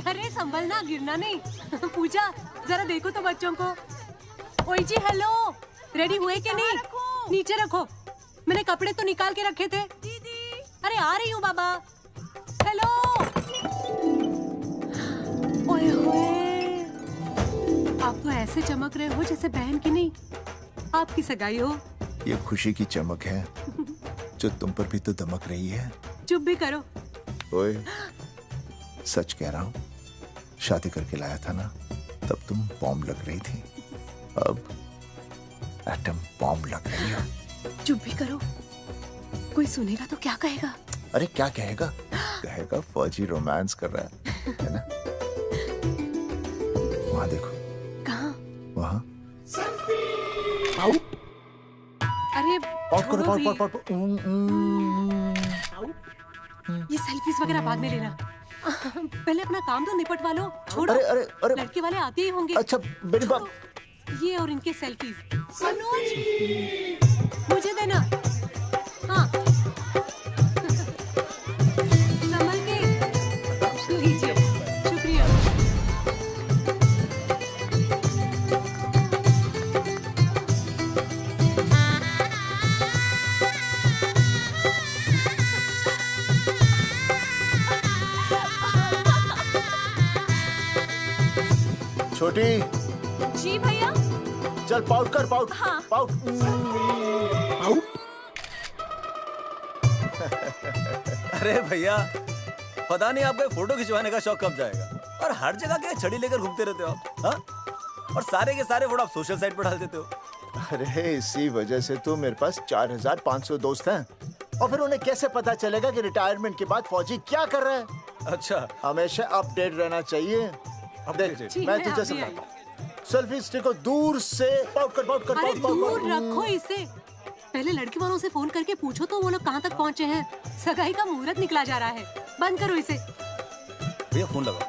अरे संभलना, गिरना नहीं। पूजा जरा देखो तो बच्चों को। ओए जी हेलो, रेडी हुए कि नहीं? नीचे रखो, मैंने कपड़े तो निकाल के रखे थे। दीदी अरे आ रही हूँ बाबा। हेलो। ओए होए, आप तो ऐसे चमक रहे हो जैसे बहन की नहीं आपकी सगाई हो। ये खुशी की चमक है जो तुम पर भी तो दमक रही है। चुप भी करो। ओए, सच कह रहा हूँ, शादी करके लाया था ना, तब तुम बॉम्ब लग रही थी, अब एटम बॉम्ब लग रही हो। चुप भी करो, कोई सुनेगा तो क्या कहेगा? अरे क्या कहेगा? कहेगा फौजी रोमांस कर रहा है ना? वहाँ देखो। कहाँ? वहाँ। अरे पाउट करो, पाउट। ये सेल्फीज वगैरह बाद में लेना, पहले अपना काम तो निपटवा लो। छोड़ो। अरे लड़के वाले आते ही होंगे। अच्छा मेरी बात। ये और इनके सेल्फीज मुझे देना। हाँ संभल के लीजिए। शुक्रिया। छोटी। जी भैया। चल पाउट कर, पाउट। हाँ। पाउट। अरे भैया, पता नहीं आपको फोटो खिंचवाने का शौक कब जाएगा, और हर जगह के छड़ी लेकर घूमते रहते हो आप। हाँ? और सारे के सारे फोटो आप सोशल साइट पर डाल देते हो। अरे इसी वजह से तो मेरे पास 4500 दोस्त हैं, और फिर उन्हें कैसे पता चलेगा कि रिटायरमेंट के बाद फौजी क्या कर रहा है? अच्छा, हमेशा अपडेट रहना चाहिए। देख, मैं तुझे समझाता हूँ। सेल्फी स्टिक को दूर से पाउट कर, पाउट कर, अरे पाउट, पाउट, दूर पाउट। रखो इसे। पहले लड़के वालों से फोन करके पूछो तो वो लोग कहाँ तक पहुँचे हैं। सगाई का मुहूर्त निकला जा रहा है, बंद करो इसे। भैया फोन लगाओ।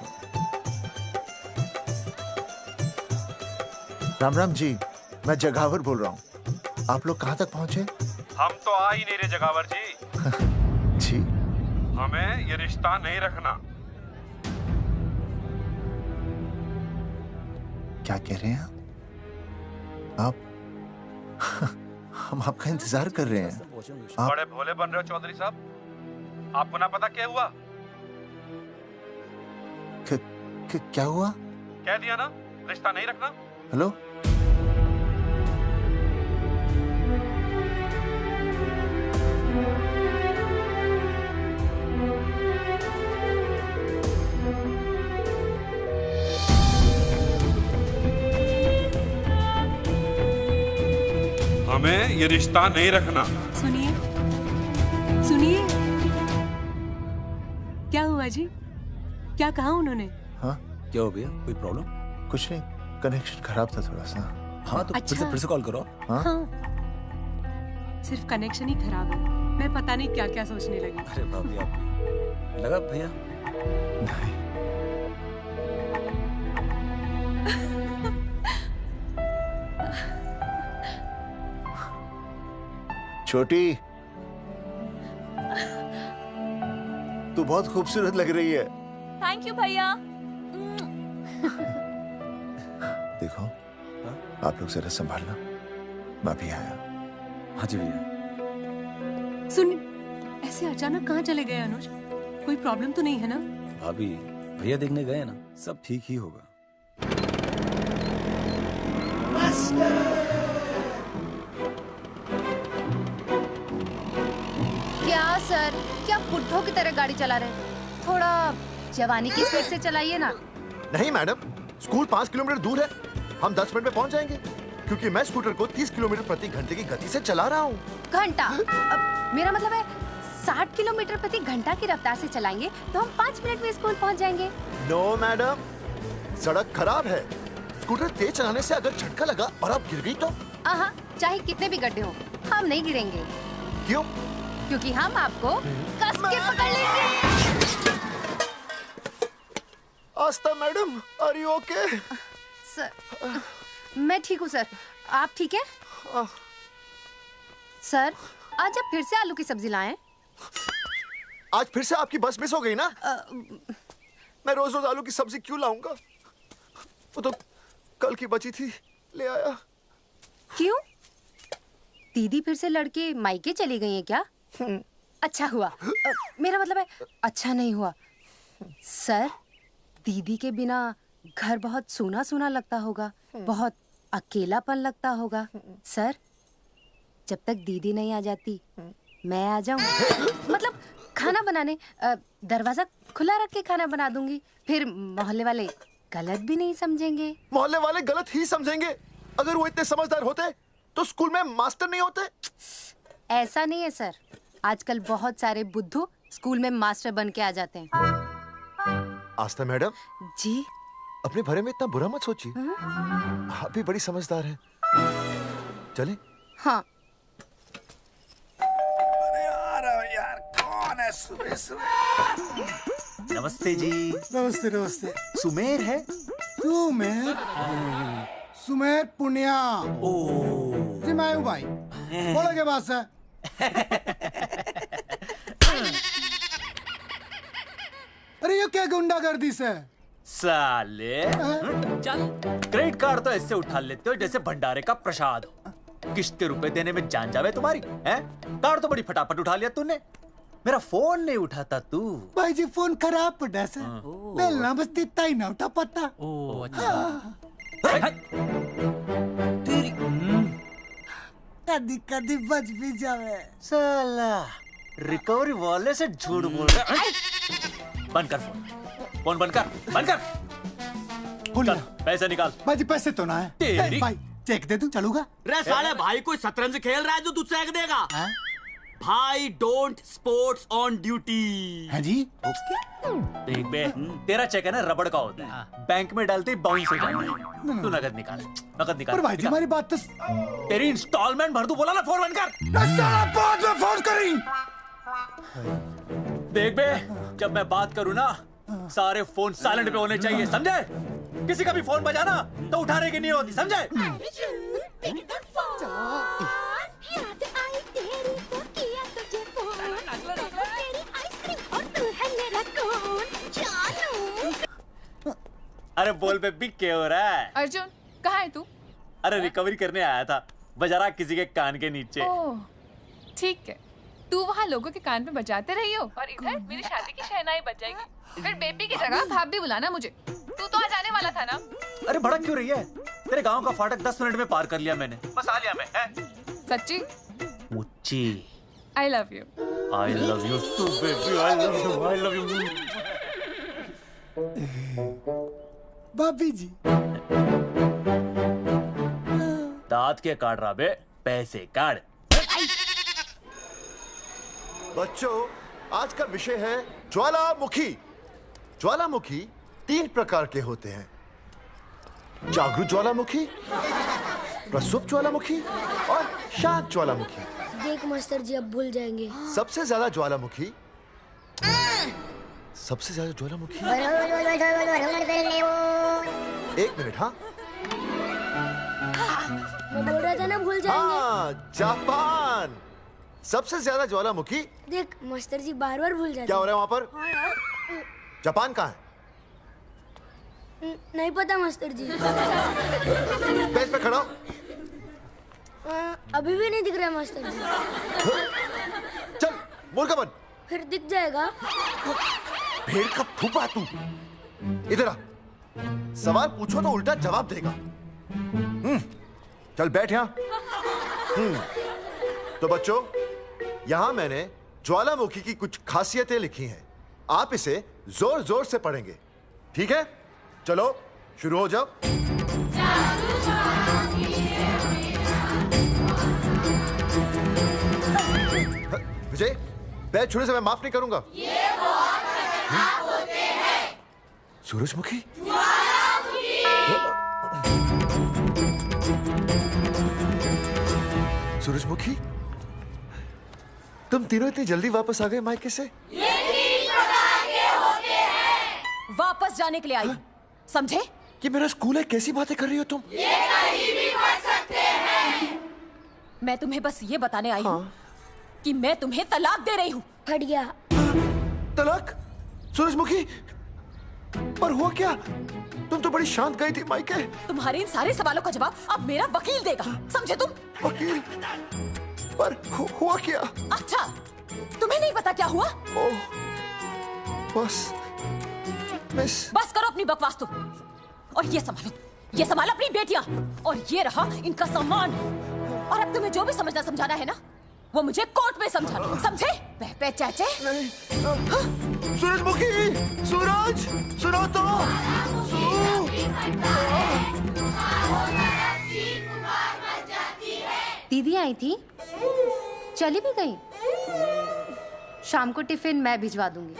राम राम जी, मैं जगावर बोल रहा हूँ। आप लोग कहाँ तक पहुँचे? हम तो आ ही नहीं रहे जगावर जी। जी, हमें ये रिश्ता नहीं रखना। क्या कह रहे हैं आप? हम आपका इंतजार कर रहे हैं। आप बड़े भोले बन रहे हो चौधरी साहब। आपको ना पता क्या हुआ? क्या हुआ? कह दिया ना, रिश्ता नहीं रखना। हेलो, हमें ये रिश्ता नहीं रखना। सुनिए सुनिए, क्या हुआ जी? क्या कहा उन्होंने? हाँ क्या हो भैया, कोई प्रॉब्लम? कुछ नहीं, कनेक्शन खराब था थोड़ा सा। हाँ तो अच्छा। फिर से कॉल करो। हाँ? हाँ, सिर्फ कनेक्शन ही खराब है। मैं पता नहीं क्या क्या सोचने लगी। अरे भाभी आप भी लगा भैया। नहीं, छोटी, तू बहुत खूबसूरत लग रही है। थैंक यू भैया। देखो, आप लोग जरा संभालना, मैं भी आया। हाँ जी भैया। सुन, ऐसे अचानक कहाँ चले गए अनुज? कोई प्रॉब्लम तो नहीं है ना? भाभी भैया देखने गए ना, सब ठीक ही होगा। क्या सर, क्या बुड्ढों की तरह गाड़ी चला रहे हैं? थोड़ा जवानी की स्पीड से चलाइए ना। नहीं मैडम, स्कूल 5 किलोमीटर दूर है, हम 10 मिनट में पहुंच जाएंगे, क्योंकि मैं स्कूटर को 30 किलोमीटर प्रति घंटे की गति से चला रहा हूँ। घंटा? मेरा मतलब है 60 किलोमीटर प्रति घंटा की रफ्तार से चलाएंगे तो हम 5 मिनट में स्कूल पहुंच जाएंगे। नो मैडम, सड़क खराब है, स्कूटर तेज चलाने से अगर झटका लगा और आप गिर गई तो? हाँ, चाहे कितने भी गड्ढे हो, हम नहीं गिरेंगे। क्यों? क्योंकि हम आपको कस के पकड़ लेंगे। Aastha madam, are you okay? Sir, मैं ठीक हूँ सर, आप ठीक है? सर, आज आप फिर से आलू की सब्जी लाएं? आज फिर से आपकी बस मिस हो गई ना? मैं रोज रोज आलू की सब्जी क्यों लाऊंगा? वो तो कल की बची थी, ले आया। क्यों? दीदी फिर से लड़के मायके चली गई हैं क्या? अच्छा हुआ। मेरा मतलब है अच्छा नहीं हुआ। सर, दीदी के बिना घर बहुत सूना सूना लगता होगा, बहुत अकेलापन लगता होगा। सर, जब तक दीदी नहीं आ जाती मैं आ जाऊं। मतलब खाना बनाने दरवाजा खुला रख के खाना बना दूंगी, फिर मोहल्ले वाले गलत भी नहीं समझेंगे। मोहल्ले वाले गलत ही समझेंगे। अगर वो इतने समझदार होते तो स्कूल में मास्टर नहीं होते। ऐसा नहीं है सर, आजकल बहुत सारे बुद्धू स्कूल में मास्टर बन के आ जाते हैं। आस्था मैडम जी? अपने बारे में इतना बुरा मत सोचिए। आप भी बड़ी समझदार हैं। चले? हाँ। यार कौन है सुबह सुबह? नमस्ते जी। नमस्ते नमस्ते। सुमेर है? सुमेर? सुमेर पुनिया। जी मैं हूँ भाई। बोलो के पास है। अरे ये क्या गुंडागर्दी से? साले चल, क्रेडिट कार्ड तो ऐसे उठा लेते हो जैसे भंडारे का प्रसाद हो। किस्त के रुपए देने में जान जावे तुम्हारी हैं? कार्ड तो बड़ी फटाफट उठा लिया तूने। मेरा फोन नहीं उठाता तू। भाई जी फोन खराब पड़ा सर। बेलना बस इतना ही ना उठा पाता। कदी कदी बच भी जावे। साला रिकवरी वाले से झूठ बोल रहा है। बंद कर फोन, फोन बंद कर, बंद कर। चल पैसे निकाल। भाई जी पैसे तो ना है। तेरी भाई चेक दे दूं, चलूगा? रे साले भाई कोई शतरंज खेल रहा है जो तुझसे चेक देगा? भाई डोंट स्पोर्ट्स ऑन ड्यूटी। है जी? देख बे, तेरा चेक है ना रबड़ का होता है, बैंक में डालते ही बाउंस हो जाता है। तू नकद निकाल, नकद निकाल। पर भाई जी हमारी बात तो तेरी इंस्टॉलमेंट भर दूं, बोला ना फोन बंद कर। साला बाद में फोन करी। देख बे, जब मैं बात करूं ना सारे फोन साइलेंट पे होने चाहिए, समझे? किसी का भी फोन बजाना तो उठाने की नहीं होती, समझे? अरे बोल बेबी क्या हो रहा है? अर्जुन कहाँ है तू? अरे रिकवरी करने आया था, बजा रहा किसी के कान के नीचे। ओह ठीक है, तू वहाँ लोगों के कान पे बजाते रही हो और इधर मेरी शादी की शहनाई बज जाएगी। फिर बेबी की जगह भाभी बुलाना मुझे। तू तो आ जाने वाला था ना? अरे भड़क क्यों रही है? तेरे गांव का फाटक 10 मिनट में पार कर लिया मैंने, बस आ लिया मैं। सच्ची? मुच्ची I love you. I love you too baby, I love you, I love you. भाभी जी दांत के काट रहा बे, पैसे काट। बच्चों, आज का विषय है ज्वालामुखी। ज्वालामुखी 3 प्रकार के होते हैं। जागरूक ज्वालामुखी, प्रसुप्त ज्वालामुखी और शांत ज्वालामुखी। देख मास्टर जी अब भूल जाएंगे। सबसे ज्यादा ज्वालामुखी एक मिनट। हाँ मैं बोल रहा था ना भूल जाएंगे। हाँ, जापान सबसे ज्यादा ज्वालामुखी। देख मास्टर जी बार बार भूल जाते। क्या हो रहा है वहाँ पर? जापान कहाँ है? नहीं पता मास्टर जी। बेंच पे खड़ा हो। अभी भी नहीं दिख रहा मास्टर जी। चल बोल का बन। फिर दिख जाएगा। भेड़ का फूफा तू। इधर आ, सवाल पूछो तो उल्टा जवाब देगा। चल बैठ यहाँ। तो बच्चों, यहाँ मैंने ज्वालामुखी की कुछ खासियतें लिखी हैं। आप इसे जोर जोर से पढ़ेंगे, ठीक है? चलो शुरू हो जाओ। विजय, बैच छूने से मैं माफ नहीं करूंगा। ये बहुत खतरनाक होते हैं। सूरजमुखी? सूरजमुखी, तुम तीनों इतनी जल्दी वापस आ गए मायके से? ये 3 प्रकार के होते हैं। वापस जाने के लिए आई, समझे? ये मेरा स्कूल है, कैसी बातें कर रही हो तुम? ये कहीं भी पढ़ सकते हैं। मैं तुम्हें बस ये बताने आई हूँ कि मैं तुम्हें तलाक दे रही हूँ। फट गया। तलाक? सूरजमुखी, पर हुआ क्या? तुम तो बड़ी शांत गई थी मायके। तुम्हारे इन सारे सवालों का जवाब अब मेरा वकील देगा, समझे तुम? वकील? पर हुआ क्या? अच्छा, तुम्हें नहीं पता क्या हुआ? ओह, बस मिस। बस करो अपनी बकवास तुम, और ये संभालो अपनी बेटियां, और ये रहा इनका सामान। और अब तुम्हें जो भी समझना समझाना है ना, वो मुझे कोर्ट में समझाना, समझे? पे चाचे। सूरजमुखी, सूरज, सुनो तो। दीदी आई थी, चली भी गई। शाम को टिफिन मैं भिजवा दूंगी।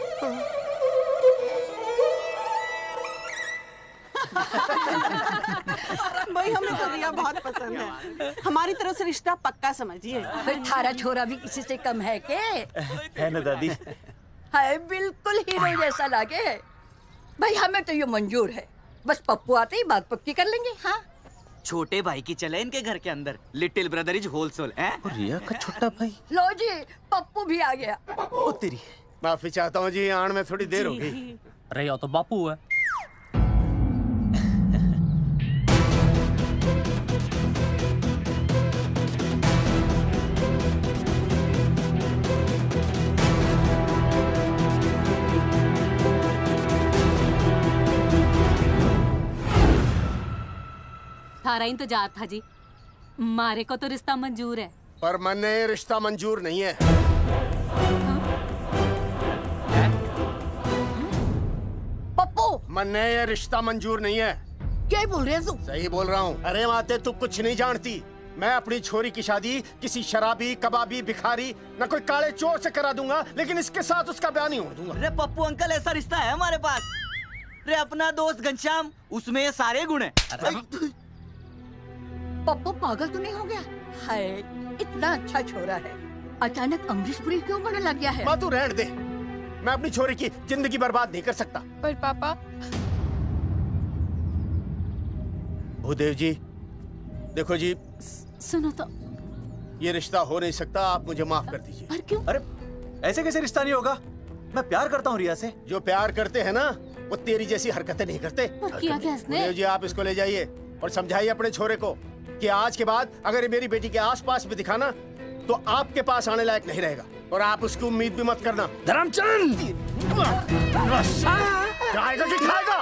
भाई हमें तो रिया बहुत पसंद है, हमारी तरफ से रिश्ता पक्का समझिए। फिर थारा छोरा भी किसी से कम है के? है ना दादी? है, बिल्कुल हीरो जैसा लागे है। भाई हमें तो ये मंजूर है, बस पप्पू आते ही बात पक्की कर लेंगे। हाँ, छोटे भाई की चले इनके घर के अंदर, लिटिल ब्रदर इज होलसेल है। रिया का छोटा भाई। लो जी, पप्पू भी आ गया। ओ तेरी। माफी चाहता हूँ जी, आने में थोड़ी देर हो गई। अरे या तो बापू है। थारा इंतजार था जी, मारे को तो रिश्ता मंजूर है। पर मैंने ये रिश्ता मंजूर नहीं है। पप्पू, मैंने ये रिश्ता मंजूर नहीं है। क्या बोल रहे हैं तू? सही बोल रहा हूँ। अरे माते, तू कुछ नहीं जानती। मैं अपनी छोरी की शादी किसी शराबी, कबाबी, भिखारी, न कोई काले चोर से करा दूंगा, लेकिन इसके साथ उसका ब्याह नहीं होने दूंगा। अरे पप्पू अंकल, ऐसा रिश्ता है हमारे पास। अरे अपना दोस्त घनश्याम, उसमें ये सारे गुण हैं। पप्पू पागल तो नहीं हो गया? हाय, इतना अच्छा छोरा है, अचानक अमरीश पुरी क्यों बनने लग गया है? माँ तू रहने दे, मैं अपनी छोरी की जिंदगी बर्बाद नहीं कर सकता। पर पापा। भूदेव जी, देखो जी, सुनो तो, ये रिश्ता हो नहीं सकता, आप मुझे माफ कर दीजिए। पर क्यों? अरे ऐसे कैसे रिश्ता नहीं होगा? मैं प्यार करता हूँ रिया से। जो प्यार करते हैं ना, वो तेरी जैसी हरकतें नहीं करते। पर किया क्या इसने? भूदेव जी, आप इसको ले जाइए और समझाइए अपने छोरे को कि आज के बाद अगर ये मेरी बेटी के आसपास भी दिखाना, तो आपके पास आने लायक नहीं रहेगा, और आप उसकी उम्मीद भी मत करना। धर्मचंद, खाएगा कि खाएगा?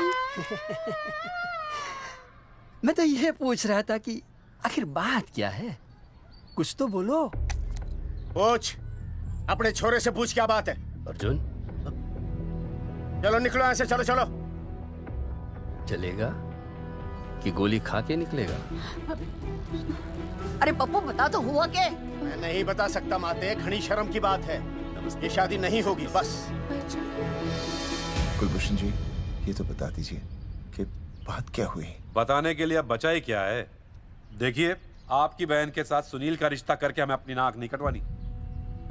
मैं तो ये पूछ रहा था कि आखिर बात क्या है, कुछ तो बोलो। पूछ, अपने छोरे से पूछ क्या बात है। अर्जुन, चलो निकलो ऐसे, चलो चलो। चलेगा कि गोली खा के निकलेगा? अरे पप्पू, बता तो हुआ क्या? मैं नहीं बता सकता माते, घनी शर्म की बात है। ये शादी नहीं होगी, बस। कुलभूषण जी, ये तो बता दीजिए कि बात क्या हुई? बताने के लिए अब बचा ही क्या है? देखिए, आपकी बहन के साथ सुनील का रिश्ता करके हमें अपनी नाक नहीं कटवानी।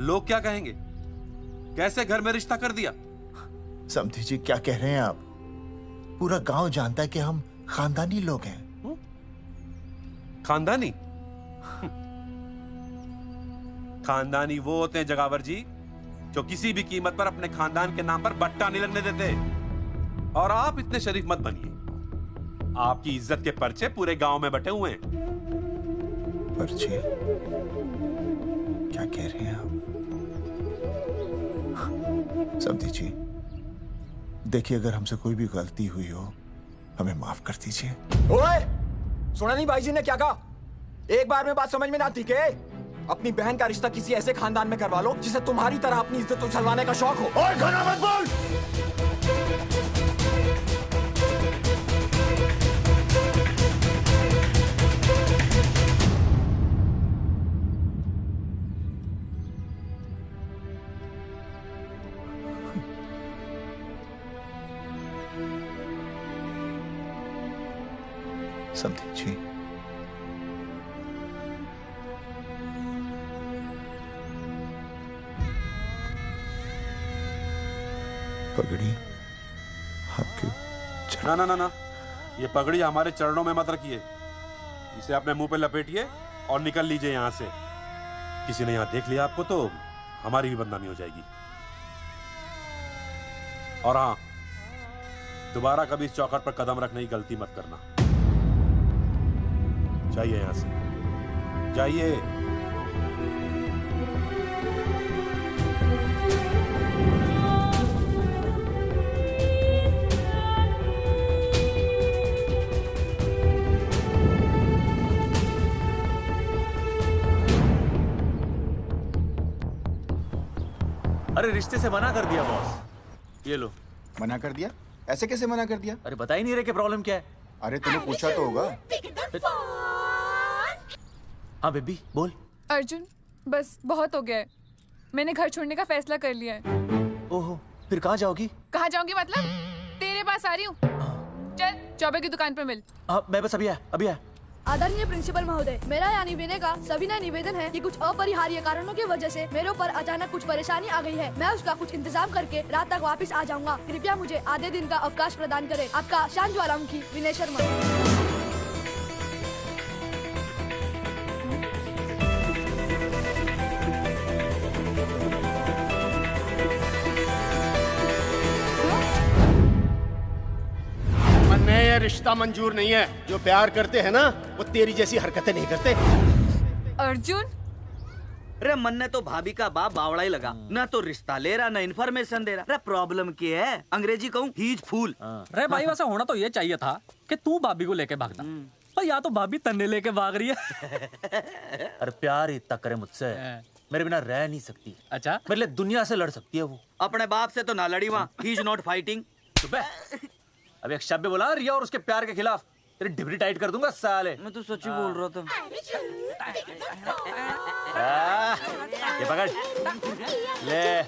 लोग क्या कहेंगे? कैसे घर में रिश्ता कर दिया? समझी जी, क्या कह रहे हैं आप? पूरा गांव जानता है कि हम खानदानी लोग हैं। खानदानी? खानदानी वो होते हैं जगावर जी, जो किसी भी कीमत पर अपने खानदान के नाम पर बट्टा नहीं लगने देते। और आप इतने शरीफ मत बनिए, आपकी इज्जत के पर्चे पूरे गांव में बटे हुए हैं। पर्चे? क्या कह रहे हैं आप? समझी जी, देखिए, अगर हमसे कोई भी गलती हुई हो, हमें माफ कर दीजिए। ओए, सुना नहीं भाई जी ने क्या कहा? एक बार में बात समझ में ना आती के? अपनी बहन का रिश्ता किसी ऐसे खानदान में करवा लो जिसे तुम्हारी तरह अपनी इज्जत उछलवाने का शौक हो। ओए, घना मत बोल। समझी जी, पगड़ी आपके ना ना ना ना, ये पगड़ी हमारे चरणों में मत रखिए। इसे अपने मुंह पे लपेटिए और निकल लीजिए यहाँ से। किसी ने यहाँ देख लिया आपको तो हमारी भी बदनामी हो जाएगी। और हाँ, दोबारा कभी इस चौखट पर कदम रखने की गलती मत करना। जाइए यहां से, जाइए। अरे रिश्ते से मना कर दिया बॉस। ये लो। मना कर दिया? ऐसे कैसे मना कर दिया? अरे बता ही नहीं रहे कि प्रॉब्लम क्या है। अरे तूने पूछा तो होगा। हाँ बेबी बोल। अर्जुन बस बहुत हो गया है, मैंने घर छोड़ने का फैसला कर लिया है। ओहो, फिर कहाँ जाओगी? कहाँ जाऊंगी मतलब? तेरे पास आ रही हूँ। चल चौबे की दुकान पर मिल। हाँ मैं बस अभी आया। आदरणीय प्रिंसिपल महोदय, मेरा यानी विनय का सविनय निवेदन है कि कुछ अपरिहार्य कारणों की वजह से मेरे ऊपर अचानक कुछ परेशानी आ गई है। मैं उसका कुछ इंतजाम करके रात तक वापस आ जाऊंगा। कृपया मुझे आधे दिन का अवकाश प्रदान करें। आपका शांत ज्वालामुखी विनय शर्मा। ये रिश्ता मंजूर नहीं है। जो प्यार करते हैं ना वो तेरी जैसी हरकतें नहीं करते। अर्जुन अरे मन ने तो भाभी का बाप बावड़ा ही लगा, ना तो रिश्ता ले रहा ना इन्फॉर्मेशन दे रहा। अरे प्रॉब्लम क्या है? अंग्रेजी कहूँ ही इज फूल। अरे भाई वैसा होना तो ये चाहिए था कि तू भाभी को लेके भागना, पर या तो भाभी तन्ने लेके भाग रही है। अरे प्यार इतना करे मुझसे, मेरे बिना रह नहीं सकती। अच्छा मेरे लिए दुनिया से लड़ सकती है वो। अपने बाप से तो ना लड़ी वहाँ, ही इज नॉट फाइटिंग। अब एक शब्द बोला रिया और उसके प्यार के खिलाफ, तेरी डिबरी टाइट कर दूंगा साले। मैं तो सच्ची बोल रहा था। ये पकड़ ले,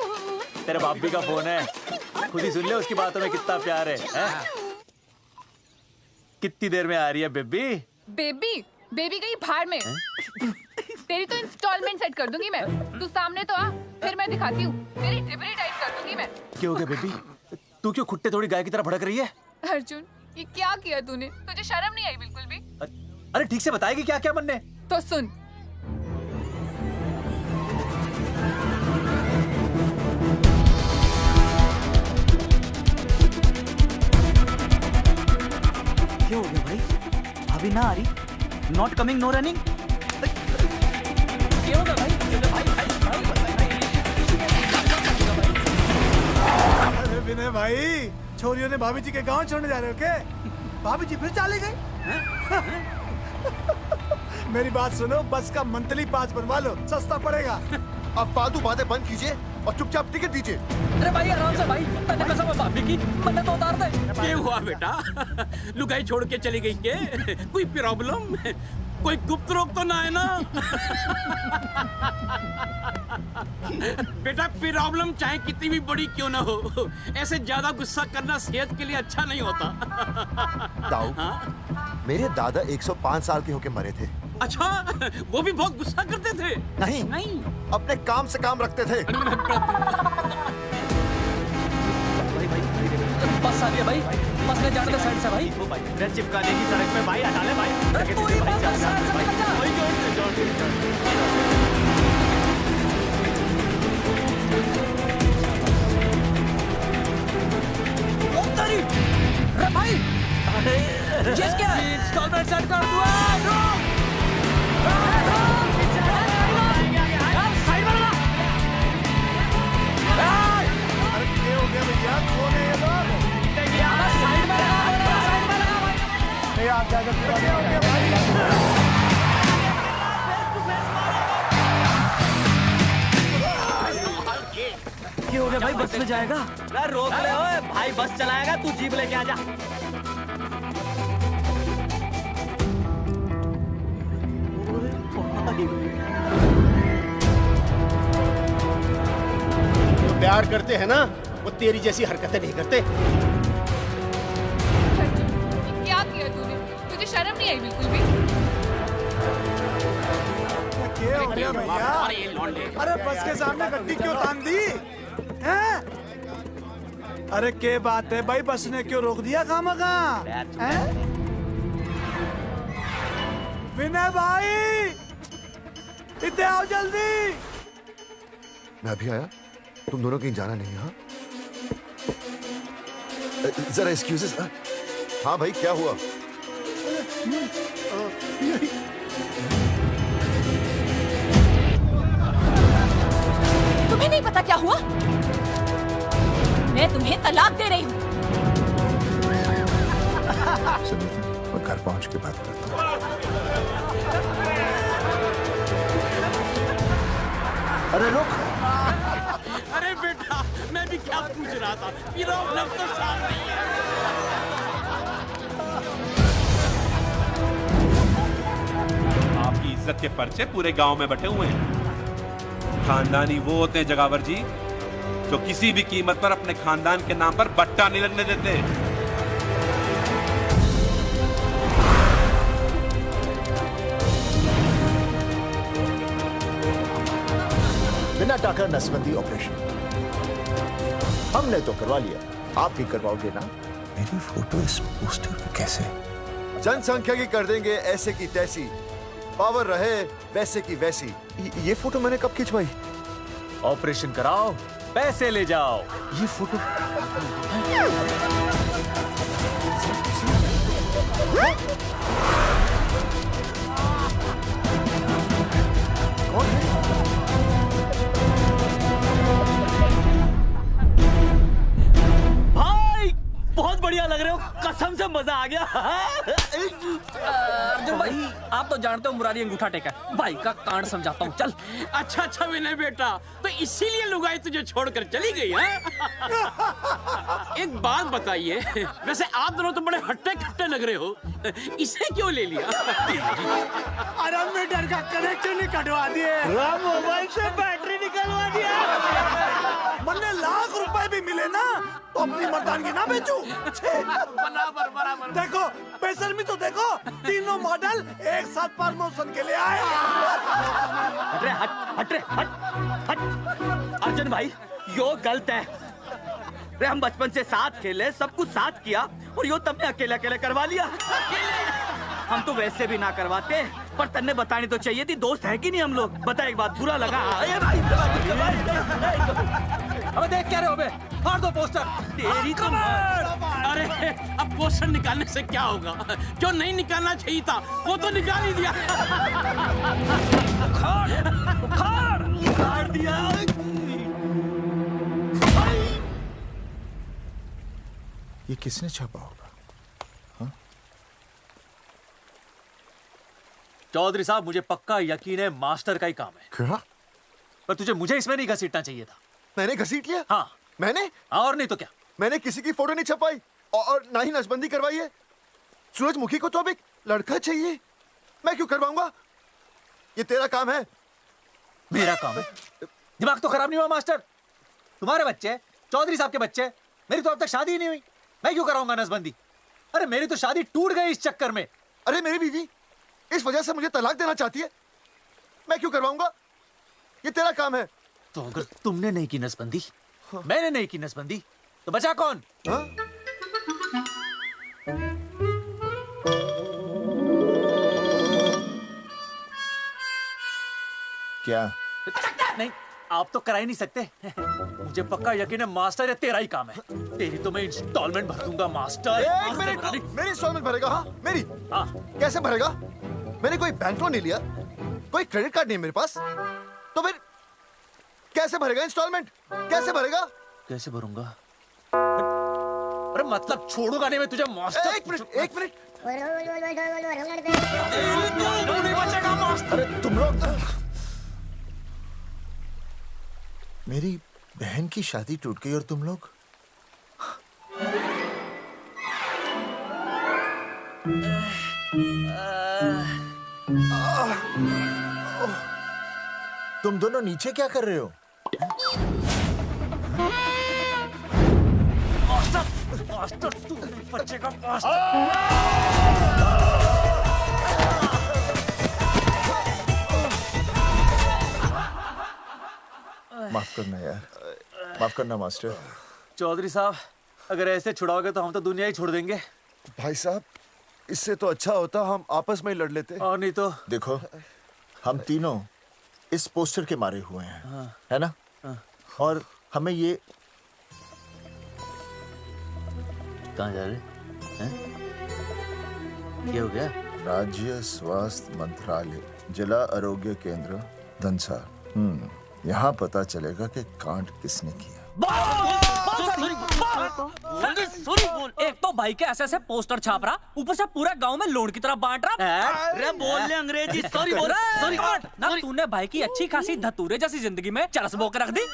तेरे भाभी का फोन है, खुद ही सुन ले उसकी बातों में कितना प्यार है, कितनी देर में आ रही है बेबी? बेबी गई भाड़ में। तेरी तो इंस्टॉलमेंट सेट कर दूंगी मैं। तू सामने तो आ, फिर मैं दिखाती हूँ। तेरी डिबरी टाइट कर दूंगी मैं। क्या हो गया बेबी? तू क्यों खुट्टे थोड़ी गाय की तरह भड़क रही है? अर्जुन ये क्या किया तूने? तुझे शर्म नहीं आई बिल्कुल भी? अरे ठीक से बताएगी क्या क्या बनने? तो सुन, क्या हो गया भाई? अभी ना आ रही? Not coming no running? क्या हो गया भाई? अरे विनय भाई, छोरियों ने भाभी जी के गांव छोड़ने जा रहे हो क्या? भाभी जी फिर चले गए? मेरी बात सुनो, बस का मंथली पास बनवा लो, सस्ता पड़ेगा। अब फालतू बातें बंद कीजिए और चुपचाप टिकट दीजिए। अरे भाई आराम से भाई, तन्ने कसम है भाभी की, मैंने तो उतार दे। क्या हुआ बेटा? लुगाई छोड़ के चली गई के? कोई प्रॉब्लम? कोई गुप्त रोग तो ना है ना? बेटा प्रॉब्लम चाहे कितनी भी बड़ी क्यों ना हो, ऐसे ज्यादा गुस्सा करना सेहत के लिए अच्छा नहीं होता। दाऊ, मेरे दादा 105 साल के होके मरे थे। अच्छा, वो भी बहुत गुस्सा करते थे? नहीं, अपने काम से काम रखते थे। बस आ गया भाई, बस ले जाने दे साइड से भाई। चिपका देगी सड़क पे भाई, हटा ले भाई। भाई जिस क्या इंस्टॉलमेंट सेट कर दो। अरे क्या हो गया भैया? कौन है ये लोग? साइड में नहीं, आप जाकर क्या हो गया भाई? क्या हो गया भाई? बस में जाएगा? अरे रोक ले ओए भाई, बस चलाएगा, तू जीप लेके आ जा। जो प्यार करते हैं ना वो तेरी जैसी हरकतें नहीं करते। क्या किया तूने? तुझे शर्म नहीं आई बिल्कुल भी? क्या हो गया भैया? अरे बस के सामने गड्डी क्यों तान दी? हैं? अरे क्या बात है भाई, बस ने क्यों रोक दिया खामखा? विनय भाई, इधर आओ जल्दी। मैं अभी आया, तुम दोनों कहीं जाना नहीं। हाँ जरा एक्सक्यूजेस। हाँ भाई, क्या हुआ? तुम्हें नहीं पता क्या हुआ? मैं तुम्हें तलाक दे रही हूँ। मैं घर पहुंच के बात करता हूँ। अरे रुक। अरे बेटा, मैं भी क्या पूछ रहा था, लब तो साफ नहीं है। आपकी इज्जत के पर्चे पूरे गांव में बटे हुए हैं। खानदानी वो होते हैं जगावर जी जो किसी भी कीमत पर अपने खानदान के नाम पर बट्टा नहीं लगने देते। बिना टाका नसबंदी ऑपरेशन हमने तो करवा लिया, आप भी करवाओगे ना? मेरी फोटो इस पोस्टर पे कैसे? जनसंख्या की कर देंगे ऐसे की तैसी, पावर रहे वैसे की वैसी। ये फोटो मैंने कब खिंचवाई? ऑपरेशन कराओ, पैसे ले जाओ। ये फोटो भाई बहुत बढ़िया लग रहे हो, कसम से मजा आ गया। अर्जुन भाई, आप तो जानते हो मुरारी अंगूठा टेका, भाई का कांड समझाता हूँ, चल। अच्छा अच्छा विनय बेटा, तो इसीलिए लुगाई तुझे छोड़कर चली गई है? एक बात बताइए, वैसे आप दोनों तो बड़े हट्टे कट्टे लग रहे हो, इसे क्यों ले लिया? अरे मीटर का कनेक्शन ही कटवा दिए, मोबाइल से बैटरी निकलवा दिया। मन्ने लाख रुपए भी मिले ना तो अपनी मर्दानगी ना बेचूं। बराबर बराबर। देखो बेशर्मी तो देखो, तीनों मॉडल एक साथ प्रमोशन के लिए आए। हट रे, हट रे, हट। अर्जुन भाई, यो गलत है। रे हम बचपन से साथ खेले, सब कुछ साथ किया, और यो तुमने अकेले अकेले करवा लिया। हम तो वैसे भी ना करवाते, पर तन्ने बतानी तो चाहिए थी, दोस्त है कि नहीं हम लोग? बता एक बात, बुरा लगा? अबे देख क्या रहे हो बे? फाड़ दो पोस्टर। तेरी तो अरे अब पोस्टर निकालने से क्या होगा? जो नहीं निकालना चाहिए था वो तो निकाल ही दिया। उखाड़ दिया। ये किसने छापा होगा? चौधरी साहब, मुझे पक्का यकीन है मास्टर का ही काम है। क्या? पर तुझे मुझे इसमें नहीं घसीटना चाहिए था। मैंने घसीट लिया? हाँ। मैंने? और नहीं तो क्या? मैंने किसी की फोटो नहीं छपाई और ना ही नसबंदी करवाई है। सूरजमुखी को तो अब एक लड़का चाहिए, मैं क्यों करवाऊंगा? ये तेरा काम है। मेरा काम है? दिमाग तो खराब नहीं हुआ मास्टर? तुम्हारे बच्चे, चौधरी साहब के बच्चे, मेरी तो अब तक शादी ही नहीं हुई, मैं क्यों कराऊंगा नसबंदी? अरे मेरी तो शादी टूट गई इस चक्कर में। अरे मेरी बीवी इस वजह से मुझे तलाक देना चाहती है, मैं क्यों करवाऊंगा? ये तेरा काम है। तो अगर तुमने नहीं की नसबंदी, मैंने नहीं की नसबंदी, तो बचा कौन? हाँ? क्या? नहीं, आप तो करा ही नहीं सकते। मुझे पक्का यकीन है मास्टर, ये तेरा ही काम है। तेरी तो मैं इंस्टॉलमेंट भर दूंगा मास्टर। एक मिनट, मेरी इंस्टॉलमेंट भरेगा? हाँ मेरी। हाँ। कैसे भरेगा? मैंने कोई बैंक लोन नहीं लिया, कोई क्रेडिट कार्ड नहीं है मेरे पास, तो फिर कैसे भरेगा इंस्टॉलमेंट? कैसे भरेगा? कैसे भरूंगा? अरे मतलब छोड़ूंगा नहीं मैं तुझे मास्टर। एक मिनट, एक मिनट। नहीं बचेगा मास्टर। अरे तुम लोग, मेरी बहन की शादी टूट गई और तुम लोग तुम दोनों नीचे क्या कर रहे हो? मास्टर तू नहीं बचेगा मास्टर। माफ करना यार, माफ करना मास्टर। चौधरी साहब, अगर ऐसे छुड़ाओगे तो हम तो दुनिया ही छोड़ देंगे। भाई साहब, इससे तो अच्छा होता हम आपस में ही लड़ लेते। और नहीं तो। देखो, हम तीनों इस पोस्टर के मारे हुए हैं, हाँ। है ना? हाँ। और हमें ये कहाँ जा रहे हैं? क्या हो गया? राज्य स्वास्थ्य मंत्रालय, जिला आरोग्य केंद्र धनसा। यहाँ पता चलेगा कि कांड किसने किया। एक तो भाई के ऐसे पोस्टर छाप रहा, ऊपर से पूरा गांव में लोन की तरह बांट रहा। अरे बोल ले अंग्रेजी, सॉरी बोल, सॉरी ना तूने भाई की अच्छी खासी धतूरे जैसी जिंदगी में चरस बो के रख दी।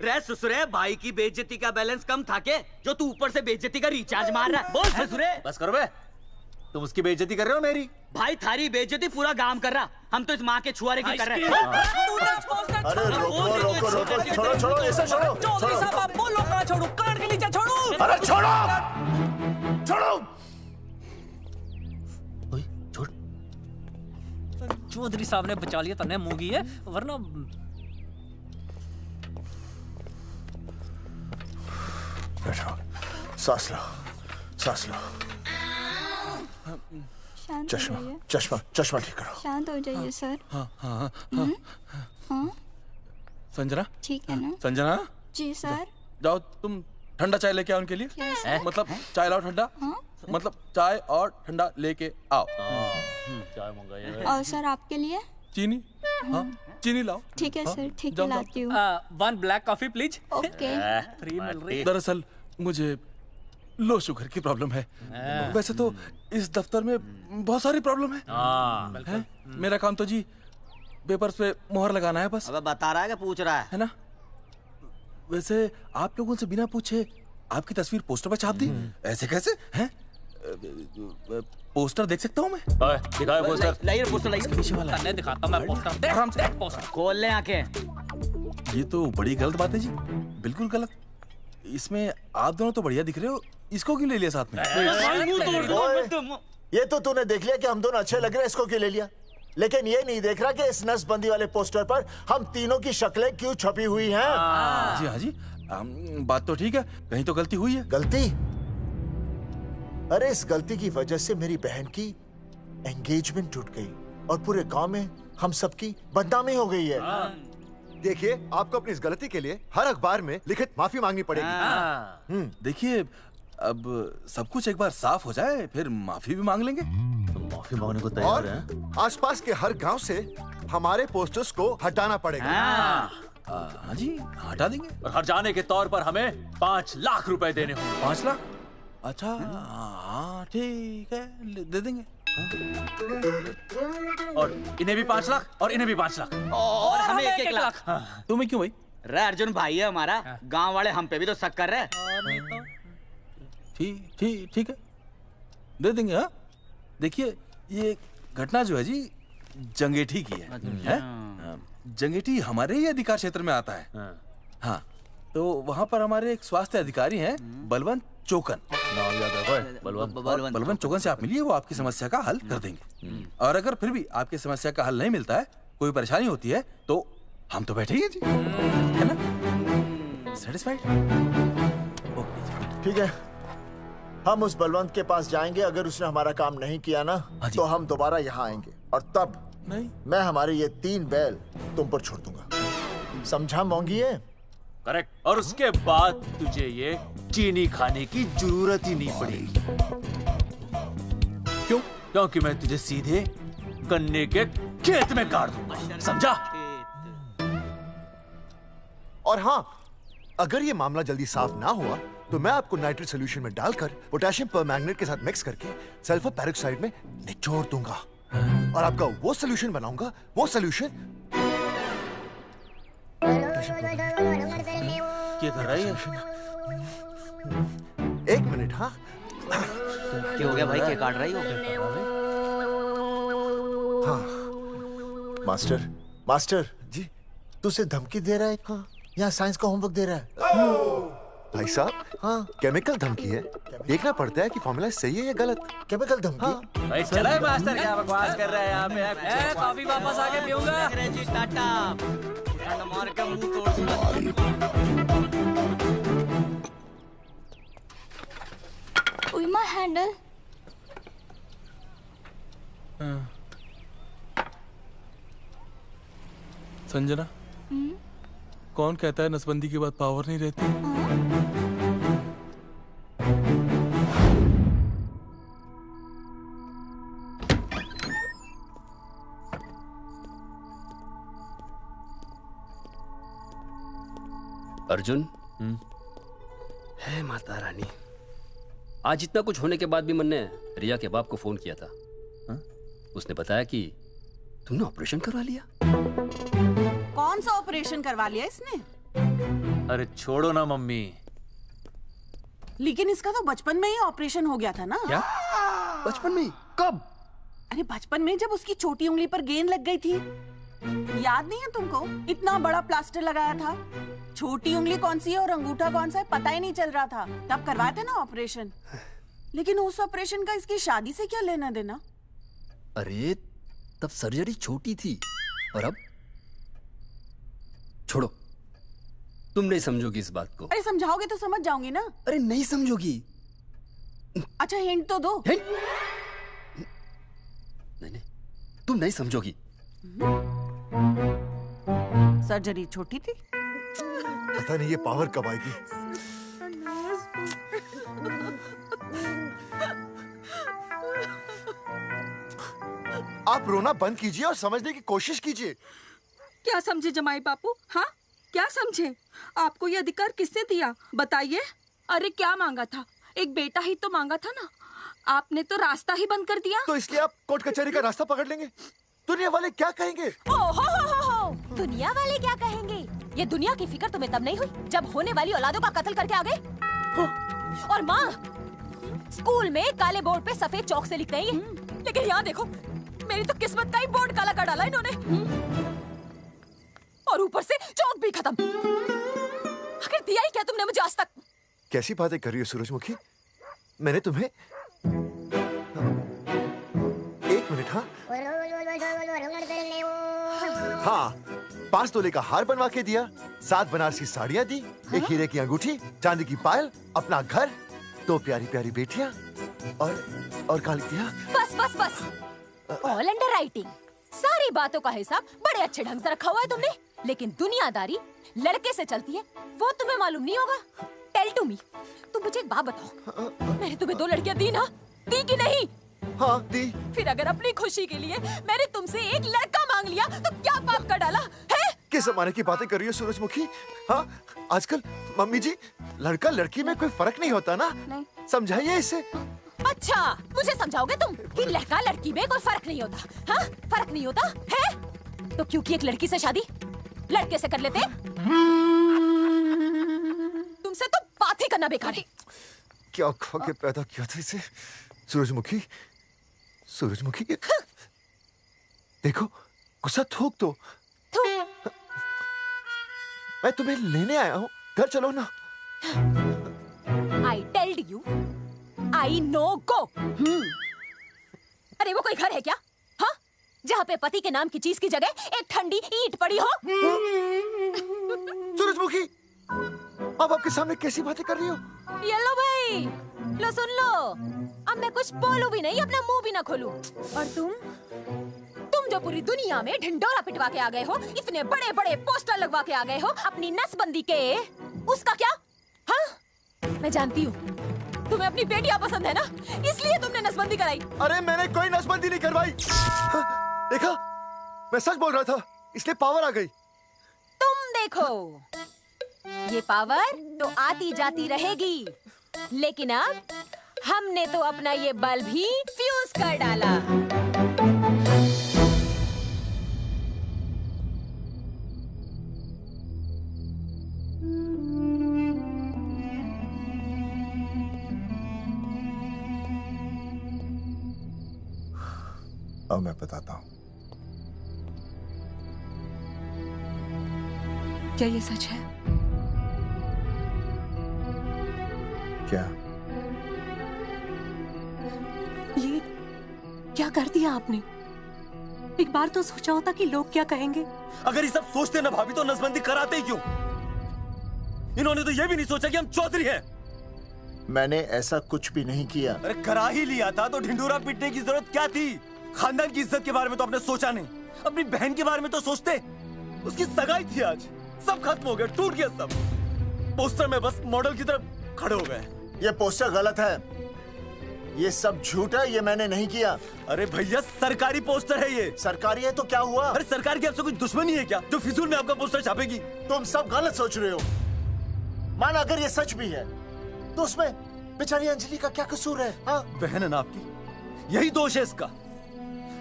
रे ससुरे, भाई की बेइज्जती का बैलेंस कम था के जो तू ऊपर से बेइज्जती का रिचार्ज मार रहा है। बोल ससुरे। बस करो बे, तुम उसकी बेइज्जती कर रहे हो मेरी। भाई थारी बेइज्जती पूरा गांव कर रहा, हम तो इस माँ के छुआरे की कर रहे हैं। अरे रोको रोको रोको, छोड़ो छोड़ो, ऐसे छोड़ो छोड़ो। बोलो कहाँ छोड़ू? कान के नीचे छोड़ू। अरे छोड़ो छोड़ो। छोड़। चौधरी साहब ने बचा लिया, तन्ने मूंगी है, वरना बैठो, सांस लो, सांस लो। शांत चश्मा हो जाइए। चश्मा चश्मा ठीक करो। शांत हो जाइए सर। हाँ हाँ हाँ संजना, ठीक है ना? संजना जी सर। जाओ तुम ठंडा चाय लेके आओ उनके लिए। Yes, sir. मतलब चाय लाओ ठंडा। मतलब चाय और ठंडा लेके आओ। चाय मंगाइए। और सर आपके लिए? चीनी, हाँ चीनी लाओ। ठीक है हाँ, सर, ठीक है जाओ, लाती हूँ। 1 black coffee please. Okay. Free मिल रही। दरअसल मुझे लो शुगर की प्रॉब्लम है। वैसे तो इस दफ्तर में बहुत सारी प्रॉब्लम है। मेरा काम तो जी पेपर्स पे मोहर लगाना है बस। अबे बता रहा है कि पूछ रहा है ना? वैसे आप लोगों से बिना पूछे आपकी तस्वीर पोस्टर पर छाप दी, ऐसे कैसे हैं? पोस्टर देख सकता हूँ मैं? दिखाओ पोस्टर। लाइए पोस्टर लाइए। पीछे वाला तन्ने दिखाता मैं पोस्टर। देख आराम से। पोस्टर। खोल ले आंखें। ये तो बड़ी गलत बात है जी, बिल्कुल गलत। इसमें आप दोनों तो बढ़िया दिख रहे हो, इसको क्यों ले लिया साथ में? ये तो तूने देख लिया कि हम दोनों अच्छे लग रहे हैं, इसको क्यों ले लिया? लेकिन ये नहीं देख रहा कि इस नसबंदी वाले पोस्टर पर हम तीनों की शक्लें क्यों छपी हुई हैं? जी हाँ जी, बात तो ठीक है, कहीं तो गलती हुई है। गलती? अरे इस गलती की वजह से मेरी बहन की एंगेजमेंट टूट गई और पूरे गांव में हम सबकी बदनामी हो गई है। देखिए, आपको अपनी इस गलती के लिए हर अखबार में लिखित माफी मांगनी पड़ेगी। देखिए, अब सब कुछ एक बार साफ हो जाए फिर माफी भी मांग लेंगे। तो माफी मांगने को तैयार और हैं? आसपास के हर गांव से हमारे पोस्टर्स को हटाना पड़ेगा। हाँ जी, हटा देंगे। और हर जाने के तौर पर हमें 5 लाख रुपए देने होंगे। 5 लाख? अच्छा हाँ ठीक है, दे देंगे। और इन्हें भी 5 लाख और इन्हें भी 5 लाख और हमें 1-1 लाख। तुम्हें क्यों भाई? रे अर्जुन भाई है हमारा, गांव वाले हम पे भी तो शक कर रहे हैं। ठीक है, दे देंगे। हाँ देखिए, ये घटना जो है जी जंगेठी की है? जंगेठी हमारे ही अधिकार क्षेत्र में आता है। हाँ, तो वहाँ पर हमारे एक स्वास्थ्य अधिकारी हैं, बलवंत चौकन। नाम याद है? बलवंत चौकन से आप मिलिए, वो आपकी समस्या का हल कर देंगे। और अगर फिर भी आपकी समस्या का हल नहीं मिलता है, कोई परेशानी होती है, तो हम तो बैठे ही हैं जी, है ना? सेटिस्फाइड? ठीक है, हम उस बलवंत के पास जाएंगे। अगर उसने हमारा काम नहीं किया ना, तो हम दोबारा यहाँ आएंगे और तब नहीं, मैं हमारे ये 3 बैल तुम पर छोड़ दूंगा। समझा मोंगी है? करेक्ट। और उसके बाद तुझे ये चीनी खाने की जरूरत ही नहीं पड़ेगी। क्यों? क्योंकि मैं तुझे सीधे गन्ने के खेत में गाड़ दूंगा, समझा? और हाँ, अगर ये मामला जल्दी साफ ना हुआ तो मैं आपको नाइट्रेट सोल्यूशन में डालकर पोटेशियम परमैंगनेट के साथ मिक्स करके सल्फर पेरोक्साइड में निचोड़ दूंगा और आपका वो सोल्यूशन बनाऊंगा, वो सोल्यूशन। क्या कर रही है? 1 मिनट। हाँ क्या हो गया भाई, क्या काट रही हो? हाँ मास्टर जी, तू उसे धमकी दे रहा है? हाँ, यहाँ साइंस का होमवर्क दे रहा है। भाई साहब, हाँ केमिकल धमकी है, देखना पड़ता है कि फॉर्मूला सही है या गलत। केमिकल धमकी? हाँ। भाई चला है मास्टर, क्या बकवास कर रहा है यहाँ पे? कॉफी वापस आके पीऊंगा। अंग्रेजी टाटा मार के मुंह तोड़ दूंगा। उइमा हैंडल। संजना, कौन कहता है नसबंदी के बाद पावर नहीं रहती? अर्जुन, है माता रानी, आज इतना कुछ होने के बाद भी मैंने रिया के बाप को फोन किया था। उसने बताया कि तुमने ऑपरेशन करवा लिया। कौन सा ऑपरेशन करवा लिया इसने? अरे छोड़ो ना मम्मी। लेकिन इसका तो बचपन में ही ऑपरेशन हो गया था ना। क्या? बचपन में? कब? अरे बचपन में, जब उसकी छोटी उंगली पर गेंद लग गई थी। याद नहीं है तुमको? इतना बड़ा प्लास्टर लगाया था। छोटी उंगली कौन सी है और अंगूठा कौन सा है पता ही नहीं चल रहा था। तब करवाए थे ना ऑपरेशन। लेकिन उस ऑपरेशन का इसकी शादी से क्या लेना देना? अरे तब सर्जरी छोटी थी और अब? छोड़ो, तुम नहीं समझोगी इस बात को। अरे समझाओगे तो समझ जाऊंगी ना। अरे नहीं समझोगी। अच्छा हिंट तो दो। हिंट? नहीं, तुम नहीं समझोगी। सर्जरी छोटी थी। पता नहीं ये पावर कब आएगी। आप रोना बंद कीजिए और समझने की कोशिश कीजिए। क्या समझे जमाई बापू? हाँ, क्या समझे? आपको ये अधिकार किसने दिया बताइए? अरे क्या मांगा था? एक बेटा ही तो मांगा था ना। आपने तो रास्ता ही बंद कर दिया। तो इसलिए आप कोर्ट कचहरी का रास्ता पकड़ लेंगे? दुनिया वाले क्या कहेंगे? हो। दुनिया वाले क्या कहेंगे? ये दुनिया की फिक्र तुम्हें तब नहीं हुई जब होने वाली औलादों का कत्ल करके आ गए। और माँ, स्कूल में काले बोर्ड पे सफेद चौक से लिखते हैं ये। लेकिन यहाँ देखो, मेरी तो किस्मत का ही बोर्ड काला कर डाला इन्होंने। और ऊपर से चौक भी खत्म। आखिर दिया ही क्या तुमने मुझे आज तक? कैसी बातें कर रही हो सूरजमुखी? मैंने तुम्हें एक मिनट। हाँ, 5 तोले का हार बनवा के दिया, 7 बनारसी साड़ियाँ दी, एक हीरे की अंगूठी, चांदी की पायल, अपना घर, 2 प्यारी प्यारी बेटियाँ और कहा लिख दिया? बस। All under writing. सारी बातों का हिसाब बड़े अच्छे ढंग से रखा हुआ है तुमने। लेकिन दुनियादारी लड़के से चलती है, वो तुम्हें मालूम नहीं होगा। टेल टू मी, तुम मुझे एक बात बताओ, मैंने तुम्हें 2 लड़कियां दी ना? दी कि नहीं? हाँ दी। फिर अगर अपनी खुशी के लिए मैंने तुमसे एक लड़का मांग लिया तो क्या पाप कर डाला है? किस जमाने की बातें कर रही हो सूरजमुखी? हाँ, आजकल मम्मी जी, लड़का लड़की में कोई फर्क नहीं होता ना। नहीं। समझाइए इसे। अच्छा, मुझे समझाओगे तुम कि लड़का लड़की में कोई फर्क नहीं होता? हाँ, फर्क नहीं होता है? तो क्योंकि एक लड़की से शादी लड़के से कर लेते? तुमसे तो बात ही करना बेकार है। क्या खा के पैदा किया था इसे? सूरजमुखी, देखो, गुस्सा थूक दो। मैं तुम्हें लेने आया हूँ, घर चलो ना। I told you, I know go। अरे वो कोई घर है क्या? हाँ, जहाँ पे पति के नाम की चीज की जगह एक ठंडी ईंट पड़ी हो? सूरजमुखी, अब आपके सामने कैसी बातें कर रही हो? ये लो भाई, लो सुन लो। अब मैं कुछ बोलूं भी नहीं, अपना मुंह भी ना खोलूं। और तुम जो पूरी दुनिया में ढिंडोरा पिटवा के आ गए हो, इतने बड़े बड़े पोस्टर लगवा के आ गए हो अपनी नसबंदी के, उसका क्या? हाँ, मैं जानती हूँ तुम्हें अपनी बेटियां पसंद है ना, इसलिए तुमने नसबंदी कराई। अरे मैंने कोई नसबंदी नहीं करवाई। देखा, मैं सच बोल रहा था, इसलिए पावर आ गई। तुम देखो, ये पावर तो आती जाती रहेगी, लेकिन अब हमने तो अपना ये बल्ब ही फ्यूज कर डाला। अब मैं बताता हूँ। क्या ये सच है? क्या? ये क्या कर दिया आपने? एक बार तो सोचा होता कि लोग क्या कहेंगे। अगर ये सब सोचते ना भाभी तो नसबंदी कराते ही क्यों? इन्होंने तो ये भी नहीं सोचा कि हम चौधरी हैं। मैंने ऐसा कुछ भी नहीं किया। अरे करा ही लिया था तो ढिंडोरा पीटने की जरूरत क्या थी? खानदान की इज्जत के बारे में तो आपने सोचा नहीं, अपनी बहन के बारे में तो सोचते। उसकी सगाई थी आज, सब खत्म हो गया, टूट गया सब। पोस्टर में बस मॉडल की तरफ खड़े हो गए। ये पोस्टर गलत है, ये सब झूठ है, ये मैंने नहीं किया। अरे भैया सरकारी पोस्टर है ये। सरकारी है तो क्या हुआ? अरे सरकार की आपसे कोई दुश्मनी है क्या जो फिजूल में आपका पोस्टर छापेगी? तुम सब गलत सोच रहे हो। माना अगर ये सच भी है तो उसमें बेचारी अंजलि का क्या कसूर है? हाँ? बहन है ना आपकी, यही दोष है इसका।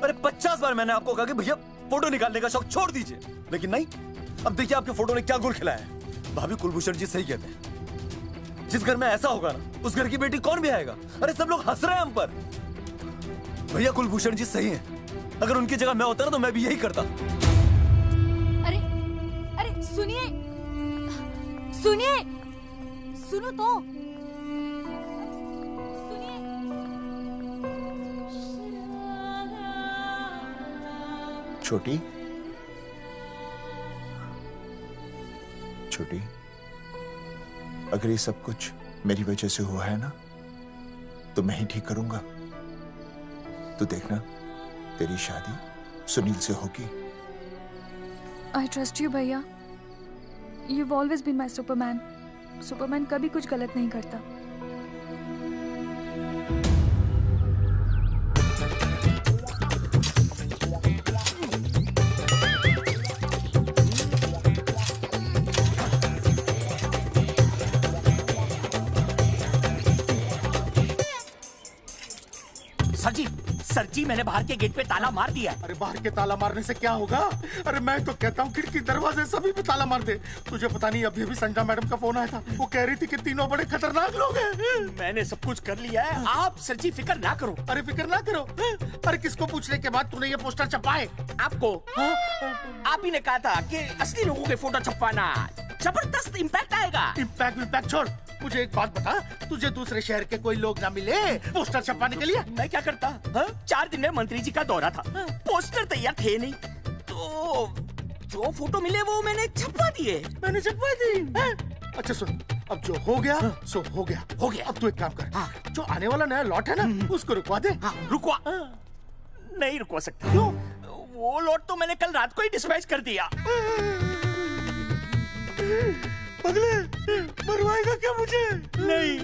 अरे 50 बार मैंने आपको कहा कि भैया फोटो निकालने का शौक छोड़ दीजिए, लेकिन नहीं। अब देखिए आपके फोटो ने क्या गुल खिलाया है। भाभी कुलभूषण जी सही कहते हैं, जिस घर में ऐसा होगा ना उस घर की बेटी कौन भी आएगा। अरे सब लोग हंस रहे हैं हम पर। भैया कुलभूषण जी सही हैं, अगर उनकी जगह मैं होता ना तो मैं भी यही करता। अरे अरे सुनिए सुनिए, सुनो तो। छोटी छोटी, अगर ये सब कुछ मेरी वजह से हुआ है ना तो मैं ही ठीक करूंगा। तो देखना तेरी शादी सुनील से होगी। I trust you, भैया। You've always been my Superman. Superman कभी कुछ गलत नहीं करता। सर जी मैंने बाहर के गेट पे ताला मार दिया है। अरे बाहर के ताला मारने से क्या होगा? अरे मैं तो कहता हूँ खिड़की दरवाजे सभी पे ताला मार दे। तुझे पता नहीं अभी अभी संजना मैडम का फोन आया था, वो कह रही थी कि तीनों बड़े खतरनाक लोग हैं। मैंने सब कुछ कर लिया है, आप सर जी फिक्र ना करो। अरे फिक्र ना करो। अरे किसको पूछने के बाद तूने ये पोस्टर छपाए? आपको। आप ही ने कहा था कि असली लोगों के फोटो छपवाना जबरदस्त इम्पैक्ट आएगा। इम्पैक्ट छोड़, मुझे एक बात बता, तुझे दूसरे शहर के कोई लोग ना मिले पोस्टर छपवाने के लिए? मैं क्या करता? 4 दिन में मंत्री जी का दौरा था, पोस्टर तैयार थे नहीं, तो जो फोटो मिले वो मैंने छपवा दिए। मैंने छपवा दी? अच्छा सुन, अब जो हो गया सो हो गया। हो गया। अब तू एक काम कर, जो आने वाला नया लॉट है ना उसको रुकवा दे। रुकवा? नहीं रुकवा सकता। क्यों? वो लॉट तो मैंने कल रात को ही डिस्पैच कर दिया। पगले, मरवाएगा क्या मुझे? नहीं।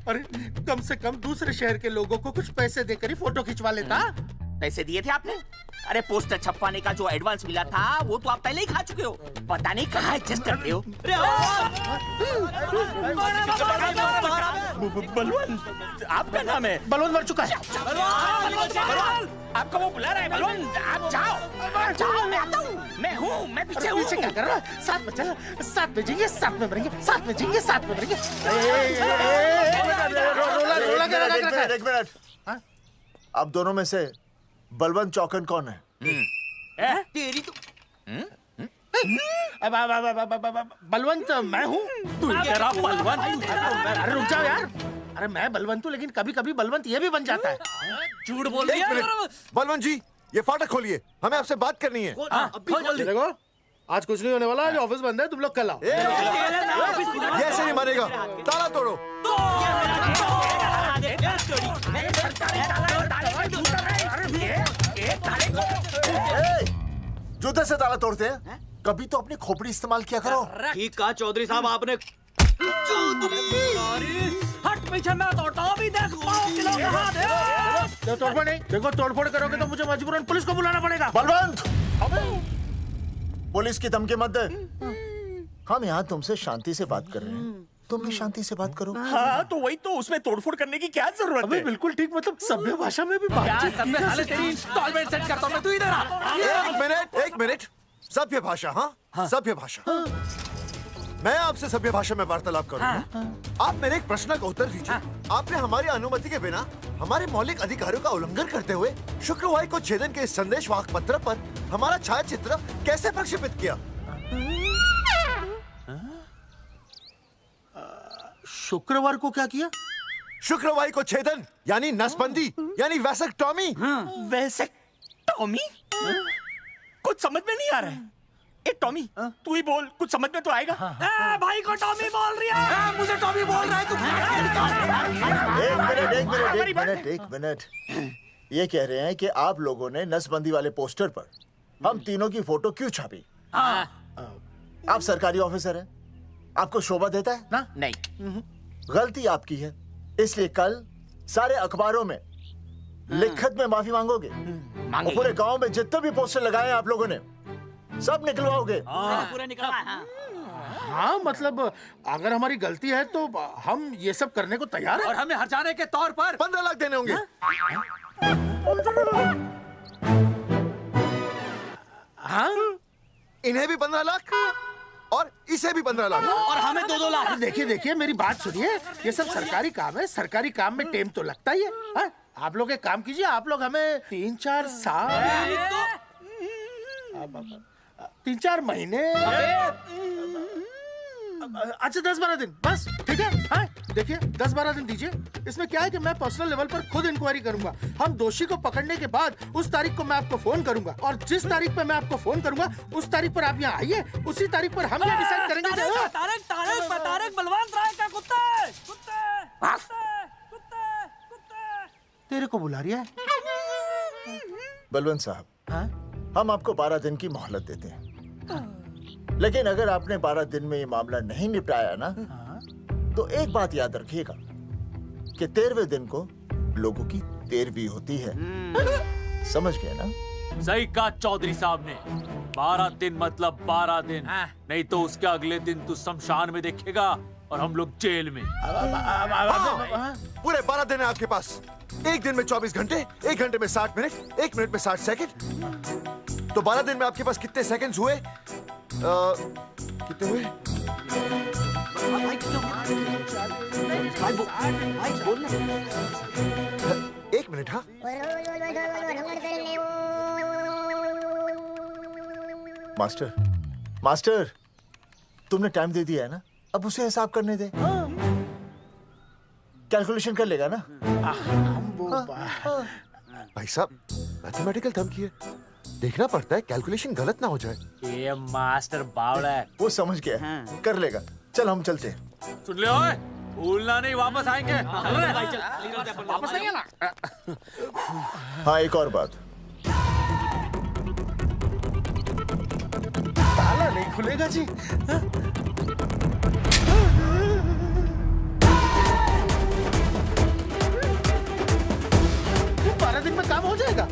अरे कम से कम दूसरे शहर के लोगों को कुछ पैसे देकर ही फोटो खिंचवा लेता। पैसे दिए थे आपने? अरे पोस्टर छपवाने का जो एडवांस मिला था वो तो आप पहले ही खा चुके हो, पता नहीं कहाँ एडजस्ट करते हो। बलवंत, आपका नाम है? बलवंत मर चुका है। आपका वो बुला रहा है बलवंत, आप जाओ। जाओ, मैं आता हूँ। मैं हूँ, मैं पीछे हूँ। पीछे क्या कर रहा है? साथ में चल, साथ में जिएंगे, साथ में मरेंगे, साथ में जिएंगे, साथ में मरेंगे। एक मिनट। अब दोनों में से बलवंत चौकन कौन है? तेरी तो बलवंत मैं हूँ। तू तेरा बलवंत? अरे रुक जाओ यार। अरे मैं बलवंत हूँ, लेकिन कभी कभी बलवंत ये भी बन जाता है। झूठ बोल रही है। बलवंत जी, ये फाटक खोलिए, हमें आपसे बात करनी है। देखो, आज कुछ नहीं होने वाला, आज ऑफिस बंद है, तुम लोग कल आओ। ये ऐसे नहीं मानेगा, ताला तोड़ो। जूते से ताला तोड़ते हैं? कभी तो अपनी खोपड़ी इस्तेमाल किया करो। ठीक कहा चौधरी साहब आपने। हट पीछे, मैं तोड़ता हूँ। अभी देख पाँव किलो का हाथ है। तोड़फोड़ नहीं, देखो तोड़फोड़ करोगे तो मुझे मजबूरन पुलिस को बुलाना पड़ेगा। बलवंत, पुलिस की धमकी मत दे। हम यहाँ तुमसे शांति से बात कर रहे हैं, तुम भी शांति से बात करो। हाँ तो वही तो, उसमें तोड़फोड़ करने की क्या जरूरत है? बिल्कुल ठीक, मतलब सभ्य भाषा में भी बातचीत। सेट करता हूँ मैं, तू इधर आ। एक मिनट। सभ्य भाषा? हाँ, सभ्य भाषा। मैं आपसे सभ्य भाषा में वार्तालाप करूंगा। आप मेरे एक प्रश्न का उत्तर दीजिए। आपने हमारी अनुमति के बिना हमारे मौलिक अधिकारों का उल्लंघन करते हुए शुक्रवार को छेदन के संदेशवाहक पत्र पर हमारा छायाचित्र कैसे प्रक्षेपित किया? शुक्रवार को क्या किया? शुक्रवार को छेदन यानी नसबंदी यानी वैसेक्टॉमी। वैसेक्टॉमी? कुछ समझ में नहीं आ रहा है। ए टॉमी, तू ही बोल, कुछ समझ में तो आएगा। भाई को टॉमी बोल रही है। मुझे टॉमी बोल रहा है तू। एक मिनट। ये कह रहे हैं कि आप लोगों ने नसबंदी वाले पोस्टर पर हम तीनों की फोटो क्यों छापी? आप सरकारी ऑफिसर हैं, आपको शोभा देता है ना? नहीं। गलती आपकी है, इसलिए कल सारे अखबारों में लिखत में माफी मांगोगे। और पूरे गांव में जितने भी पोस्टर लगाए हैं आप लोगों ने सब निकलवाओगे। पूरा निकलवा। हाँ मतलब अगर हमारी गलती है तो हम ये सब करने को तैयार हैं। और हमें हर्जाने के तौर पर 15 लाख देने होंगे। हाँ? इन्हें भी 15 लाख और इसे भी 15 लाख और हमें 2-2 लाख। देखिए मेरी बात सुनिए, ये सब सरकारी काम है, सरकारी काम में टाइम तो लगता ही है। हाँ? आप लोग एक काम कीजिए, आप लोग हमें 3-4 साल 3-4 महीने अच्छा 10-12 दिन बस, ठीक है? हाँ? देखिए 10-12 दिन दीजिए। इसमें क्या है कि मैं पर्सनल लेवल पर खुद इंक्वायरी करूंगा। हम दोषी को पकड़ने के बाद उस तारीख को मैं आपको फोन करूंगा और जिस तारीख पर मैं आपको फोन करूंगा उस तारीख पर आप यहाँ आइए। उसी तारीख पर हम ये डिसाइड करेंगे तारक बलवंत राय का कुत्ता है। तेरे को बुला रहा है। बलवंत साहब, हम आपको 12 दिन की मोहलत देते हैं, लेकिन अगर आपने 12 दिन में ये मामला नहीं निपटाया ना, तो एक बात याद रखिएगा कि 13वें दिन को लोगों की 13वीं होती है। समझ गए ना? सही कहा चौधरी साहब ने। 12 दिन मतलब 12 दिन, नहीं तो उसके अगले दिन तू शमशान में देखेगा और हम लोग जेल में। पूरे 12 दिन है आपके पास। एक दिन में 24 घंटे, 1 घंटे में 60 मिनट, 1 मिनट में 60 सेकंड। तो 12 दिन में आपके पास कितने सेकंड्स हुए? कितने हुए? एक मिनट। हाँ, मास्टर, तुमने टाइम दे दिया है ना, अब उसे हिसाब करने दे। कैलकुलेशन कर लेगा ना? भाई साहब, मैथमेटिकल थंब की है, देखना पड़ता है कैलकुलेशन गलत ना हो जाए। ये मास्टर बावड़ा है। वो समझ गया, कर लेगा। चल हम चलते हैं। सुन ले ओए, भूलना नहीं, वापस आएंगे। वापस आइए ना। हाँ, एक और बात, ताला नहीं खुलेगा जी। 12 दिन में काम हो जाएगा।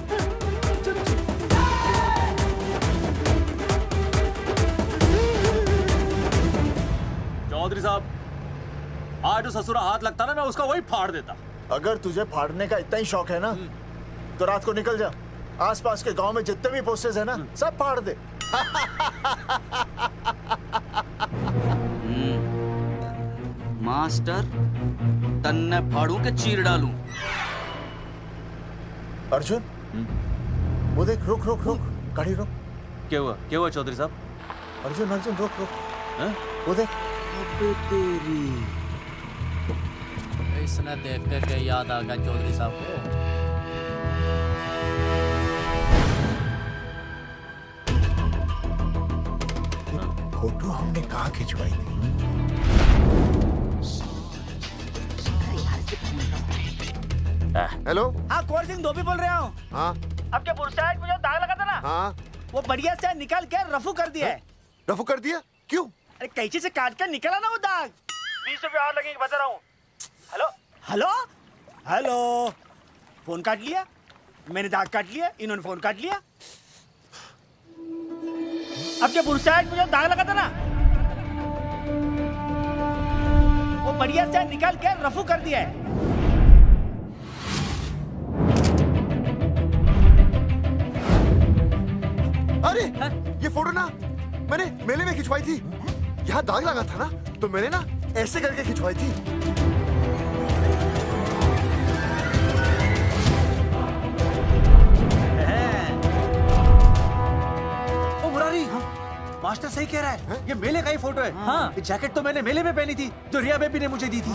चौधरी साहब, आज जो ससुरा हाथ लगता ना, मैं उसका वही फाड़ देता। अगर तुझे फाड़ने का इतना ही शौक है ना, तो रात को निकल जा, आसपास के गांव में जितने भी पोस्टर्स है ना, सब फाड़ दे। मास्टर, तन्ने फाड़ू के चीर डालूं। अर्जुन, वो देख, रुक, गाड़ी रोक। क्या हुआ चौधरी साहब? अर्जुन, रुक। वो देख। तेरी इसने देख के याद आ गया चौधरी साहब को। फोटो हमने कहाँ खिंचवाई थी? हेलो। हाँ, कुंवर सिंह धोबी बोल रहा हूँ। हाँ। आपके बुरसाइड में जो दाग लगा था ना, हाँ, वो बढ़िया से निकाल के रफू कर दिया है। रफू कर दिया? क्यों? अरे कैंची से काट कर निकला ना वो दाग। 20 रुपए और लगेंगे, बता रहा हूँ। हेलो, फोन काट लिया, मैंने दाग काट लिया, इन्होंने फोन काट लिया। आपके बुरसाइड में जो दाग लगा था ना, वो बढ़िया से निकाल के रफू कर दिया है। अरे, ये फोटो ना मैंने मेले में खिंचवाई थी। यहाँ दाग लगा था ना, तो मैंने ना ऐसे करके खिंचवाई थी। ओ मुरारी, मास्टर सही कह रहा है, ये मेले का ही फोटो है। हाँ, ये जैकेट तो मैंने मेले में पहनी थी, जो रिया बेबी ने मुझे दी थी।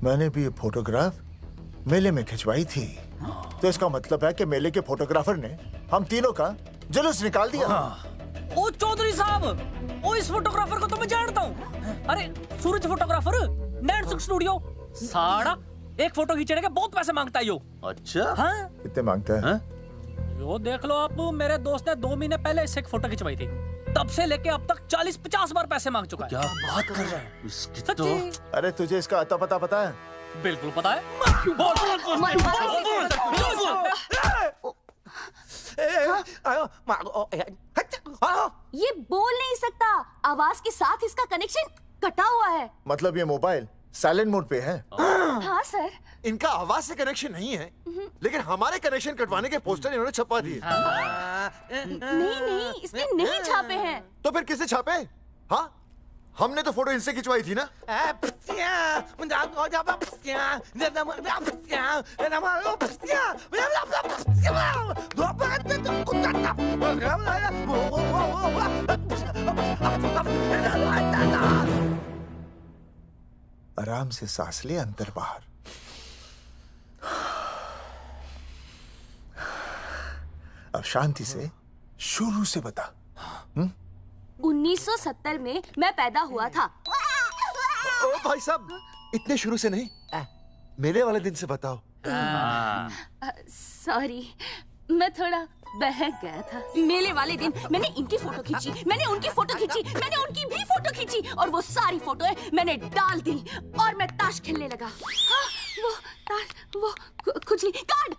मैंने भी ये फोटोग्राफ मेले में खिंचवाई थी, तो इसका मतलब है कि मेले के फोटोग्राफर ने हम तीनों का जुलूस निकाल दिया। ओ चौधरी साहब, ओ इस फोटोग्राफर को तो मैं जानता हूँ। अरे सूरज फोटोग्राफर, नैनसुख स्टूडियो। साड़ा एक फोटो खींचने के बहुत पैसे मांगता है यो। अच्छा? हाँ? कितने मांगता है? यो देख लो आप, मेरे दोस्त ने 2 महीने पहले इससे एक फोटो खिंचवाई थी, तब से लेके अब तक 40-50 बार पैसे मांग चुका है। क्या बात कर रहा है? तो... अरे तुझे इसका अता पता है? बिल्कुल पता है। ये बोल नहीं सकता, आवाज के साथ इसका कनेक्शन कटा हुआ है। मतलब ये मोबाइल साइलेंट मोड पे है? हाँ सर। इनका आवाज से कनेक्शन नहीं है, लेकिन हमारे कनेक्शन कटवाने के पोस्टर इन्होंने छपवा दिए। नहीं, इसने नहीं छापे हैं। तो फिर किसे छापे? हाँ, हमने तो फोटो इनसे खिंचवाई थी ना। आराम से सांस ले, अंदर बाहर। अब शांति से शुरू से बता। 1970 में मैं पैदा हुआ था। ओ भाई साहब, इतने शुरू से नहीं, मेले वाले दिन से बताओ। सॉरी, मैं थोड़ा बहक गया था। मेले वाले दिन मैंने इनकी फोटो खींची, मैंने उनकी फोटो खींची, मैंने उनकी भी फोटो खींची, और वो सारी फोटोएं मैंने डाल दी और मैं ताश खेलने लगा। हाँ, वो कुछ नहीं, कार्ड,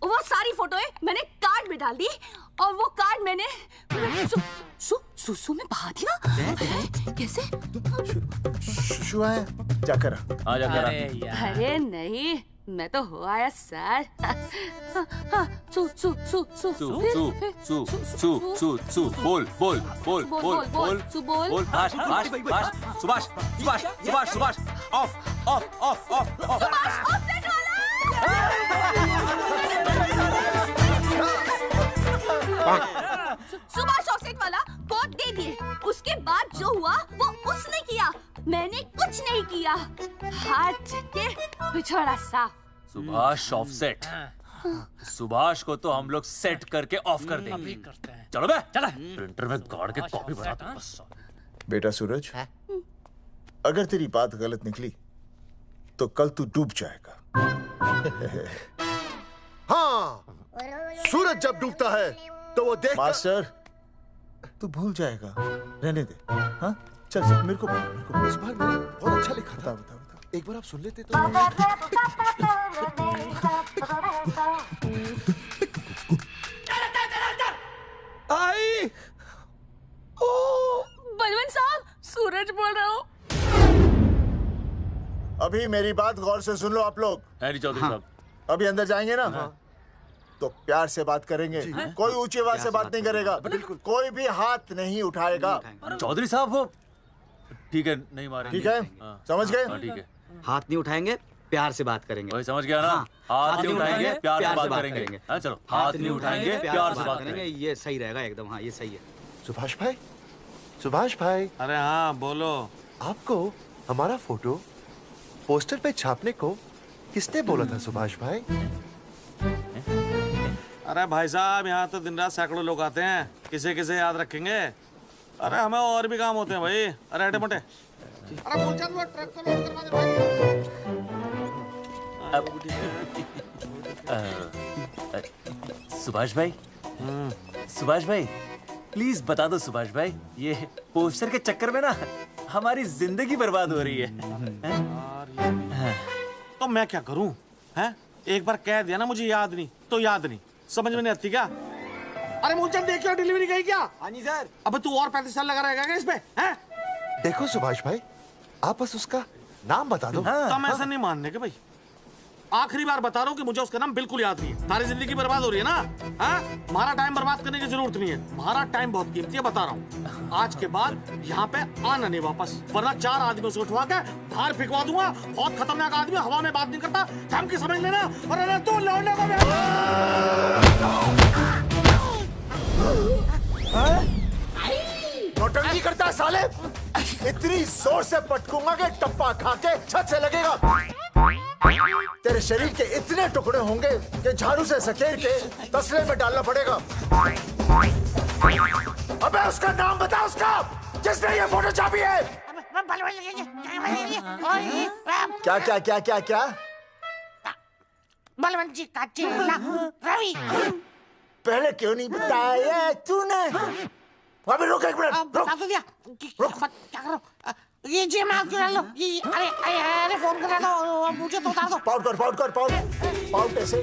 वो सारी फोटोएं मैंने कार्ड में डाल दी, और वो कार्ड मैंने सुसु में बहा दिया। कैसे? शुआ है, जाकर आ। अरे नहीं, मैं तो हो आया सर। बोल सुभाष ऑफ सुभाष ऑफसेट वाला कोट दे दिए। उसके बाद जो हुआ वो उसने किया, मैंने कुछ नहीं किया। हाथ के पिछड़ा सा। सुभाष ऑफसेट। सुभाष को तो हम लोग सेट करके ऑफ कर देंगे। चलो बे, चला प्रिंटर में गाड़ के कॉपी बना दो बस। बेटा सूरज, अगर तेरी बात गलत निकली तो कल तू डूब जाएगा। हाँ, सूरज जब डूबता है तो वो देख। मास्टर, तू भूल जाएगा, रहने दे। हाँ, चल मेरे को इस बार मैंने बहुत अच्छा लिखा था। बता एक बार आप सुन लेते तो। आई, बलवंत साहब, सूरज बोल रहा हूँ। अभी मेरी बात गौर से सुन लो आप लोग। चौधरी साहब, अभी अंदर जाएंगे ना, तो प्यार से बात करेंगे। कोई ऊंची आवाज से बात नहीं करेगा, कोई भी हाथ नहीं उठाएगा। चौधरी साहब वो ठीक है, नहीं मारेंगे। ठीक है, समझ गए? ठीक है, हाथ नहीं उठाएंगे, प्यार से बात करेंगे। वही समझ गया ना? हाथ नहीं उठाएंगे, प्यार से बात करेंगे। चलो, हाथ नहीं उठाएंगे, प्यार से बात करेंगे। ये सही रहेगा एकदम। हाँ, ये सही है। सुभाष भाई। अरे हाँ, बोलो। आपको हमारा फोटो पोस्टर पे छापने को किसने बोला था सुभाष भाई? अरे भाई साहब, यहाँ तो दिन रात सैकड़ों लोग आते हैं, किसे किसे याद रखेंगे। अरे हमें और भी काम होते हैं भाई। अरे हटे मोटे। अरे बोल चल, वो ट्रक को लोड करवा दे भाई। सुभाष भाई प्लीज बता दो सुभाष भाई, ये पोस्टर के चक्कर में ना हमारी जिंदगी बर्बाद हो रही है। तो मैं क्या करूं? हैं? एक बार कह दिया ना मुझे याद नहीं तो याद नहीं, समझ में नहीं आती क्या? अरे मूलचंद, देखियो डिलीवरी गई क्या? हाँ जी सर। अब तू और 35 साल लगा रहेगा क्या इसमें? हैं? देखो सुभाष भाई, आप बस उसका नाम बता दो। तो हम ऐसा नहीं मानने के भाई। आखिरी बार बता रहा हूँ कि मुझे उसका नाम बिल्कुल याद नहीं है। सारी जिंदगी बर्बाद हो रही है ना? हाँ? हमारा टाइम बर्बाद करने की जरूरत नहीं है। हमारा टाइम बहुत कीमती है, बता रहा हूँ। आज के बाद यहाँ पे आना नहीं वापस, वरना 4 आदमियों से उठवा के बाहर फेंकवा दूंगा। बहुत खतरनाक आदमी, हवा में बात नहीं करता, धमकी समझ लेना। और अरे तू लौटने को नौटंकी करता है साले। इतनी जोर से पटकूंगा कि टप्पा खा के छत से लगेगा। तेरे शरीर के इतने टुकड़े होंगे कि झाड़ू से सकेर के तसले में डालना पड़ेगा। अबे उसका नाम बता, उसका जिसने ये फोटो छापी है। क्या क्या क्या क्या क्या? बलवंत जी का चेला रवि। पहले क्यों नहीं बताया तूने? अबे रुक एक मिनट, रुक। क्या करो? ये जी माफ करा लो। ये अरे फोन करा लो, मुझे तो उतार दो। पाउट ऐसे।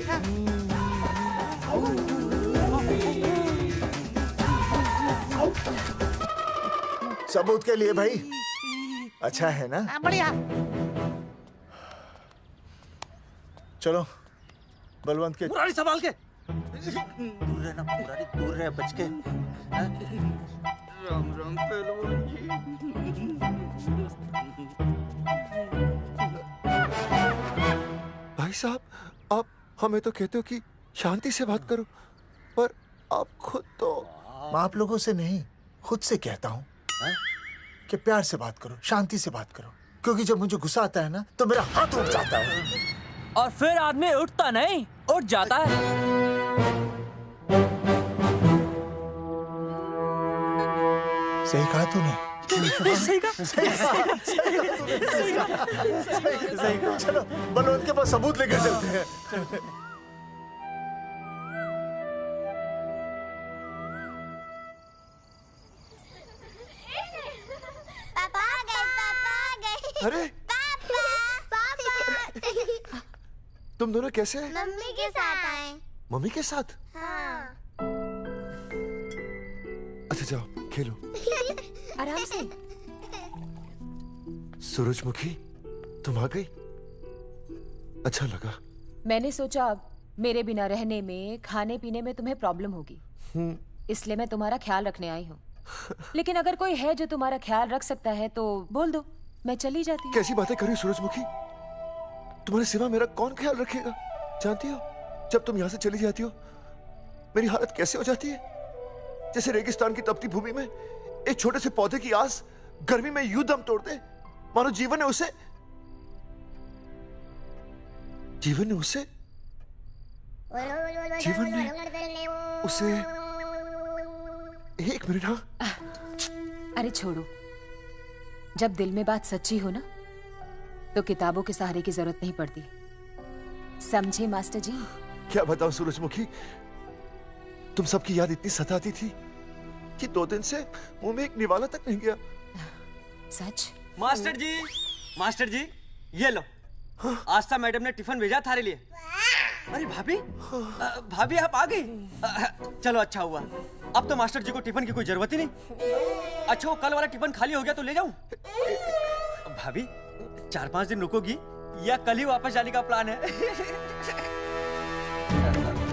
सबूत के लिए भाई अच्छा है ना? बढ़िया। चलो बलवंत के मुरारी संभाल के दूर रहना, मुरारी दूर रह, बच के। राम राम पहलवान जी। भाई साहब, आप हमें तो कहते हो कि शांति से बात करो, पर आप खुद तो। आप लोगों से नहीं, खुद से कहता हूँ कि प्यार से बात करो, शांति से बात करो, क्योंकि जब मुझे गुस्सा आता है ना तो मेरा हाथ उठ जाता है। और फिर आदमी उठता नहीं, उठ जाता है। सही कहा तूने। सही कहा। सही कहा। चलो बलवंत के पास सबूत लेकर चलते हैं। पापा आ गए, पापा आ गए। अरे पापा तुम दोनों कैसे हैं? मम्मी के साथ आए। मम्मी के साथ? हाँ। अच्छा जाओ खेलो। आराम से। सूरजमुखी तुम आ गई, अच्छा लगा। मैंने सोचा मेरे बिना रहने में, खाने पीने में तुम्हें प्रॉब्लम होगी, इसलिए मैं तुम्हारा ख्याल रखने आई हूँ। लेकिन अगर कोई है जो तुम्हारा ख्याल रख सकता है तो बोल दो, मैं चली जाती हूँ। कैसी बातें कर रही हो सूरजमुखी? तुम्हारे सिवा मेरा कौन ख्याल रखेगा? जानती हो जब तुम यहाँ से चली जाती हो मेरी हालत कैसे हो जाती है? जैसे रेगिस्तान की तपती भूमि में एक छोटे से पौधे की आस गर्मी में यूं दम तोड़ दे, मानो जीवन ने उसे एक मिनट। हाँ अरे छोड़ो, जब दिल में बात सच्ची हो ना तो किताबों के सहारे की जरूरत नहीं पड़ती, समझे मास्टर जी? क्या बताऊं सूरजमुखी, तुम सबकी याद इतनी सताती थी कि 2 दिन से मुंह में एक निवाला तक नहीं गया। सच? मास्टर जी ये लो। आस्था मैडम ने टिफिन भेजा थारे लिए। अरे भाभी, भाभी आप आ गई? चलो अच्छा हुआ, अब तो मास्टर जी को टिफिन की कोई जरूरत ही नहीं। अच्छा वो कल वाला टिफिन खाली हो गया तो ले जाऊं? भाभी 4-5 दिन रुकोगी या कल ही वापस जाने का प्लान है?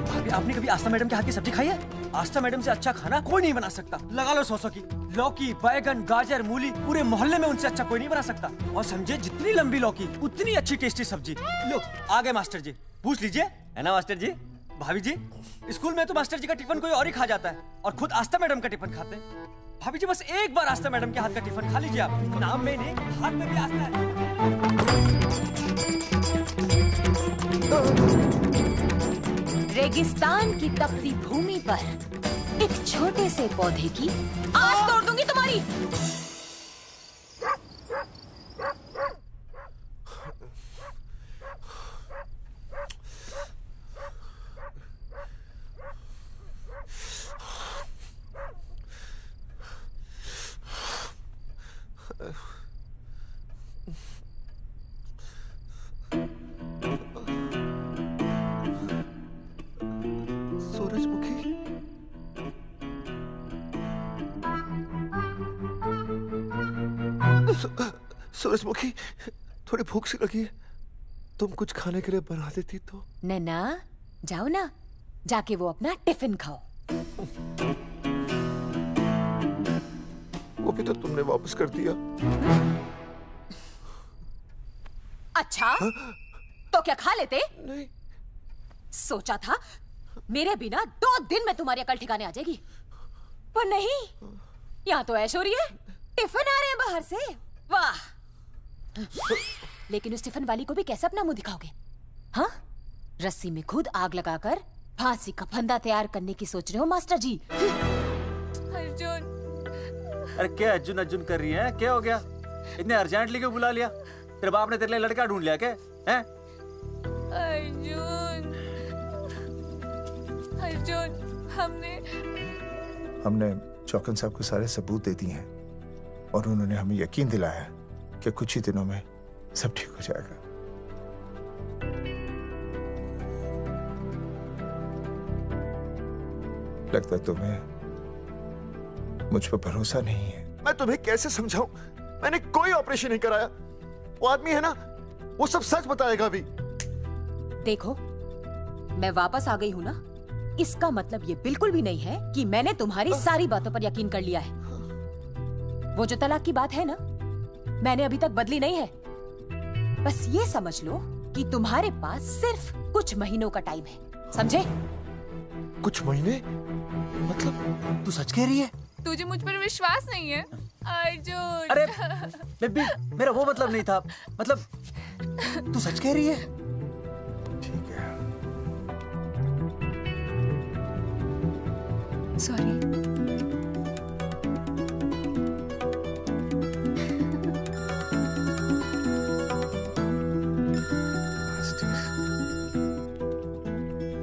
भाभी आपने कभी आस्था मैडम के हाथ की सब्जी खाई है? आस्था मैडम से अच्छा खाना कोई नहीं बना सकता। लगा लो 100 की। लौकी, बैगन, गाजर, मूली, पूरे मोहल्ले में उनसे अच्छा कोई नहीं बना सकता। और समझे जितनी लंबी लौकी उतनी अच्छी टेस्टी सब्जी। लो आ गए मास्टर जी, पूछ लीजिए, है ना मास्टर जी? भाभी जी स्कूल में तो मास्टर जी का टिफिन कोई और ही खा जाता है और खुद आस्था मैडम का टिफिन खाते हैं। भाभी जी बस एक बार आस्था मैडम के हाथ का टिफिन खा लीजिए आप, नाम में नहीं हाथ में भी आस्था है। रेगिस्तान की तपती भूमि पर एक छोटे से पौधे की आस तोड़ दूंगी तुम्हारी। सूरजमुखी थोड़ी भूख सी लगी है, तुम कुछ खाने के लिए बना देती तो। नैना जाओ ना, जाके वो अपना टिफिन खाओ। वो भी तो तुमने वापस कर दिया। अच्छा तो क्या खा लेते? नहीं। सोचा था मेरे बिना 2 दिन में तुम्हारी अकल ठिकाने आ जाएगी, पर नहीं, यहाँ तो ऐश हो रही है। टिफिन आ रहे हैं बाहर से, वाह। लेकिन उस टिफिन वाली को भी कैसे अपना मुंह दिखाओगे? हाँ, रस्सी में खुद आग लगाकर फांसी का फंदा तैयार करने की सोच रहे हो मास्टर जी? अर्जुन, अरे क्या अर्जुन अर्जुन कर रही है? क्या हो गया? इतने अर्जेंटली क्यों बुला लिया? तेरे बाप ने तेरे लिए लड़का ढूंढ लिया क्या? हैं? अर्जुन, अर्जुन, हमने चौकन साहब को सारे सबूत दे दिए हैं और उन्होंने हमें यकीन दिलाया कि कुछ ही दिनों में सब ठीक हो जाएगा। लगता है तुम्हें मुझ पर भरोसा नहीं है। मैं तुम्हें कैसे समझाऊं? मैंने कोई ऑपरेशन नहीं कराया। वो आदमी है ना, वो सब सच बताएगा अभी। देखो, मैं वापस आ गई हूँ ना, इसका मतलब ये बिल्कुल भी नहीं है कि मैंने तुम्हारी सारी बातों पर यकीन कर लिया है। वो जो तलाक की बात है ना, मैंने अभी तक बदली नहीं है। बस ये समझ लो कि तुम्हारे पास सिर्फ कुछ महीनों का टाइम है, समझे? कुछ महीने? मतलब तू सच कह रही है? तुझे मुझ पर विश्वास नहीं है अर्जुन? अरे बेबी, मेरा वो मतलब नहीं था। मतलब तू सच कह रही है? ठीक है। सॉरी।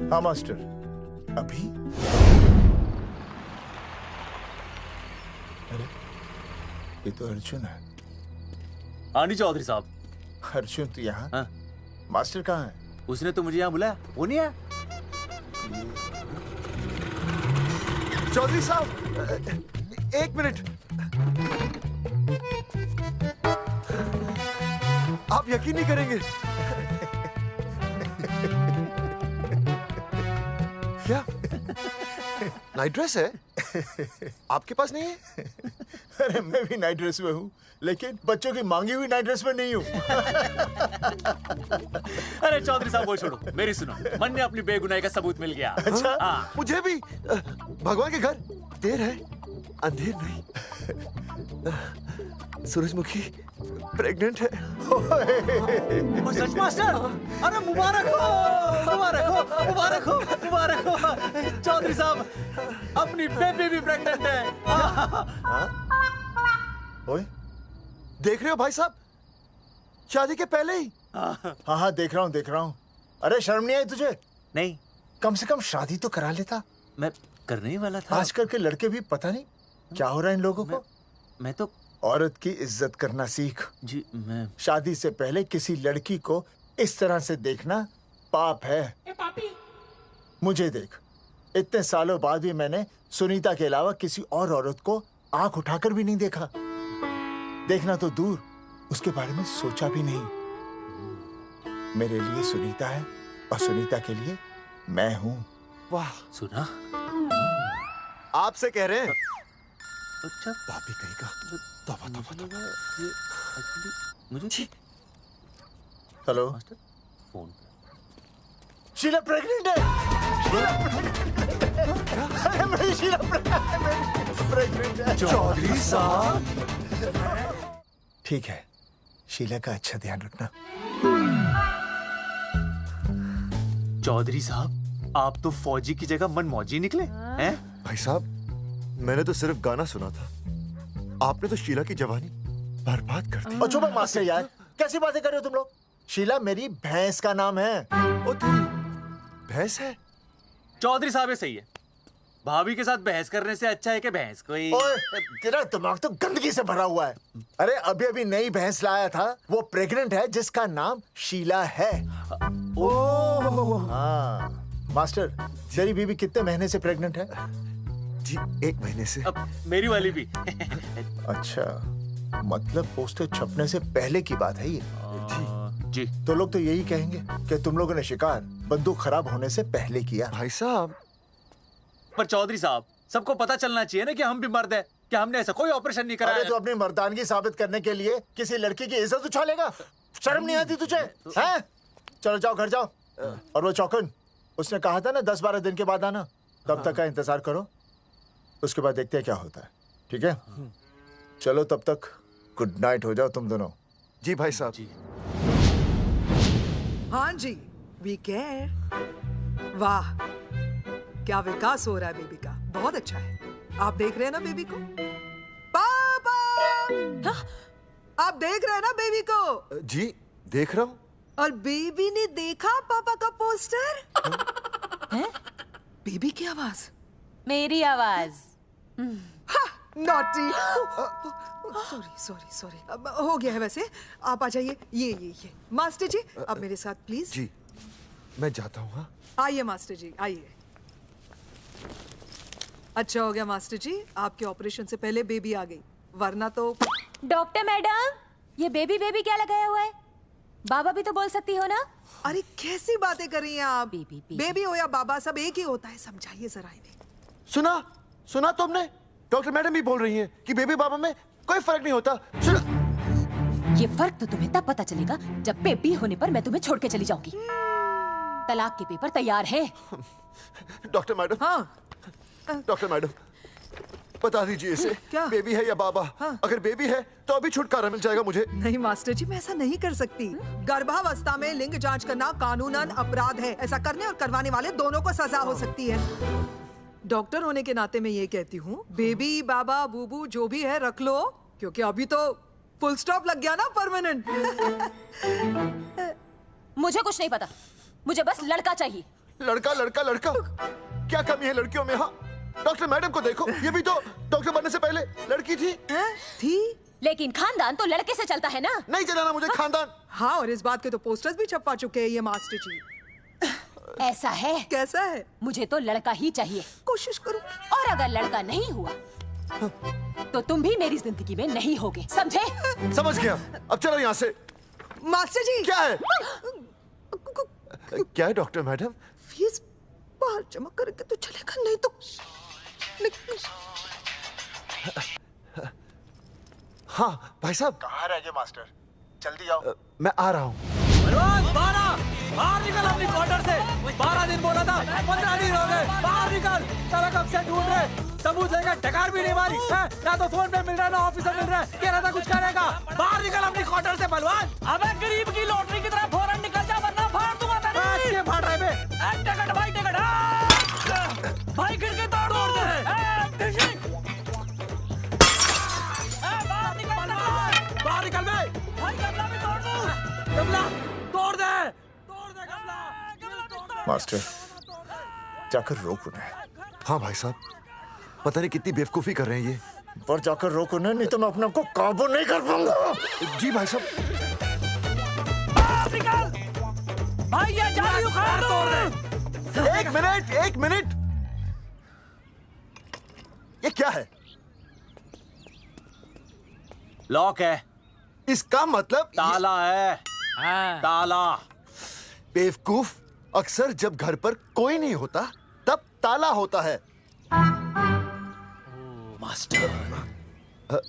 हाँ मास्टर, अभी? अरे ये तो अर्जुन है। हाँ नहीं चौधरी साहब। अर्जुन तो यहाँ? हाँ। मास्टर कहाँ है? उसने तो मुझे यहाँ बुलाया, वो नहीं आया। चौधरी साहब, एक मिनट। आप यकीन नहीं करेंगे। क्या नाइट ड्रेस है? आपके पास नहीं है? अरे मैं भी नाइट ड्रेस में हूँ, लेकिन बच्चों की मांगी हुई नाइट ड्रेस में नहीं हूँ। अरे चौधरी साहब वो छोड़ो, मेरी सुनो। मन ने अपनी बेगुनाही का सबूत मिल गया। अच्छा? हाँ। मुझे भी। भगवान के घर देर है, अंधेर नहीं। सूरजमुखी प्रेग्नेंट है। सच मास्टर? अरे मुबारक हो, मुबारक हो, मुबारक हो, मुबारक हो। चौधरी साहब, अपनी बेबी भी प्रेग्नेंट है। ओए, देख रहे हो भाई साहब, शादी के पहले ही। हाँ हाँ देख रहा हूँ, देख रहा हूँ। अरे शर्म नहीं आई तुझे? नहीं। कम से कम शादी तो करा लेता। मैं करने ही वाला था। आजकल के लड़के भी पता नहीं क्या हो रहा है इन लोगों को। मैं तो औरत की इज्जत करना सीख। जी मैं शादी से पहले किसी लड़की को इस तरह से देखना पाप है। मुझे देख, इतने सालों बाद भी मैंने सुनीता के अलावा किसी और औरत को आंख उठाकर भी नहीं देखा। देखना तो दूर, उसके बारे में सोचा भी नहीं। मेरे लिए सुनीता है और सुनीता के लिए मैं हूँ। वाह, सुना? आपसे कह रहे हैं। अच्छा, भाभी कहेगा। तौबा तौबा तौबा। मुझे हेलो फोन शीला प्रेग्नेंट है। अरे मेरी शीला प्रेग्नेंट है। चौधरी साहब, ठीक है, शीला का अच्छा ध्यान रखना। चौधरी साहब, आप तो फौजी की जगह मनमौजी निकले हैं? भाई साहब, मैंने तो सिर्फ गाना सुना था। आपने तो शीला की जवानी बर्बाद कर दी। और चुप मास्टर यार, कैसी बातें कर रहे हो तुम लोग? शीला मेरी भैंस का नाम है। ओ तेरी भैंस है? चौधरी साहब ये सही है। भाभी के साथ बहस करने से अच्छा है कि भैंस कोई। ओए, तेरा दिमाग तो गंदगी से भरा हुआ है। अरे अभी अभी नई भैंस लाया था, वो प्रेग्नेंट है, जिसका नाम शीला है। ओह हाँ मास्टर, तेरी बीवी कितने महीने से प्रेग्नेंट है? जी 1 महीने से। अब मेरी वाली भी। अच्छा, मतलब पोस्टर छपने से पहले की बात है ये। जी तो लोग तो यही कहेंगे कि तुम लोगों ने शिकार बंदूक खराब होने से पहले किया। भाई साहब, पर चौधरी साहब, सबको पता चलना चाहिए ना कि हम भी मर्द हैं, कि हमने ऐसा कोई ऑपरेशन नहीं कराया। अरे तो अपनी मर्दानगी साबित करने के लिए किसी लड़की की इज्जत उछालेगा? शर्म नहीं आती तुझे? हैं? चलो जाओ, घर जाओ। और वो चौकन, उसने कहा था ना 10-12 दिन के बाद आना, तब तक का इंतजार करो, उसके बाद देखते हैं क्या होता है। ठीक है? चलो तब तक गुड नाइट हो जाओ तुम दोनों। जी भाई साहब। हाँ जी, वी केयर। वाह, क्या विकास हो रहा है बेबी का, बहुत अच्छा है। आप देख रहे हैं ना बेबी को? पापा, आप देख रहे हैं ना बेबी को? जी देख रहा हूँ। और बेबी ने देखा पापा का पोस्टर? हैं? बेबी की आवाज? मेरी आवाज। नॉटी। सॉरी सॉरी सॉरी, हो गया है वैसे। आप आ जाइए। ये मास्टर जी, आप मेरे साथ प्लीज। जी मैं जाता हूँ। हाँ आइए मास्टर जी, आइए। अच्छा हो गया मास्टर जी, आपके ऑपरेशन से पहले बेबी आ गई, वरना तो। डॉक्टर मैडम, ये बेबी बेबी क्या लगाया हुआ है? बाबा भी तो बोल सकती हो ना? अरे कैसी बातें कर रही हैं आप? बेबी हो या बाबा सब एक ही होता है, समझाइए जरा इन्हें। सुना तुमने? डॉक्टर मैडम भी बोल रही हैं कि बेबी बाबा में कोई फर्क नहीं होता। सुना? ये फर्क तो तुम्हें तब पता चलेगा जब बेबी होने पर मैं तुम्हें छोड़ के चली जाऊंगी। तलाक के पेपर तैयार है। Doctor madam. हाँ। डॉक्टर मैडम, बता दीजिए इसे, क्या बेबी है या बाबा? हाँ। अगर बेबी है तो अभी छुटकारा मिल जाएगा मुझे। नहीं मास्टर जी, मैं ऐसा नहीं कर सकती। गर्भावस्था में लिंग जांच करना कानूनन अपराध है। ऐसा करने और करवाने वाले दोनों को सजा हो सकती है। डॉक्टर होने के नाते मैं ये कहती हूँ, बेबी बाबा बूबू जो भी है रख लो, क्योंकि अभी तो फुल स्टॉप लग गया ना परमानेंट। मुझे कुछ नहीं पता, मुझे बस लड़का चाहिए। लड़का लड़का लड़का, क्या कमी है लड़कियों में? हाँ, डॉक्टर मैडम को देखो, ये भी तो डॉक्टर बनने से पहले लड़की थी। लेकिन खानदान तो लड़के से चलता है ना। नहीं चलाना मुझे खानदान। हाँ, और इस बात के तो पोस्टर्स भी छपवा चुके हैं ये मास्टर जी। ऐसा है? कैसा है? मुझे तो लड़का ही चाहिए। कोशिश करूँ। और अगर लड़का नहीं हुआ तो तुम भी मेरी जिंदगी में नहीं होगे, समझे? समझ गया। अब चलो यहाँ से। मास्टर जी। क्या है? क्या है डॉक्टर मैडम? फीस बाहर जमा करेंगे तो चलेगा, नहीं तो हाँ भाई साहब। कहाँ रह गए मास्टर? जल्दी आओ। मैं आ रहा हूँ। बाहर निकल अपनी क्वार्टर से। 12 दिन बोला था, 15 दिन हो गए। बाहर निकल। साला कब से ढूंढ रहे, सबूत लेकर डकार भी नहीं मारी है? ना तो फोन पे मिल रहा है, ना ऑफिसर मिल रहा है। कह रहा था कुछ करेगा। बाहर निकल अपनी क्वार्टर से बलवान। अबे गरीब की लॉटरी की तरह फौरन निकल जा, वरना फाड़ दूंगा तेरी। क्या फाड़ रहे बे? टिकट भाई, टिकट भाई, खिड़की तोड़ दे। बाहर निकल बे। भाई गमला भी तोड़ दो। गमला तोड़ दे। मास्टर, जाकर रोक उन्हें। हाँ भाई साहब, पता नहीं कितनी बेवकूफी कर रहे हैं ये। पर जाकर रोक उन्हें, नहीं तो मैं अपने आप को काबू नहीं कर पाऊंगा। जी भाई साहब। भाई ये जाली उखाड़ दो। एक मिनट। ये क्या है? लॉक है। इसका मतलब ताला है। ताला। बेवकूफ, अक्सर जब घर पर कोई नहीं होता तब ताला होता है। मास्टर।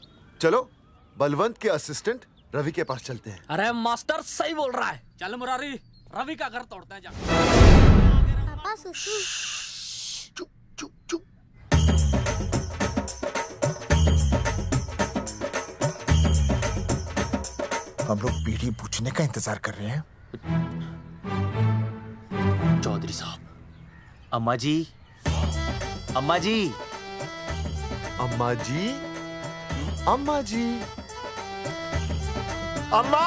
चलो बलवंत के असिस्टेंट रवि के पास चलते हैं। अरे मास्टर सही बोल रहा है, चल मुरारी, रवि का घर तोड़ते हैं। पापा सुसु। हम लोग पीढ़ी पूछने का इंतजार कर रहे हैं। चौधरी साहब। अम्मा जी, अम्मा जी, अम्मा जी, अम्मा जी, अम्मा।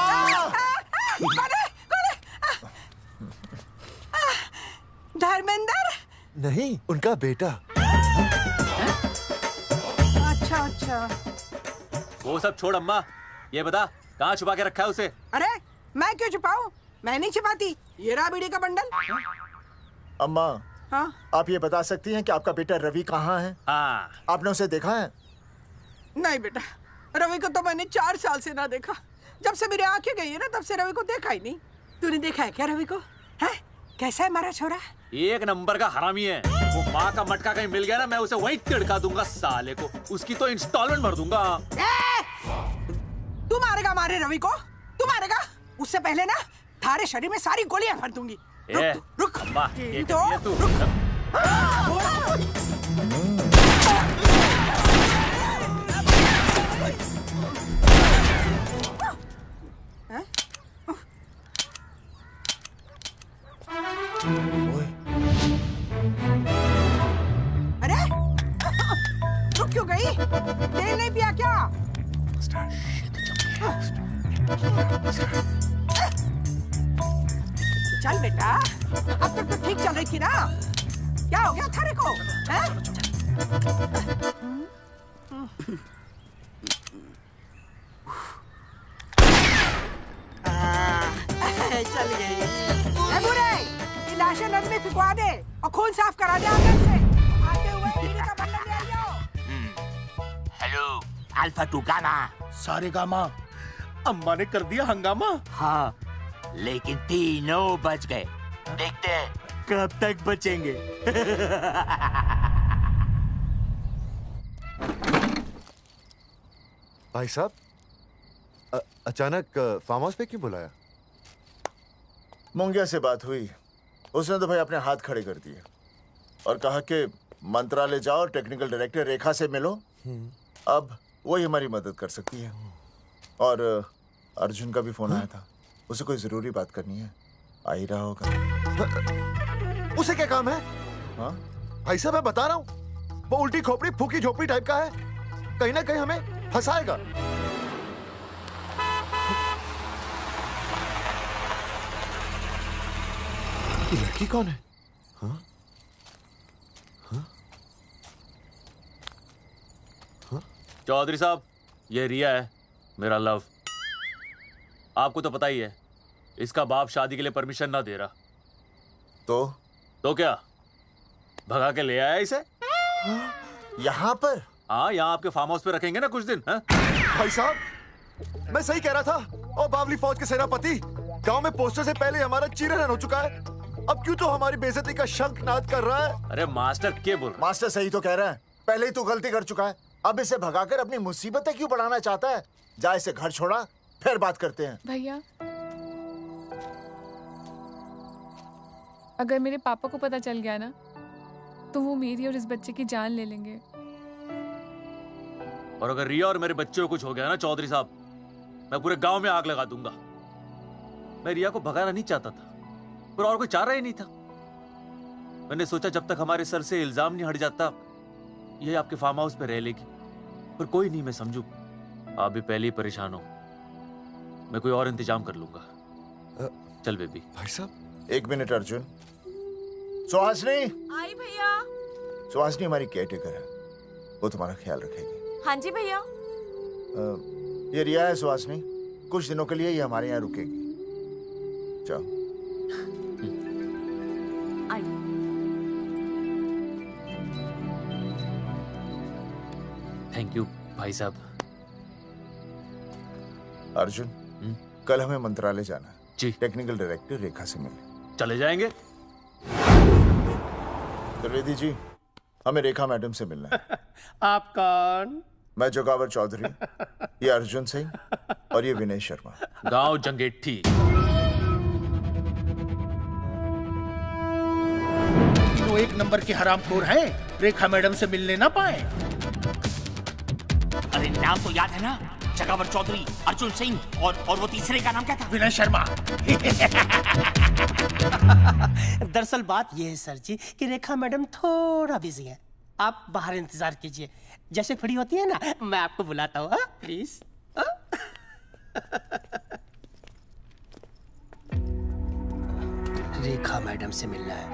धर्मेंद्र? नहीं, उनका बेटा। अच्छा। वो सब छोड़ अम्मा, ये बता कहाँ छुपा के रखा है उसे? अरे मैं क्यों छुपाऊं? मैं नहीं छुपाती। ये रहा बीड़ी का बंडल। अम्मा, हाँ? आप ये बता सकती हैं कि आपका बेटा रवि कहाँ है? हाँ। आपने उसे देखा है? नहीं बेटा, रवि को तो मैंने 4 साल से ना देखा। जब से मेरी आंखें गई है ना, तब से रवि को देखा ही नहीं। तूने देखा है क्या रवि को? है? कैसा है हमारा छोरा? एक नंबर का हरामी है। वो माँ का मटका कहीं मिल गया ना, मैं उसे वहीं तिड़का दूंगा साले को। उसकी तो इंस्टॉलमेंट भर दूंगा। तू मारेगा मारे रवि को? तू मारेगा? उससे पहले ना थारे शरीर में सारी गोलियां भर दूंगी। रुक। अम्मा, ये तो तू। अरे रुक क्यों गई? तेल नहीं पिया क्या? चल बेटा, अब तक तो ठीक चल रही थी ना। क्या हो गया थारे को? चल गई। बुरे, ये लाशें नदी में फिकवा दे और खून साफ करा दे आंगन से। आते हुए बीड़ी का बंडल ले अल्फा टू गामा। सारे गामा। अम्मा ने कर दिया हंगामा। हाँ, लेकिन तीनों बच गए। देखते हैं कब तक बचेंगे। भाई साहब, अचानक फार्म हाउस पे क्यों बुलाया? मुंगिया से बात हुई, उसने तो भाई अपने हाथ खड़े कर दिए और कहा कि मंत्रालय जाओ, टेक्निकल डायरेक्टर रेखा से मिलो, अब वही हमारी मदद कर सकती है। और अर्जुन का भी फोन आया था, उसे कोई जरूरी बात करनी है, आ ही रहा होगा। उसे क्या काम है? हाँ भाई साहब, मैं बता रहा हूँ, वो उल्टी खोपड़ी फूकी झोपड़ी टाइप का है, कहीं ना कहीं हमें फंसाएगा। ये लड़की कौन है? हाँ? हाँ? हाँ? चौधरी साहब, ये रिया है, मेरा लव। आपको तो पता ही है, इसका बाप शादी के लिए परमिशन ना दे रहा। तो क्या भगा के ले आया इसे? यहाँ पर? हाँ, यहाँ आपके फार्म हाउस पे रखेंगे ना कुछ दिन। हाँ? भाई साहब, मैं सही कह रहा था। और बावली फौज के सेनापति, गांव में पोस्टर से पहले हमारा चीरहरण हो चुका है, अब क्यों तो हमारी बेइज्जती का शंखनाद कर रहा है? अरे मास्टर क्या बोल रहा? मास्टर सही तो कह रहा है, पहले ही तो गलती कर चुका है, अब इसे भगाकर अपनी मुसीबतें क्यों बढ़ाना चाहता है? जा, इसे घर छोड़ा, फिर बात करते हैं। भैया, अगर मेरे पापा को पता चल गया ना, तो वो मेरी और इस बच्चे की जान ले लेंगे। और अगर रिया और मेरे बच्चे को कुछ हो गया ना चौधरी साहब, मैं पूरे गांव में आग लगा दूंगा। मैं रिया को भगाना नहीं चाहता था, पर और कोई चारा ही नहीं था। मैंने सोचा जब तक हमारे सर से इल्जाम नहीं हट जाता, ये आपके फार्म हाउस पे रह लेगी। पर कोई नहीं, मैं समझू आप भी पहले ही परेशान हो, मैं कोई और इंतजाम कर लूंगा। चल बेबी। भाई साहब, एक मिनट अर्जुन। सुहासनी। आई भैया। सुहासनी हमारी केयरटेकर है, वो तुम्हारा ख्याल रखेगी। हाँ जी भैया। ये रिया है सुहासनी, कुछ दिनों के लिए ये हमारे यहाँ रुकेगी। जाओ। थैंक यू भाई साहब। अर्जुन, कल हमें मंत्रालय जाना है जी। टेक्निकल डायरेक्टर रेखा से मिलने चले जाएंगे। त्रिवेदी जी, हमें रेखा मैडम से मिलना है। आप कौन? मैं जोगावर चौधरी, ये अर्जुन सिंह और ये विनय शर्मा। गांव जंगेठी। तो एक नंबर के हरामखोर हैं, रेखा मैडम से मिलने ना पाए। अरे नाम तो याद है ना, जगावर चौधरी, अर्जुन सिंह और वो तीसरे का नाम क्या था? विनय शर्मा। दरअसल बात यह है सर जी कि रेखा मैडम थोड़ा बिजी है, आप बाहर इंतजार कीजिए, जैसे फ्री होती है ना मैं आपको बुलाता हूँ, प्लीज। रेखा मैडम से मिलना है।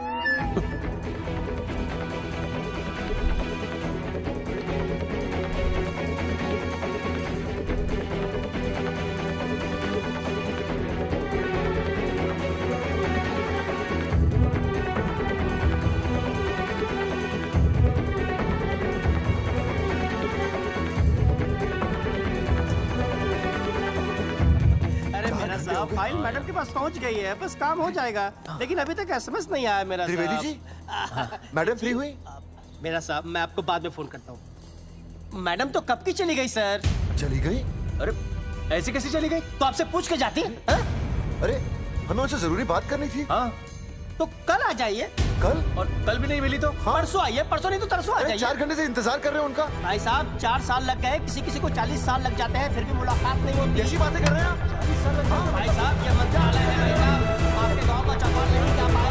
फाइल मैडम के पास पहुंच गई है, बस काम हो जाएगा, लेकिन अभी तक एसएमएस नहीं आया मेरा। त्रिवेदी जी, मैडम फ्री हुई? मेरा साहब, मैं आपको बाद में फोन करता हूँ। मैडम तो कब की चली गई सर। चली गई? अरे ऐसे कैसे चली गई? तो आपसे पूछ के जाती। अरे हमें उनसे जरूरी बात करनी थी। हाँ, तो कल आ जाइए। कल? और कल भी नहीं मिली तो? हाँ? परसों आइए, परसों नहीं तो तरसों आ जाइए। 4 घंटे से इंतजार कर रहे हैं उनका। भाई साहब, 4 साल लग गए, किसी किसी को 40 साल लग जाते हैं, फिर भी मुलाकात नहीं होती। ऐसी बातें कर रहे हैं आप? 40 साल लग जाते हैं। भाई साहब, ये मंत्रालय है भाई साहब, आपके गाँव का चौपाल नहीं क्या पाए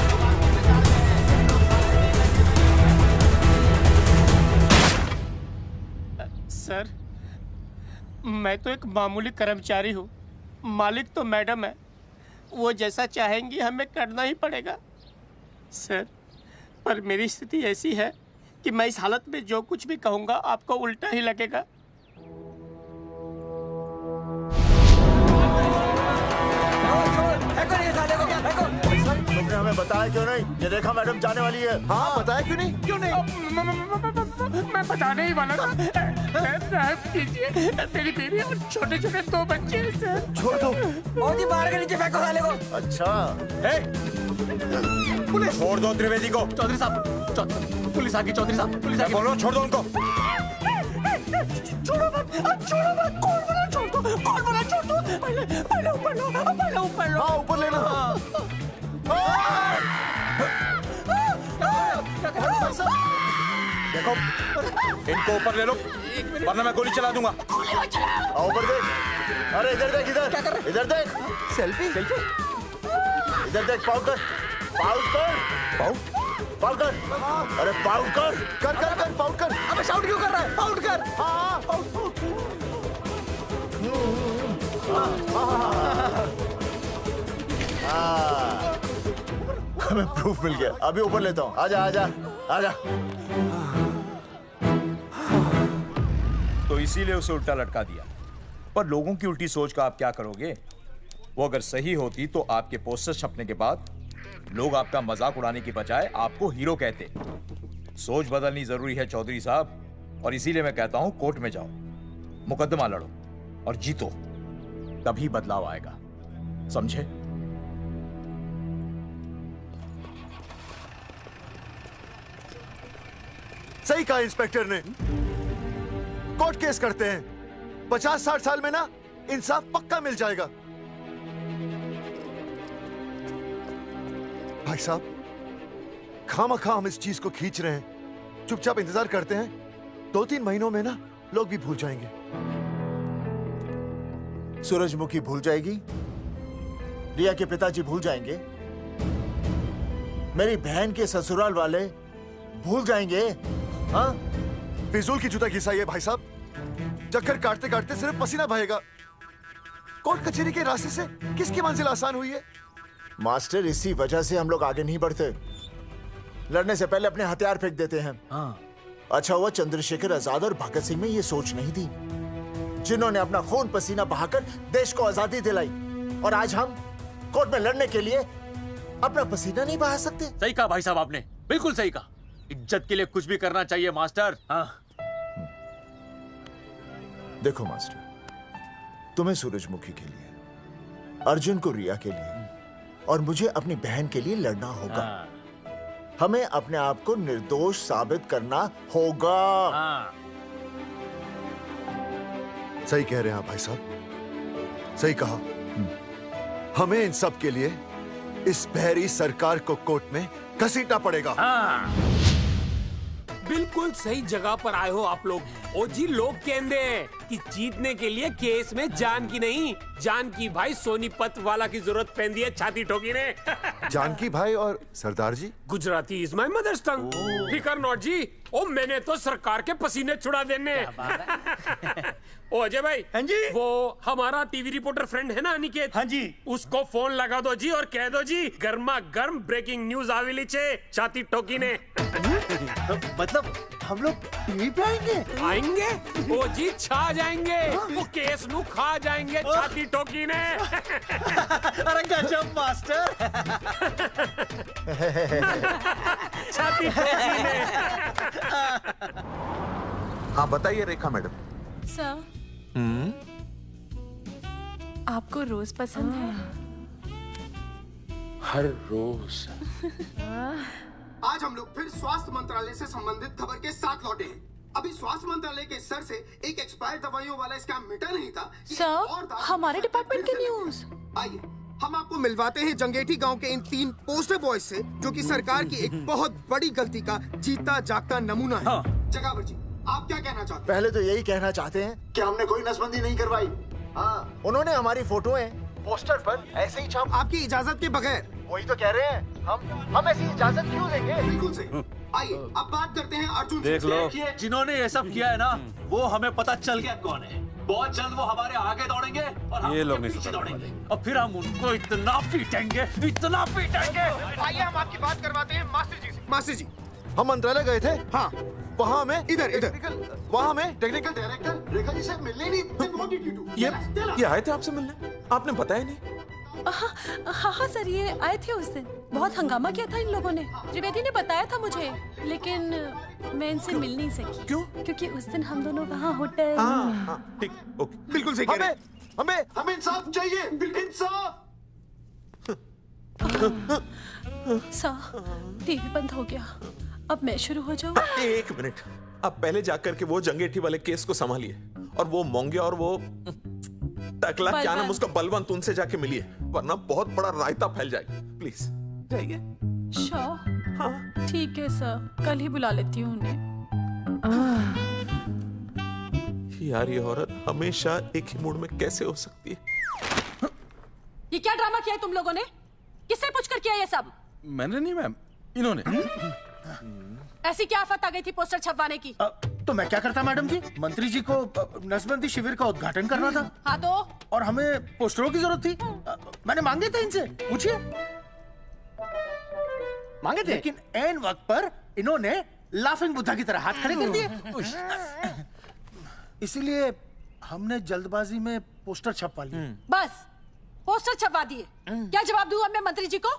सर। मैं तो एक मामूली कर्मचारी हूँ, मालिक तो मैडम है, वो जैसा चाहेंगी हमें करना ही पड़ेगा सर। पर मेरी स्थिति ऐसी है कि मैं इस हालत में जो कुछ भी कहूँगा आपको उल्टा ही लगेगा। तुमने हमें बताया क्यों नहीं? ये रेखा मैडम जाने वाली है। हाँ, बताया क्यों नहीं? क्यों नहीं? मैं बताने ही वाला था। माफ कीजिए, मेरी बीवी और छोटे छोटे 2 बच्चे हैं सर। छोड़ दो। मोदी बाहर के नीचे फेंको साले को। अच्छा पुलिस छोड़ दो त्रिवेदी को। चौधरी साहब, पुलिस आ गई। चौधरी साहब, पुलिस आ गई। बोलो छोड़ दो उनको। छोड़ो मत, कौन बोला छोड़ दो? पहले ऊपर लो। हाँ ऊपर लेना। देखो इनको ऊपर ले लो वरना मैं गोली चला दूंगा। आओ ऊपर देख। अरे इधर देख, इधर देख। सेल्फी। इधर देख, पाउड कर। अरे पाउड कर। पाउड कर। अबे शाउट क्यों कर रहा है? पाउट कर। हाँ हमें प्रूफ मिल गया। अभी ऊपर लेता हूँ। आजा। तो इसीलिए उसे उल्टा लटका दिया। पर लोगों की उल्टी सोच का आप क्या करोगे? वो अगर सही होती तो आपके पोस्टर छपने के बाद लोग आपका मजाक उड़ाने की बजाय आपको हीरो कहते। सोच बदलनी जरूरी है चौधरी साहब, और इसीलिए मैं कहता हूं कोर्ट में जाओ, मुकदमा लड़ो और जीतो, तभी बदलाव आएगा। समझे? सही कहा इंस्पेक्टर ने। कोर्ट केस करते हैं, 50-60 साल में ना इंसाफ पक्का मिल जाएगा। भाई साहब, खामखा हम इस चीज को खींच रहे हैं। चुपचाप इंतजार करते हैं, 2-3 महीनों में ना लोग भी भूल जाएंगे। सूरजमुखी भूल जाएगी, रिया के पिताजी भूल जाएंगे, मेरी बहन के ससुराल वाले भूल जाएंगे। हाँ, फिजूल की जूता घिसाई है भाई साहब। चक्कर काटते काटते सिर्फ पसीना बहेगा। कोर्ट कचहरी के रास्ते से किसकी मंजिल आसान हुई है? मास्टर, इसी वजह से हम लोग आगे नहीं बढ़ते। लड़ने से पहले अपने हथियार फेंक देते हैं। अच्छा हुआ चंद्रशेखर आजाद और भगत सिंह में ये सोच नहीं थी, जिन्होंने अपना खून पसीना बहाकर देश को आजादी दिलाई। और आज हम कोर्ट में लड़ने के लिए अपना पसीना नहीं बहा सकते। सही कहा भाई साहब आपने, बिल्कुल सही कहा। इज्जत के लिए कुछ भी करना चाहिए मास्टर। देखो मास्टर, तुम्हें सूरजमुखी के लिए, अर्जुन को रिया के लिए और मुझे अपनी बहन के लिए लड़ना होगा। हमें अपने आप को निर्दोष साबित करना होगा। सही कह रहे हैं आप भाई साहब, सही कहा। हमें इन सब के लिए इस बहरी सरकार को कोर्ट में घसीटना पड़ेगा। बिल्कुल सही जगह पर आए हो आप लोग। ओ जी, लोग कहते हैं कि जीतने के लिए केस में जान की नहीं, जान की भाई सोनीपत वाला की जरूरत पैंदी है छाती ठोकी ने। जानकी भाई और सरदार जी, गुजराती इज माय मदर्स टंग। फिकर नॉट जी। ओ मैंने तो सरकार के पसीने छुड़ा देने। ओ अजय भाई, हाँ जी, वो हमारा टीवी रिपोर्टर फ्रेंड है ना अनिकेत, हाँ जी, उसको फोन लगा दो जी और कह दो जी गर्मा गर्म ब्रेकिंग न्यूज आवेली छे छाती ठोकी ने। मतलब हम लोग टीवी पे आएंगे? ओ जी छा जाएंगे, वो केस नु खा जाएंगे छाती ठोकी ने। अरे गजब मास्टर। छाती ठोकी ने। हाँ बताइए रेखा मैडम। सर, आपको रोज पसंद है? हर रोज। आज हम लोग फिर स्वास्थ्य मंत्रालय से संबंधित खबर के साथ लौटे हैं। अभी स्वास्थ्य मंत्रालय के सर से एक एक्सपायर्ड दवाइयों वाला स्कैम मिटा नहीं था। सर, हमारे डिपार्टमेंट की न्यूज। आइए हम आपको मिलवाते हैं जंगेठी गांव के इन 3 पोस्टर बॉयज से, जो कि सरकार की एक बहुत बड़ी गलती का जीता जागता नमूना है। जगावर जी, आप क्या कहना चाहते हैं? पहले तो यही कहना चाहते हैं कि हमने कोई नसबंदी नहीं करवाई। हाँ, उन्होंने हमारी फोटोएं पोस्टर पर ऐसे ही छाप, आपकी इजाजत के बगैर। वही तो कह रहे हैं, हम ऐसी इजाजत क्यों देंगे? बिल्कुल सही। आइए अब बात करते हैं अर्जुन से। देख लो, जिन्होंने ये सब किया है ना, वो हमें पता चल गया कौन है। बहुत जल्द वो हमारे आगे दौड़ेंगे और हम उनके पीछे दौड़ेंगे, और फिर हम उनको इतना पीटेंगे, इतना पीटेंगे। आइए हम आपकी बात करवाते हैं मास्टर जी से। मास्टर जी, हम मंत्रालय गए थे। हाँ, वहाँ में इधर वहाँ में टेक्निकल डायरेक्टर रेखा जी से मिलने नहीं। ये आए थे आपसे मिलने, आपने बताया नहीं। हाँ सर, ये आए थे उस दिन। बहुत हंगामा किया था इन लोगों ने। त्रिवेदी ने बताया था मुझे, लेकिन मैं इनसे मिल नहीं सकी। क्यों? क्योंकि उस दिन हम दोनों वहाँ होटल। ठीक, ओके, बिल्कुल सही कह रहे हैं। हमें इंसाफ चाहिए, इंसाफ। टीवी बंद हो गया, अब मैं शुरू हो जाऊँ? एक मिनट, आप पहले जाकर के वो जंगेठी वाले केस को संभालिए और वो मोंगे और वो टकला क्या नाम उसका बलवंत, उनसे जाके मिलिए, वरना बहुत बड़ा रायता फैल जाएगा। प्लीज जाइए। हाँ ठीक है सर, कल ही बुला लेती हूँ उन्हें। यार ये औरत हमेशा एक ही मूड में कैसे हो सकती है? ये क्या ड्रामा किया है तुम लोगों ने? किससे पूछकर किया ये सब? मैंने नहीं मैम, इन्होंने। ऐसी क्या आफत आ गई थी पोस्टर छपवाने की? तो मैं क्या करता मैडम जी? मंत्री जी को नसबंदी शिविर का उद्घाटन करना था। हाँ तो? और हमें पोस्टरों की जरूरत थी। मैंने मांगे थे इनसे, पूछिए। मांगे थे, लेकिन ऐन वक्त पर इन्होंने लाफिंग बुद्धा की तरह हाथ खड़े कर दिए। इसीलिए हमने जल्दबाजी में पोस्टर छपवा लिए। बस पोस्टर छपवा दिए। क्या जवाब दूं अब मैं मंत्री जी को?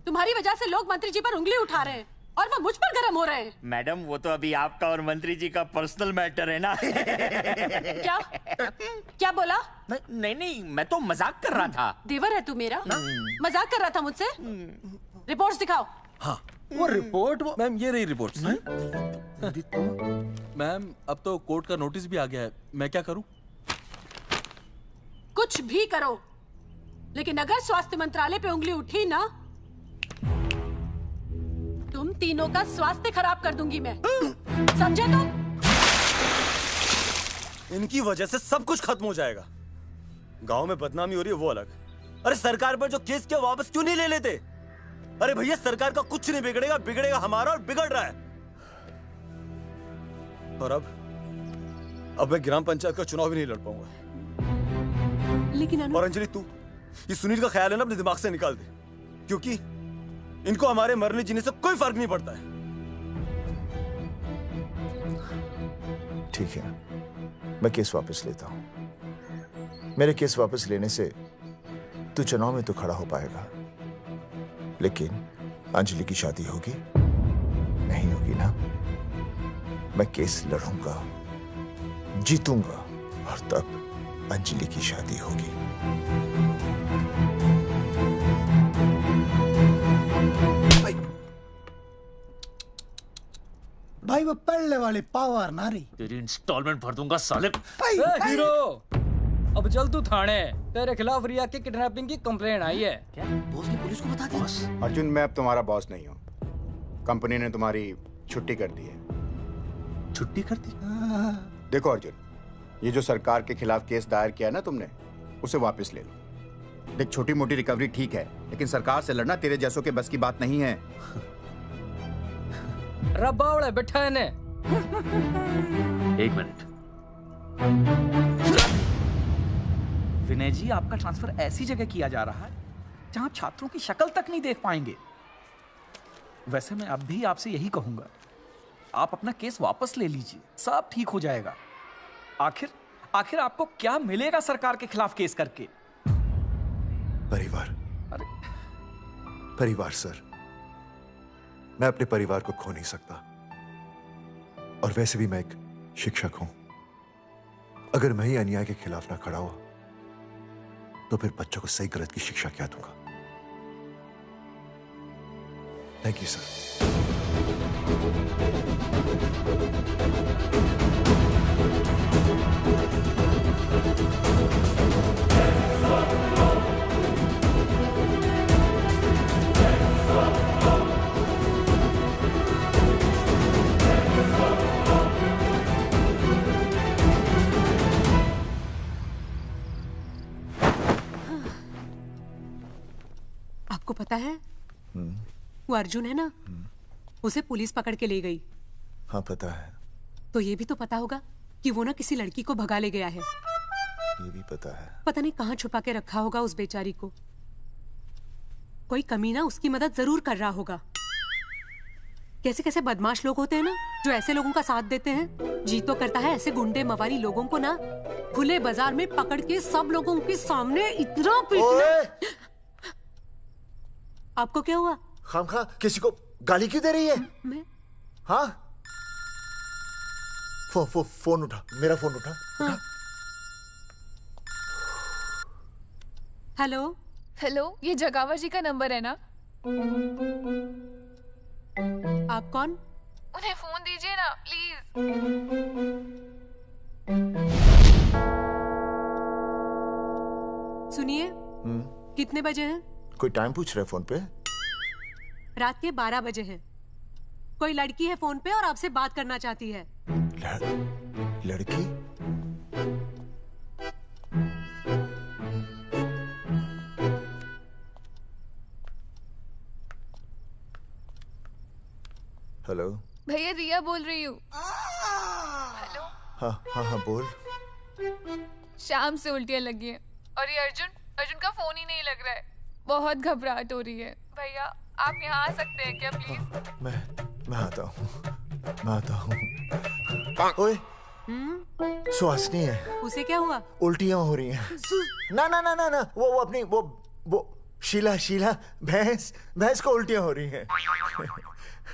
तुम्हारी वजह से लोग मंत्री जी पर उंगली उठा रहे हैं और वो मुझ पर गर्म हो रहे हैं। मैडम वो तो अभी आपका और मंत्री जी का पर्सनल मैटर है ना। क्या क्या बोला? नहीं, मैं तो मजाक कर रहा था। देवर है तू मेरा? मजाक कर रहा था मुझसे? रिपोर्ट्स दिखाओ। हाँ वो रिपोर्ट मैम, ये रही रिपोर्ट्स। मैम अब तो कोर्ट का नोटिस भी आ गया है, मैं क्या करूं? कुछ भी करो, लेकिन अगर स्वास्थ्य मंत्रालय पे उंगली उठी ना, तुम तीनों का स्वास्थ्य खराब कर दूंगी मैं। समझे तुम? इनकी वजह से सब कुछ खत्म हो जाएगा। गांव में बदनामी हो रही है वो अलग, अरे सरकार पर जो केस किया वापस क्यों नहीं ले लेते? अरे भैया सरकार का कुछ नहीं बिगड़ेगा, बिगड़ेगा हमारा, और बिगड़ रहा है। और अब मैं ग्राम पंचायत का चुनाव भी नहीं लड़ पाऊंगा। लेकिन और अंजलि तू ये सुनील का ख्याल है ना अपने दिमाग से निकाल दे, क्योंकि इनको हमारे मरने जीने से कोई फर्क नहीं पड़ता है। ठीक है, मैं केस वापस लेता हूं। मेरे केस वापस लेने से तू चुनाव में तो खड़ा हो पाएगा, लेकिन अंजलि की शादी होगी नहीं होगी ना? मैं केस लड़ूंगा, जीतूंगा, और तब अंजलि की शादी होगी। भाई वो पढ़ने वाले पावर नारी। तेरी इंस्टॉलमेंट भर दूंगा साले। हीरो अब चल तू थाने, तेरे खिलाफ रिया की किडनैपिंग की कंप्लेंट आई है। क्या बॉस ने पुलिस को बता दिया? अर्जुन मैं अब तुम्हारा बॉस नहीं हूँ, कंपनी ने तुम्हारी छुट्टी कर दी है। छुट्टी कर दी? देखो अर्जुन, ये जो सरकार के खिलाफ केस दायर किया ना तुमने, उसे वापस ले लो। देख छोटी मोटी रिकवरी ठीक है, लेकिन सरकार से लड़ना तेरे जैसों के बस की बात नहीं है। रबावड़े बैठा है ने। एक मिनट। विनय जी आपका ट्रांसफर ऐसी जगह किया जा रहा है जहां आप छात्रों की शक्ल तक नहीं देख पाएंगे। वैसे मैं अब भी आपसे यही कहूंगा, आप अपना केस वापस ले लीजिए, सब ठीक हो जाएगा। आखिर आपको क्या मिलेगा सरकार के खिलाफ केस करके? परिवार। अरे परिवार सर, मैं अपने परिवार को खो नहीं सकता, और वैसे भी मैं एक शिक्षक हूं। अगर मैं ही अन्याय के खिलाफ ना खड़ा हुआ तो फिर बच्चों को सही गलत की शिक्षा क्या दूंगा? Thank you sir. आपको पता है वो अर्जुन है ना, उसे पुलिस पकड़ के ले गई। हाँ पता है। तो ये भी तो पता होगा कि वो ना किसी लड़की को भगा ले गया है। ये भी पता है। पता नहीं कहाँ छुपा के रखा होगा उस बेचारी को। कोई कमीना उसकी मदद जरूर कर रहा होगा। कैसे कैसे बदमाश लोग होते हैं ना, जो ऐसे लोगों का साथ देते हैं। जी तो करता है ऐसे गुंडे मवाली लोगों को ना खुले बाजार में पकड़ के सब लोगों के सामने इतना पीटना। आपको क्या हुआ? खामखा किसी को गाली क्यों दे रही है? मैं? हाँ, फोन उठा, मेरा फोन उठा। हाँ। हेलो हेलो, ये जगावर जी का नंबर है ना? आप कौन? उन्हें फोन दीजिए ना प्लीज। सुनिए, कितने बजे हैं? कोई टाइम पूछ रहे फोन पे? रात के 12 बजे हैं। कोई लड़की है फोन पे और आपसे बात करना चाहती है। लड़की? हेलो भैया, रिया बोल रही हूँ। हाँ हाँ हाँ बोल। शाम से उल्टियाँ लगी हैं और ये अर्जुन का फोन ही नहीं लग रहा है। बहुत घबराहट हो रही है। भैया आप यहाँ आ सकते हैं क्या प्लीज? मैं आता हूँ। ओए, सुहासिनी है। उसे क्या हुआ? उल्टियाँ हो रही हैं। ना ना ना ना ना, वो अपनी वो शीला भैंस को उल्टियाँ हो रही हैं।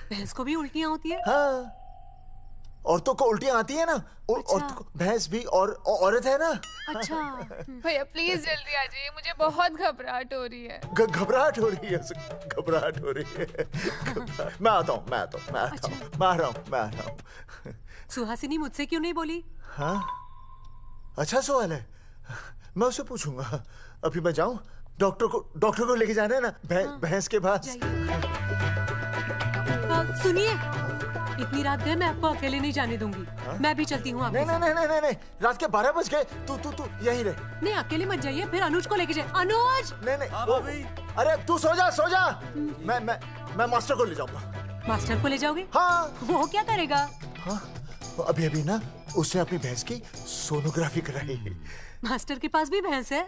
भैंस को भी उल्टियाँ होती है? हाँ, औरतों को उल्टियाँ आती है ना। अच्छा। औरतों को, भैंस भी और औरत है ना। अच्छा। भैया प्लीज जल्दी आ जाइए, मुझे बहुत घबराहट हो रही है। घबराहट हो रही है। मैं आता हूँ। मैं आ रहा हूँ। सुहासिनी मुझसे क्यों नहीं बोली? हाँ, अच्छा सवाल है, मैं उससे पूछूंगा। अभी मैं जाऊँ? डॉक्टर को लेके जाना है ना भैंस के पास। सुनिए, इतनी रात गए मैं आपको अकेले नहीं जाने दूंगी। मैं भी चलती हूँ आपके साथ। नहीं, रात के 12 बज गए। तू यहीं रह। नहीं, अकेले मत जाइए, फिर अनुज को लेके जाइए। अनुज! नहीं, अरे तू सो जा। मैं मास्टर को ले जाऊंगा। मास्टर को ले जाओगे? हाँ। वो क्या करेगा? हाँ, अभी ना उसने अपनी भैंस की सोनोग्राफी कराई। मास्टर के पास भी भैंस है?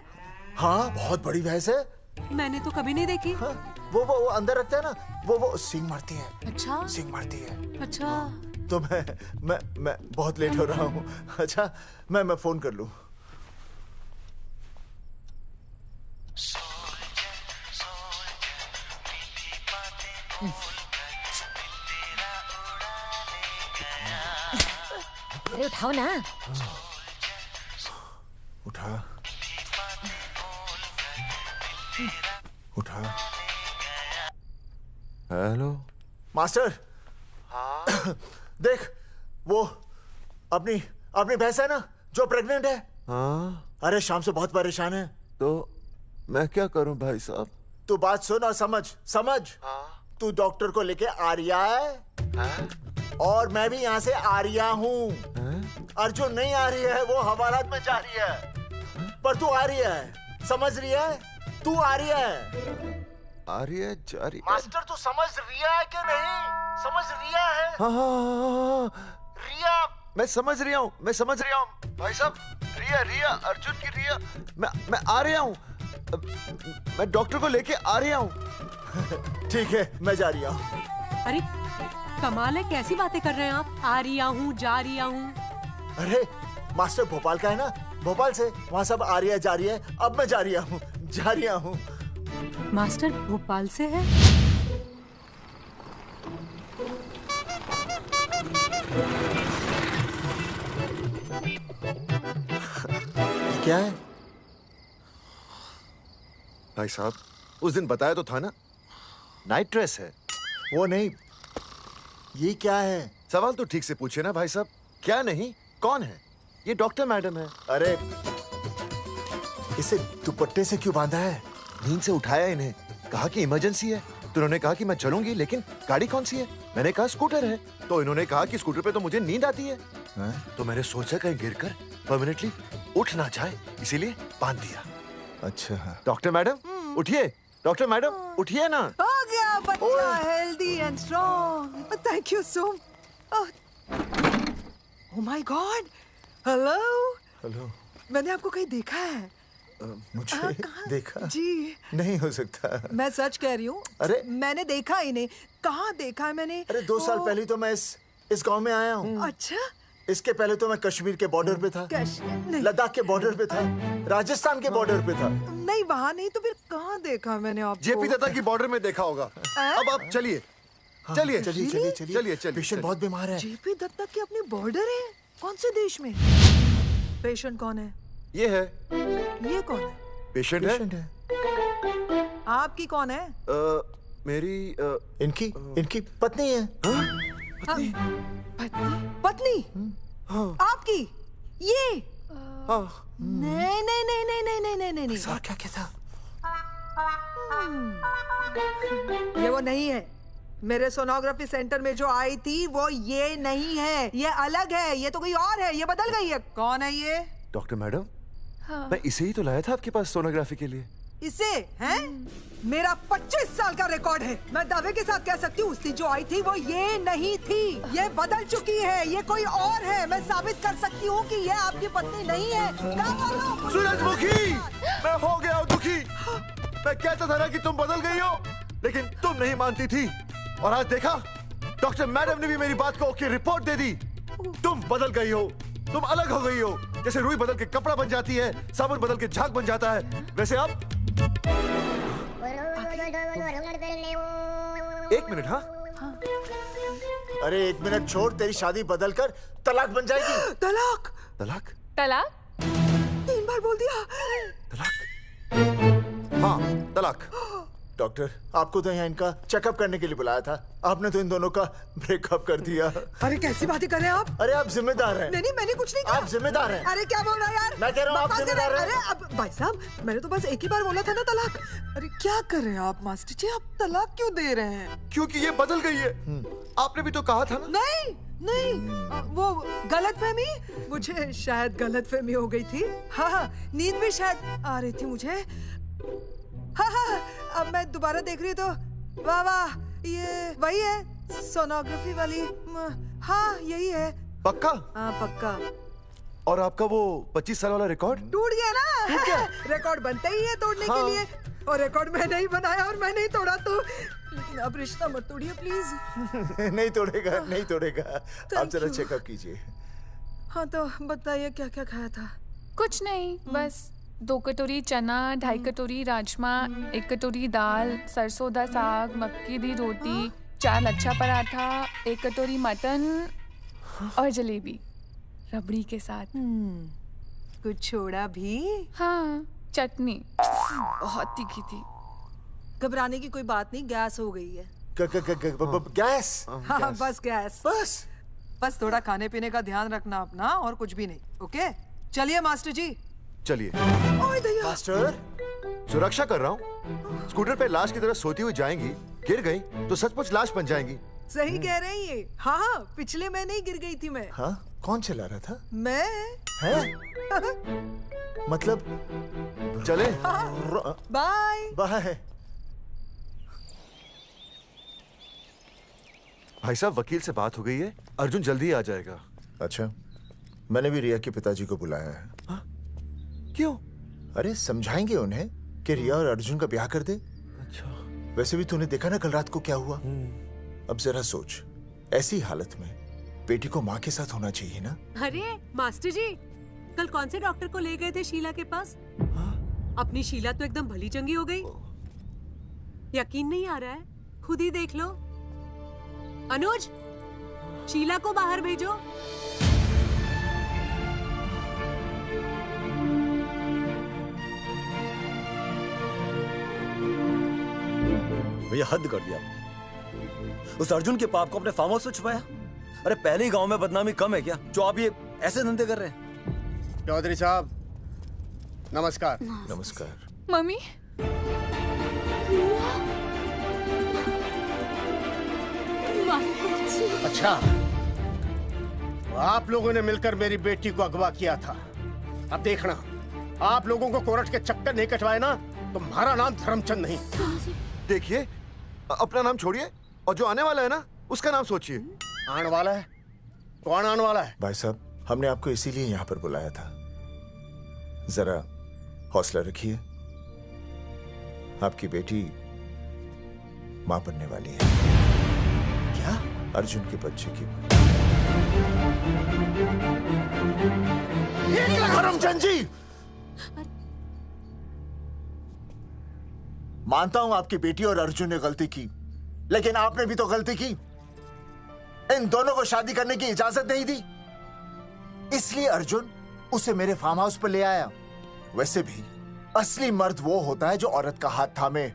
हाँ, बहुत बड़ी भैंस है। मैंने तो कभी नहीं देखी। हाँ, वो अंदर रखते हैं ना, वो सींग मारती है। अच्छा, सींग मारती है। अच्छा। तो मैं बहुत लेट हो रहा हूँ। अच्छा, मैं फोन कर लूँ। अरे उठाओ ना। उठा। Hello master. हाँ? देख, वो अपनी भैंस है ना जो प्रेग्नेंट है। हाँ? अरे शाम से बहुत परेशान है। तो मैं क्या करूं भाई साहब? तू बात सुन और समझ। हाँ? तू डॉक्टर को लेके आ रिया है? हाँ? और मैं भी यहाँ से आ रिया हूँ। अर्जुन नहीं आ रही है, वो हवालात में जा रही है। पर तू आ रही है, समझ रही है? तू आ रही है। आ रही है, जा रही है। मास्टर तू समझ रिया है कि नहीं? समझ रिया है? हाँ। रिया, मैं समझ रहा हूँ भाई साहब। रिया अर्जुन की रिया। मैं आ रहा हूँ। मैं डॉक्टर को लेके आ रहा हूँ। ठीक है, मैं जा रही हूँ। अरे कमाल है, कैसी बातें कर रहे हैं आप? आ रहा हूँ, जा रहा हूँ। अरे मास्टर भोपाल का है ना, भोपाल से वहाँ सब आ रही है, जा रही है। अब मैं जा रहा हूँ। मास्टर भोपाल से है? क्या है भाई साहब? उस दिन बताया तो था ना, नाइट ड्रेस है। वो नहीं, ये क्या है? सवाल तो ठीक से पूछे ना भाई साहब। क्या नहीं, कौन है? ये डॉक्टर मैडम है। अरे इसे दुपट्टे से क्यों बांधा है? नींद से उठाया इन्हें, कहा कि इमरजेंसी है। तो उन्होंने कहा कि मैं चलूंगी, लेकिन गाड़ी कौन सी है? मैंने कहा स्कूटर है। तो इन्होंने कहा कि स्कूटर पे तो मुझे नींद आती है। तो मैंने सोचा कहीं गिरकर परमानेंटली उठ ना जाए, इसीलिए बांध दिया। अच्छा डॉक्टर मैडम उठिए, डॉक्टर मैडम उठिए ना। हो गया बच्चा healthy and strong. Thank you so. Oh my God, hello. Hello. मैंने आपको कहीं देखा है। मुझे देखा जी नहीं हो सकता। मैं सच कह रही हूँ। अरे मैंने देखा ही नहीं। कहाँ देखा है मैंने? अरे 2 साल पहले तो मैं इस गांव में आया हूँ। अच्छा, इसके पहले तो मैं कश्मीर के बॉर्डर पे था, लद्दाख के बॉर्डर पे था, राजस्थान के बॉर्डर पे था। नहीं वहाँ नहीं तो फिर कहाँ देखा मैंने आपको? जेपी दत्ता की बॉर्डर में देखा होगा। अब आप चलिए चलिए चलिए चलिए चलिए चलिए। पेशेंट बहुत बीमार है। जेपी दत्ता की अपनी बॉर्डर है? कौन से देश में? पेशेंट कौन है? ये है। ये कौन है? पेशेंट है। आपकी कौन है? मेरी इनकी पत्नी है। पत्नी? आपकी? ये? नहीं नहीं नहीं नहीं नहीं नहीं नहीं नहीं। सर क्या था? ये वो नहीं है। मेरे सोनोग्राफी सेंटर में जो आई थी वो ये नहीं है, ये अलग है, ये तो कोई और है, ये बदल गई है। कौन है ये? डॉक्टर मैडम, मैं इसे ही तो लाया था आपके पास सोनोग्राफी के लिए। इसे? हैं? मेरा 25 साल का रिकॉर्ड है। मैं दावे के साथ कह सकती हूँ उसकी जो आई थी वो ये नहीं थी, ये बदल चुकी है, ये कोई और है। मैं साबित कर सकती हूँ कि ये आपकी पत्नी नहीं है। सूरजमुखी, मैं हो गया हूँ दुखी। मैं कहता था ना कि तुम बदल गई हो, लेकिन तुम नहीं मानती थी। और आज देखा, डॉक्टर मैडम ने भी मेरी बात को ओके रिपोर्ट दे दी। तुम बदल गई हो, तुम अलग हो गई हो। जैसे रुई बदल के कपड़ा बन जाती है, साबुन बदल के झाग बन जाता है, वैसे अब 1 मिनट। हाँ अरे 1 मिनट छोड़, तेरी शादी बदलकर तलाक बन जाएगी। तलाक? तलाक? तलाक? 3 बार बोल दिया। हाँ तलाक। डॉक्टर, आपको तो यहाँ इनका चेकअप करने के लिए बुलाया था, आपने तो इन दोनों का ब्रेकअप कर दिया। अरे कैसी बातें कर रहे हैं आप? अरे आप जिम्मेदार हैं। नहीं मैंने कुछ नहीं कहा। आप जिम्मेदार हैं। अरे क्या बोल रहा है यार? मैं कह रहा हूँ आप जिम्मेदार हैं। अरे अब भाई साहब, मैंने तो बस एक ही बार बोला था ना तलाक। अरे क्या कर रहे हैं आप मास्टर जी? आप तलाक क्यों दे रहे हैं? क्योंकि ये बदल गई है। आपने भी तो कहा था ना। नहीं, वो गलतफहमी, मुझे शायद गलतफहमी हो गई थी। हाँ, नींद भी शायद आ रही थी मुझे। हाँ, अब मैं दोबारा देख रही तो वाह वाह, ये वही है सोनोग्राफी वाली। हाँ यही है। पक्का? हाँ पक्का। और आपका वो 25 साल वाला रिकॉर्ड टूट गया ना? रिकॉर्ड बनता ही है तोड़ने के लिए, और रिकॉर्ड मैंने ही बनाया और मैंने ही तोड़ा। तो लेकिन अब रिश्ता मत तोड़िए प्लीज। नहीं तोड़ेगा, नहीं तोड़ेगा। आप जरा चेकअप कीजिए। हाँ तो बताइए क्या क्या खाया था? कुछ नहीं, बस 2 कटोरी चना, 2.5 कटोरी राजमा, 1 कटोरी दाल, सरसों दा साग, मक्की दी रोटी, 4 लच्छा पराठा, 1 कटोरी मटन और जलेबी रबड़ी के साथ। कुछ छोड़ा भी? हाँ, चटनी बहुत तीखी थी। घबराने की कोई बात नहीं, गैस हो गई है। गैस? हाँ बस गैस। बस थोड़ा खाने पीने का ध्यान रखना अपना, और कुछ भी नहीं। ओके चलिए मास्टर जी। चलिए मास्टर। सुरक्षा कर रहा हूँ। स्कूटर पे लाश की तरह सोती हुई जाएंगी, गिर गई तो सचमुच लाश बन जाएंगी। सही कह रहे हैं ये। हाँ पिछले महीने ही गिर गई थी मैं। हाँ कौन चला रहा था? मैं। है? मतलब चले? Bye bye. भाई साहब, वकील से बात हो गई है, अर्जुन जल्दी आ जाएगा। अच्छा, मैंने भी रिया के पिताजी को बुलाया है। क्यों? अरे समझाएंगे उन्हें कि रिया और अर्जुन का ब्याह कर दे। अच्छा। वैसे भी तूने देखा ना कल रात को क्या हुआ। अब जरा सोच, ऐसी हालत में बेटी को माँ के साथ होना चाहिए ना। अरे मास्टर जी, कल कौन से डॉक्टर को ले गए थे शीला के पास? अपनी शीला तो एकदम भली चंगी हो गई। यकीन नहीं आ रहा है? खुद ही देख लो। अनुज, शीला को बाहर भेजो। भैया हद कर दिया। उस अर्जुन के पाप को अपने फार्म हाउस में छुपाया। अरे पहले ही गांव में बदनामी कम है क्या, जो आप ये ऐसे धंधे कर रहे हैं? चौधरी साहब नमस्कार। नमस्कार। मम्मी। अच्छा, तो आप लोगों ने मिलकर मेरी बेटी को अगवा किया था। अब देखना, आप लोगों को कोर्ट के चक्कर नहीं कटवाए ना, तुम्हारा नाम धर्मचंद नहीं। देखिए, अपना नाम छोड़िए और जो आने वाला है ना, उसका नाम सोचिए। आने वाला है? कौन आने वाला है? भाई साहब, हमने आपको इसीलिए यहाँ पर बुलाया था। जरा हौसला रखिए, आपकी बेटी मां बनने वाली है। क्या? अर्जुन के बच्चे की। करमचंद जी, मानता हूं आपकी बेटी और अर्जुन ने गलती की, लेकिन आपने भी तो गलती की। इन दोनों को शादी करने की इजाजत नहीं दी, इसलिए अर्जुन उसे मेरे फार्म हाउस पर ले आया। वैसे भी असली मर्द वो होता है जो औरत का हाथ थामे,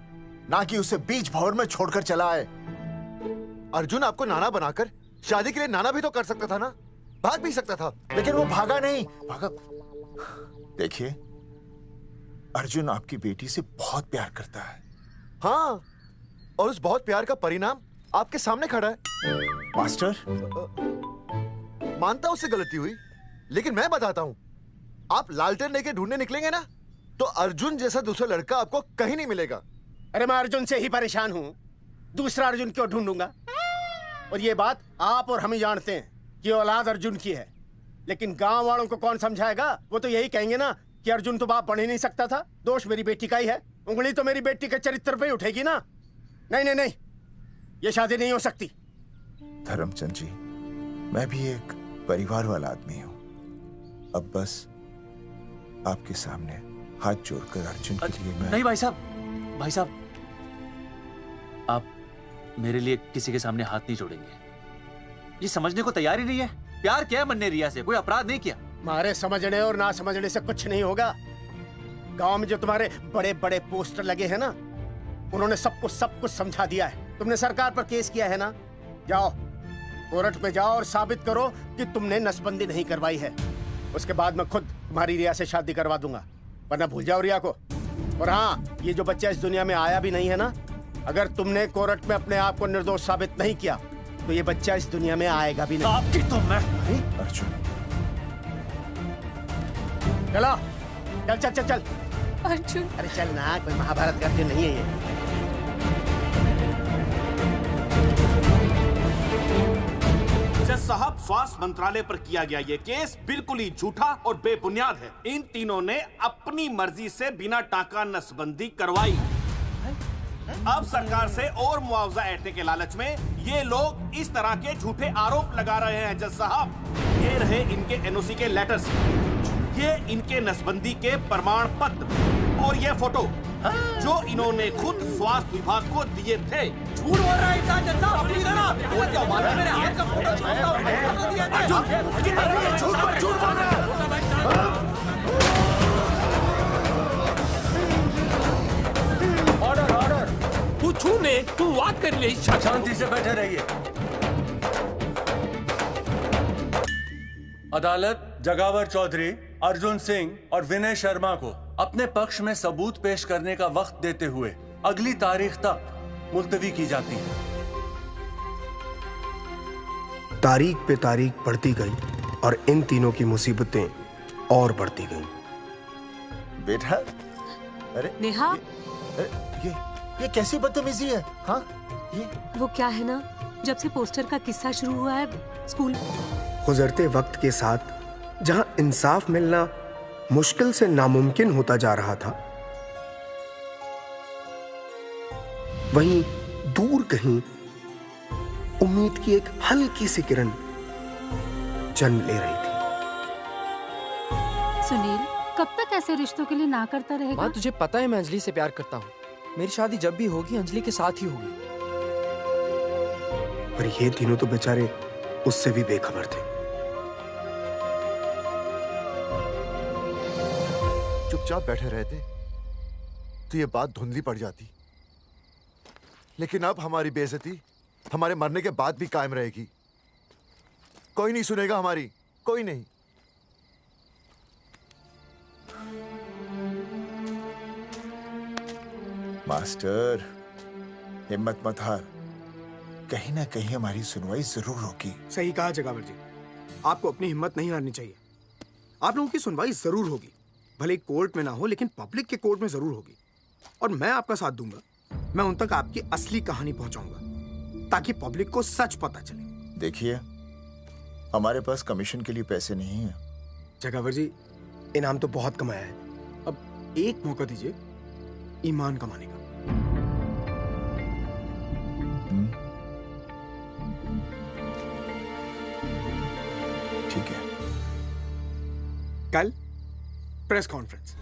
ना कि उसे बीच भंवर में छोड़कर चला आए। अर्जुन आपको नाना बनाकर शादी के लिए नाना भी तो कर सकता था ना, भाग भी सकता था। लेकिन वो भागा नहीं। भागा। देखिए, अर्जुन आपकी बेटी से बहुत प्यार करता है। हाँ, और उस बहुत प्यार का परिणाम आपके सामने खड़ा है। मास्टर, मानता हूं उससे गलती हुई, लेकिन मैं बताता हूं, आप लालटेन लेके ढूंढने निकलेंगे ना, तो अर्जुन जैसा दूसरा लड़का आपको कहीं नहीं मिलेगा। अरे मैं अर्जुन से ही परेशान हूँ, दूसरा अर्जुन क्यों ढूंढूंगा? और ये बात आप और हम ही जानते हैं कि औलाद अर्जुन की है, लेकिन गांव वालों को कौन समझाएगा? वो तो यही कहेंगे ना कि अर्जुन तो बाप बन ही नहीं सकता था, दोष मेरी बेटी का ही है। उंगली तो मेरी बेटी के चरित्र पे ही उठेगी ना। नहीं नहीं नहीं, ये शादी नहीं हो सकती। धर्मचंद जी, मैं भी एक परिवार वाला आदमी हूँ। अब बस आपके सामने हाथ जोड़कर अर्जुन के लिए मैं... नहीं भाई साहब, भाई साहब, आप मेरे लिए किसी के सामने हाथ नहीं जोड़ेंगे। ये समझने को तैयार ही नहीं है। प्यार किया मन्ने रिया से, कोई अपराध नहीं किया। मारे समझने और ना समझने से कुछ नहीं होगा। गांव में जो तुम्हारे बड़े बड़े पोस्टर लगे हैं ना, उन्होंने सब कुछ समझा दिया है। तुमने सरकार पर केस किया है ना, जाओ कोर्ट में जाओ और साबित करो कि तुमने नसबंदी नहीं करवाई है। उसके बाद मैं खुद तुम्हारी रिया से शादी करवा दूंगा, वरना भूल जाओ रिया को। और हाँ, ये जो बच्चा इस दुनिया में आया भी नहीं है ना, अगर तुमने कोर्ट में अपने आप को निर्दोष साबित नहीं किया तो ये बच्चा इस दुनिया में आएगा भी नहीं। आपकी तो मैं अर्जुन, चलो चल चल चल चल। अर्जुन, अरे चल ना, कोई महाभारत का अर्जुन नहीं है ये। जज साहब, स्वास्थ्य मंत्रालय पर किया गया ये केस बिल्कुल ही झूठा और बेबुनियाद है। इन तीनों ने अपनी मर्जी से बिना टाका नसबंदी करवाई। अब सरकार से और मुआवजा ऐंठने के लालच में ये लोग इस तरह के झूठे आरोप लगा रहे हैं। जज साहब, ये रहे इनके एनओसी के लेटर्स, ये इनके नसबंदी के प्रमाण पत्र और ये फोटो जो इन्होंने खुद स्वास्थ्य विभाग को दिए थे। झूठ बोल रहा है इंसान, जज साहब, प्लीज ना। मेरे हाथ का फोटो झूठ बोल रहा है। ऑर्डर ऑर्डर, तू छूने तू बात कर ले। शांति से बैठे रहिए। अदालत जगावर चौधरी, अर्जुन सिंह और विनय शर्मा को अपने पक्ष में सबूत पेश करने का वक्त देते हुए अगली तारीख तक मुलतवी की जाती है। तारीख पे तारीख बढ़ती गई और इन तीनों की मुसीबतें और बढ़ती गईं। बेटा, अरे नेहा, ये कैसी बदतमीजी है? हाँ, ये वो क्या है ना, जब से पोस्टर का किस्सा शुरू हुआ है स्कूल, गुजरते वक्त के साथ जहां इंसाफ मिलना मुश्किल से नामुमकिन होता जा रहा था, वहीं दूर कहीं उम्मीद की एक हल्की सी किरण जन्म ले रही थी। सुनील, कब तक ऐसे रिश्तों के लिए ना करता रहेगा? माँ, तुझे पता है मैं अंजलि से प्यार करता हूँ। मेरी शादी जब भी होगी अंजलि के साथ ही होगी। पर ये तीनों तो बेचारे उससे भी बेखबर थे। चुपचाप बैठे रहते तो ये बात धुंधली पड़ जाती, लेकिन अब हमारी बेइज्जती हमारे मरने के बाद भी कायम रहेगी। कोई नहीं सुनेगा हमारी, कोई नहीं। मास्टर, हिम्मत मत हार, कहीं ना कहीं हमारी सुनवाई जरूर होगी। सही कहा जगावर जी, आपको अपनी हिम्मत नहीं हारनी चाहिए। आप लोगों की सुनवाई जरूर होगी, भले कोर्ट में ना हो लेकिन पब्लिक के कोर्ट में जरूर होगी। और मैं आपका साथ दूंगा, मैं उन तक आपकी असली कहानी पहुंचाऊंगा ताकि पब्लिक को सच पता चले। देखिए, हमारे पास कमीशन के लिए पैसे नहीं है। जगावर जी, इनाम तो बहुत कमाया है, अब एक मौका दीजिए ईमान कमाने का। ठीक है। कल प्रेस कॉन्फ्रेंस।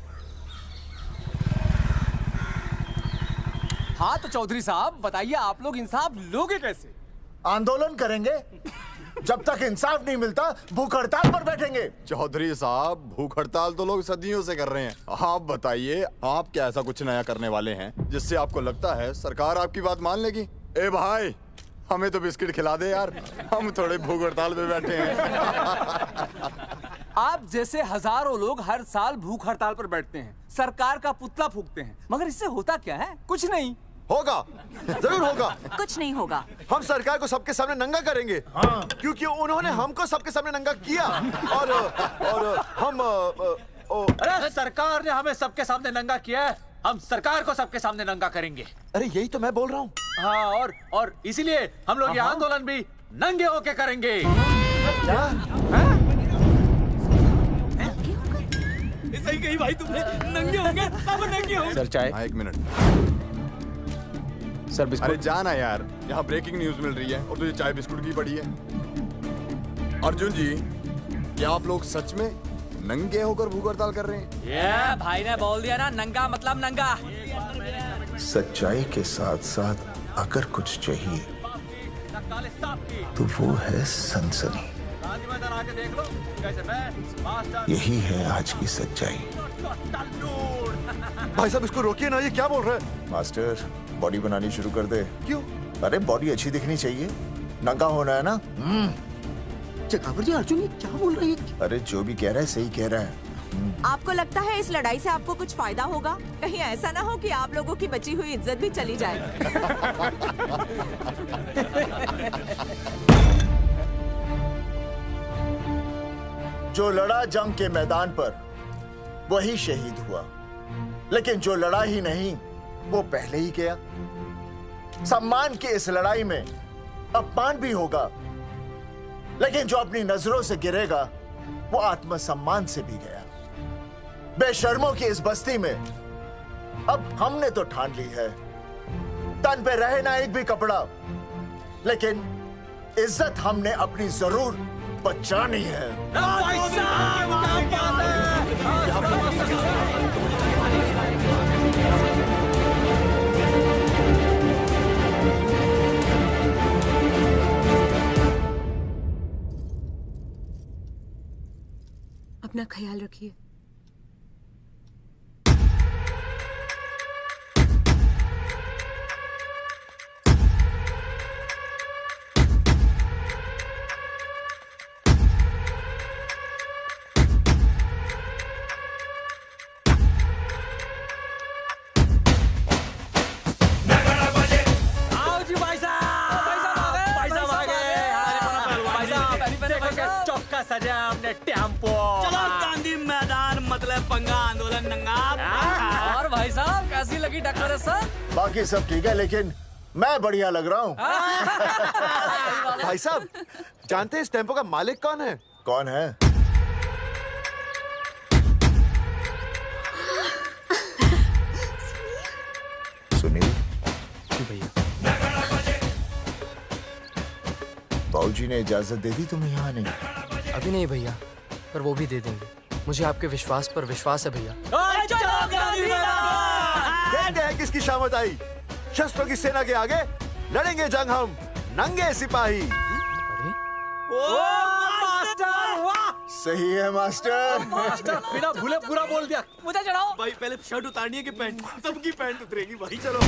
हाँ तो चौधरी साहब बताइए, आप लोग इंसाफ लोगे कैसे? आंदोलन करेंगे। जब तक इंसाफ नहीं मिलता भूख हड़ताल पर बैठेंगे। चौधरी साहब, भूख हड़ताल तो लोग सदियों से कर रहे हैं। आप बताइए, आप क्या ऐसा कुछ नया करने वाले हैं जिससे आपको लगता है सरकार आपकी बात मान लेगी? ए भाई, हमें तो बिस्किट खिला दे यार, हम थोड़े भूख हड़ताल पे बैठे हैं। आप जैसे हजारों लोग हर साल भूख हड़ताल पर बैठते हैं, सरकार का पुतला फूंकते हैं, मगर इससे होता क्या है? कुछ नहीं होगा, जरूर होगा। कुछ नहीं होगा। हम सरकार को सबके सामने नंगा करेंगे। हाँ। क्योंकि उन्होंने हमको सबके सामने नंगा किया और हम अरे सरकार ने हमें सबके सामने नंगा किया है, हम सरकार को सबके सामने नंगा करेंगे। अरे यही तो मैं बोल रहा हूँ। हाँ, और इसीलिए हम लोग ये आंदोलन भी नंगे होके करेंगे। सही कही भाई तुमने, नंगे होंगे, अब नंगे होंगे। सर चाय। हाँ, 1 मिनट सर। बिस्कुट। अरे जाना यार, यहाँ ब्रेकिंग न्यूज मिल रही है और तुझे चाय बिस्कुट की पड़ी है। अर्जुन जी, क्या आप लोग सच में नंगे होकर भूख हड़ताल कर रहे हैं? ये भाई ने बोल दिया ना, नंगा मतलब नंगा। सच्चाई के साथ साथ अगर कुछ चाहिए तो वो है सनसनी। यही है आज की सच्चाई। भाई साहब इसको रोकिए ना, ये क्या बोल रहा है? मास्टर, बॉडी बनानी शुरू कर दे। क्यों? अरे बॉडी अच्छी दिखनी चाहिए, नंगा होना है ना। चकावर जी, अर्जुन ये क्या बोल रही है? अरे जो भी कह रहा है सही कह रहा है। आपको लगता है इस लड़ाई से आपको कुछ फायदा होगा? कहीं ऐसा ना हो कि आप लोगों की बची हुई इज्जत भी चली जाए। जो लड़ा जंग के मैदान पर वही शहीद हुआ, लेकिन जो लड़ा ही नहीं वो पहले ही गया। सम्मान की इस लड़ाई में अपमान भी होगा, लेकिन जो अपनी नजरों से गिरेगा वो आत्मसम्मान से भी गया। बेशर्मों की इस बस्ती में अब हमने तो ठान ली है, तन पे रहे ना एक भी कपड़ा, लेकिन इज्जत हमने अपनी जरूर बचानी है। अपना ख्याल रखिए। सजा हमने टेम्पो। चलो गांधी मैदान, मतलब पंगा आंदोलन नंगा। और भाई साहब कैसी लगी टक्कर है सर? बाकी सब ठीक है, लेकिन मैं बढ़िया लग रहा हूँ। भाई साहब जानते हैं इस टेम्पो का मालिक कौन है? कौन है? सुनील। भैया बाबूजी ने इजाजत दे दी तुम्हें यहाँ आने की? अभी नहीं भैया, पर वो भी दे देंगे। मुझे आपके विश्वास पर विश्वास है भैया। कहते हैं किसकी शामत आई, शस्त्रों की सेना के आगे लड़ेंगे जंग हम नंगे सिपाही। सही है मास्टर। मास्टर बिना भूले पूरा बोल दिया। मुझे चढ़ाओ भाई, पहले शर्ट उतारनी है कि पैंट? सबकी पैंट उतरेगी भाई। चलो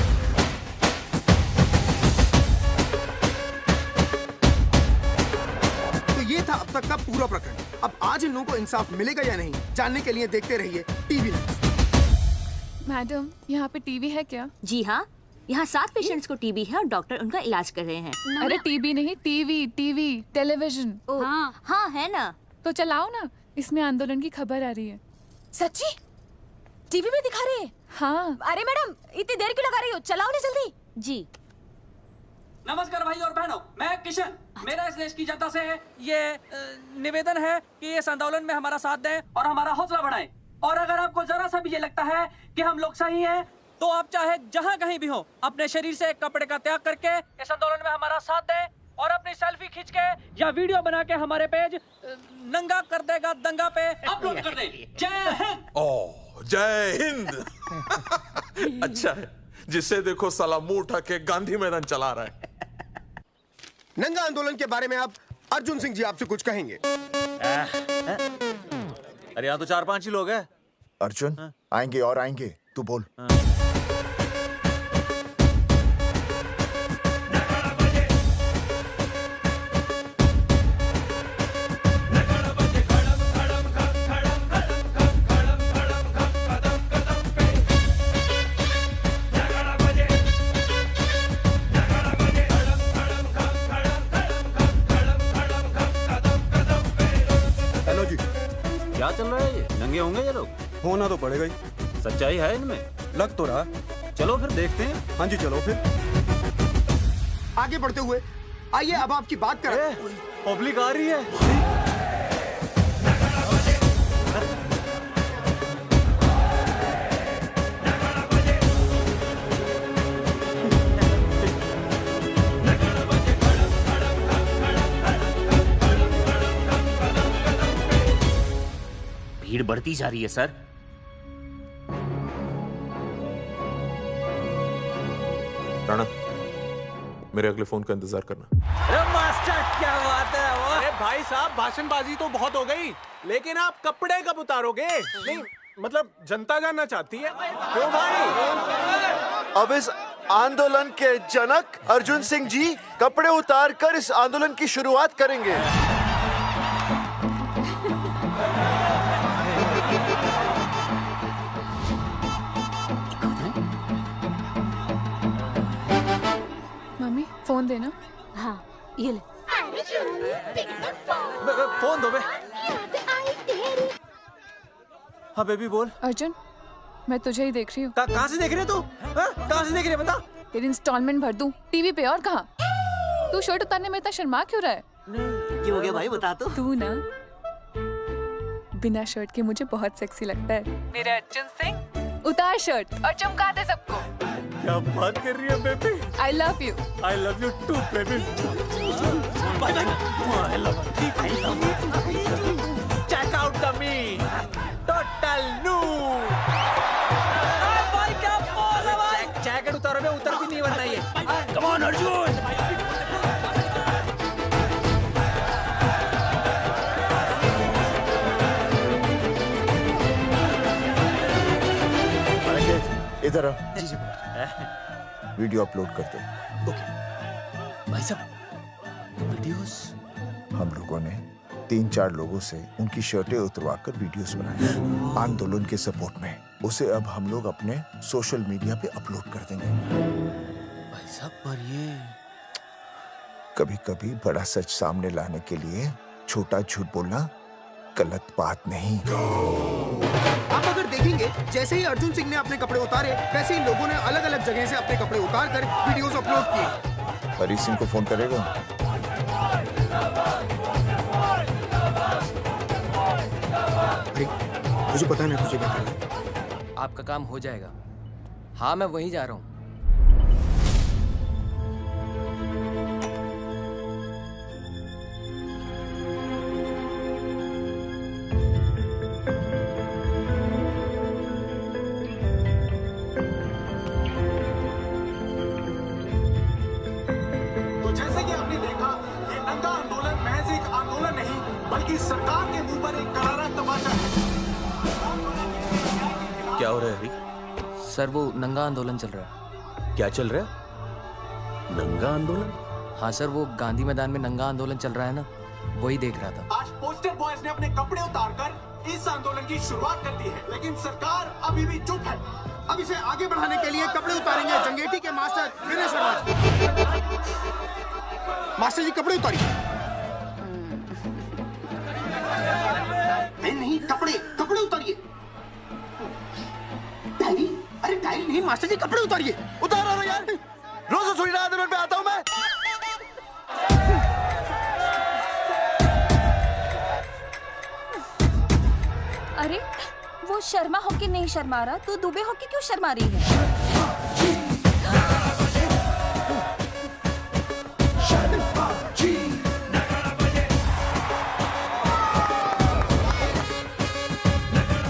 ये था अब तक का पूरा प्रकरण। अब आज इन लोगों को इंसाफ मिलेगा या नहीं, जानने के लिए देखते रहिए टीवी न्यूज़। मैडम, यहाँ पे टीवी है क्या? जी हाँ, यहाँ 7 पेशेंट्स को टीबी है और डॉक्टर उनका इलाज कर रहे हैं। अरे टीबी नहीं, टीवी टेलीविजन। हाँ हाँ है ना। तो चलाओ ना, इसमें आंदोलन की खबर आ रही है। सच्ची? टीवी में दिखा रहे हैं? हाँ। अरे मैडम, इतनी देर क्यों लगा रही हो, चलाओ ना जल्दी। जी। नमस्कार भाई और बहनों, मैं किशन। मेरा इस देश की जनता से ये निवेदन है कि इस आंदोलन में हमारा साथ दें और हमारा हौसला बढ़ाएं। और अगर आपको जरा सा भी ये लगता है कि हम लोग सही हैं, तो आप चाहे जहां कहीं भी हो अपने शरीर से एक कपड़े का त्याग करके इस आंदोलन में हमारा साथ दें और अपनी सेल्फी खींच के या वीडियो बना के हमारे पेज नंगा कर देगा दंगा पे अपलोड कर दें। जय हिंद। ओह जय हिंद। अच्छा है, जिसे देखो साला मुंह उठा के गांधी मैदान चला रहा है। नंगा आंदोलन के बारे में आप अर्जुन सिंह जी आपसे कुछ कहेंगे। अरे यहाँ तो 4-5 ही लोग हैं। अर्जुन आएंगे और आएंगे, तू बोल। हेलो जी, क्या चल रहा है ये? नंगे होंगे ये लोग? होना तो पड़ेगा ही। सच्चाई है इनमें? लग तो रहा। चलो फिर देखते हैं। हाँ जी चलो फिर। आगे बढ़ते हुए आइए अब आपकी बात करें। पब्लिक आ रही है। भीड़ बढ़ती जा रही है सर। राणा, मेरे अगले फोन का इंतजार करना। अरे मास्टर क्या बात है। अरे भाई साहब, भाषणबाजी तो बहुत हो गई, लेकिन आप कपड़े कब उतारोगे? नहीं मतलब जनता जानना चाहती है। क्यों भाई? अब इस आंदोलन के जनक अर्जुन सिंह जी कपड़े उतार कर इस आंदोलन की शुरुआत करेंगे। मम्मी फोन देना। हाँ ये ले। फोन दो बे। हाँ बेबी बोल। अर्जुन मैं तुझे ही देख रही हूँ। कहाँ से देख रही है तू? कहाँ से देख रही है बता? तेरी इंस्टॉलमेंट भर दूं टीवी पे और कहाँ? तू शर्ट उतारने में इतना शर्मा क्यों रहा है? क्या हो गया भाई, बता तो। तू ना बिना शर्ट के मुझे बहुत सेक्सी लगता है। मेरे अर्जुन सिंह उतार शर्ट और चमका दे सबको। क्या बात कर रही है baby? I love you. I love you too baby. Bye bye. I love you। Check out the me. Total new। भाई क्या बोल है भाई? जैकेट उतारो बे, उतर भी नहीं वरना ये। Come on Arjun. इधर आ। वीडियो अपलोड करते। भाई साहब वीडियोस? हम लोगों ने 3-4 लोगों से उनकी शर्टें उतरवाकर वीडियोस बनाए आंदोलन के सपोर्ट में। उसे अब हम लोग अपने सोशल मीडिया पे अपलोड कर देंगे। भाई साहब पर ये कभी-कभी बड़ा सच सामने लाने के लिए छोटा झूठ बोलना गलत बात नहीं। आप अगर देखेंगे जैसे ही अर्जुन सिंह ने अपने कपड़े उतारे, वैसे ही लोगों ने अलग अलग जगह से अपने कपड़े उतार कर वीडियोस अपलोड किए। हरी सिंह को फोन करेगा? अरे मुझे पता नहीं मुझे क्या करना है। आपका काम हो जाएगा। हाँ मैं वहीं जा रहा हूँ। तो जैसे कि आपने देखा, ये नंगा आंदोलन महज एक आंदोलन नहीं, बल्कि सरकार के मुंह पर एक करारा तमाचा है। क्या हो रहा है हरी? सर वो नंगा आंदोलन चल रहा है। क्या चल रहा है? नंगा आंदोलन? हाँ सर वो गांधी मैदान में नंगा आंदोलन चल रहा है ना, वही देख रहा था। आज पोस्टर बॉयज ने अपने कपड़े उतारकर इस आंदोलन की शुरुआत कर दी है, लेकिन सरकार अभी भी चुप है। अब इसे आगे बढ़ाने के लिए कपड़े उतारेंगे जंगेटी के मास्टर विनय शर्मा। मास्टर जी कपड़े उतारिए। नहीं कपड़े कपड़े उतारिए। डायरी? अरे डायरी नहीं मास्टर जी, कपड़े उतारिए। उतारो यार, रोज थोड़ी ना आंदोलन पे आता हूँ मैं। अरे वो तू शर्मा होके नहीं शर्मा रहा, तू दुबे होके क्यों शर्मा रही है?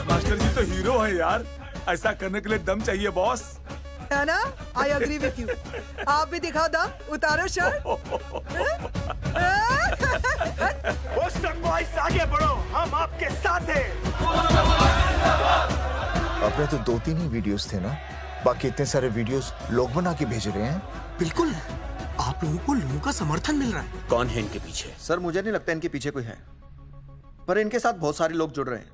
मास्टर जी तो हीरो है यार, ऐसा करने के लिए दम चाहिए बॉस। है ना? I agree with you. आप भी दिखाओ दम, उतारो शर्ट। बॉयज आगे बढ़ो, हम आपके साथ हैं। अपने तो 2-3 ही वीडियोस थे ना, बाकी इतने सारे वीडियोस लोग बना के भेज रहे हैं। बिल्कुल, आप लोगों को लोगों का समर्थन मिल रहा है। कौन है इनके पीछे? सर मुझे नहीं लगता इनके पीछे कोई है, पर इनके साथ बहुत सारे लोग जुड़ रहे हैं।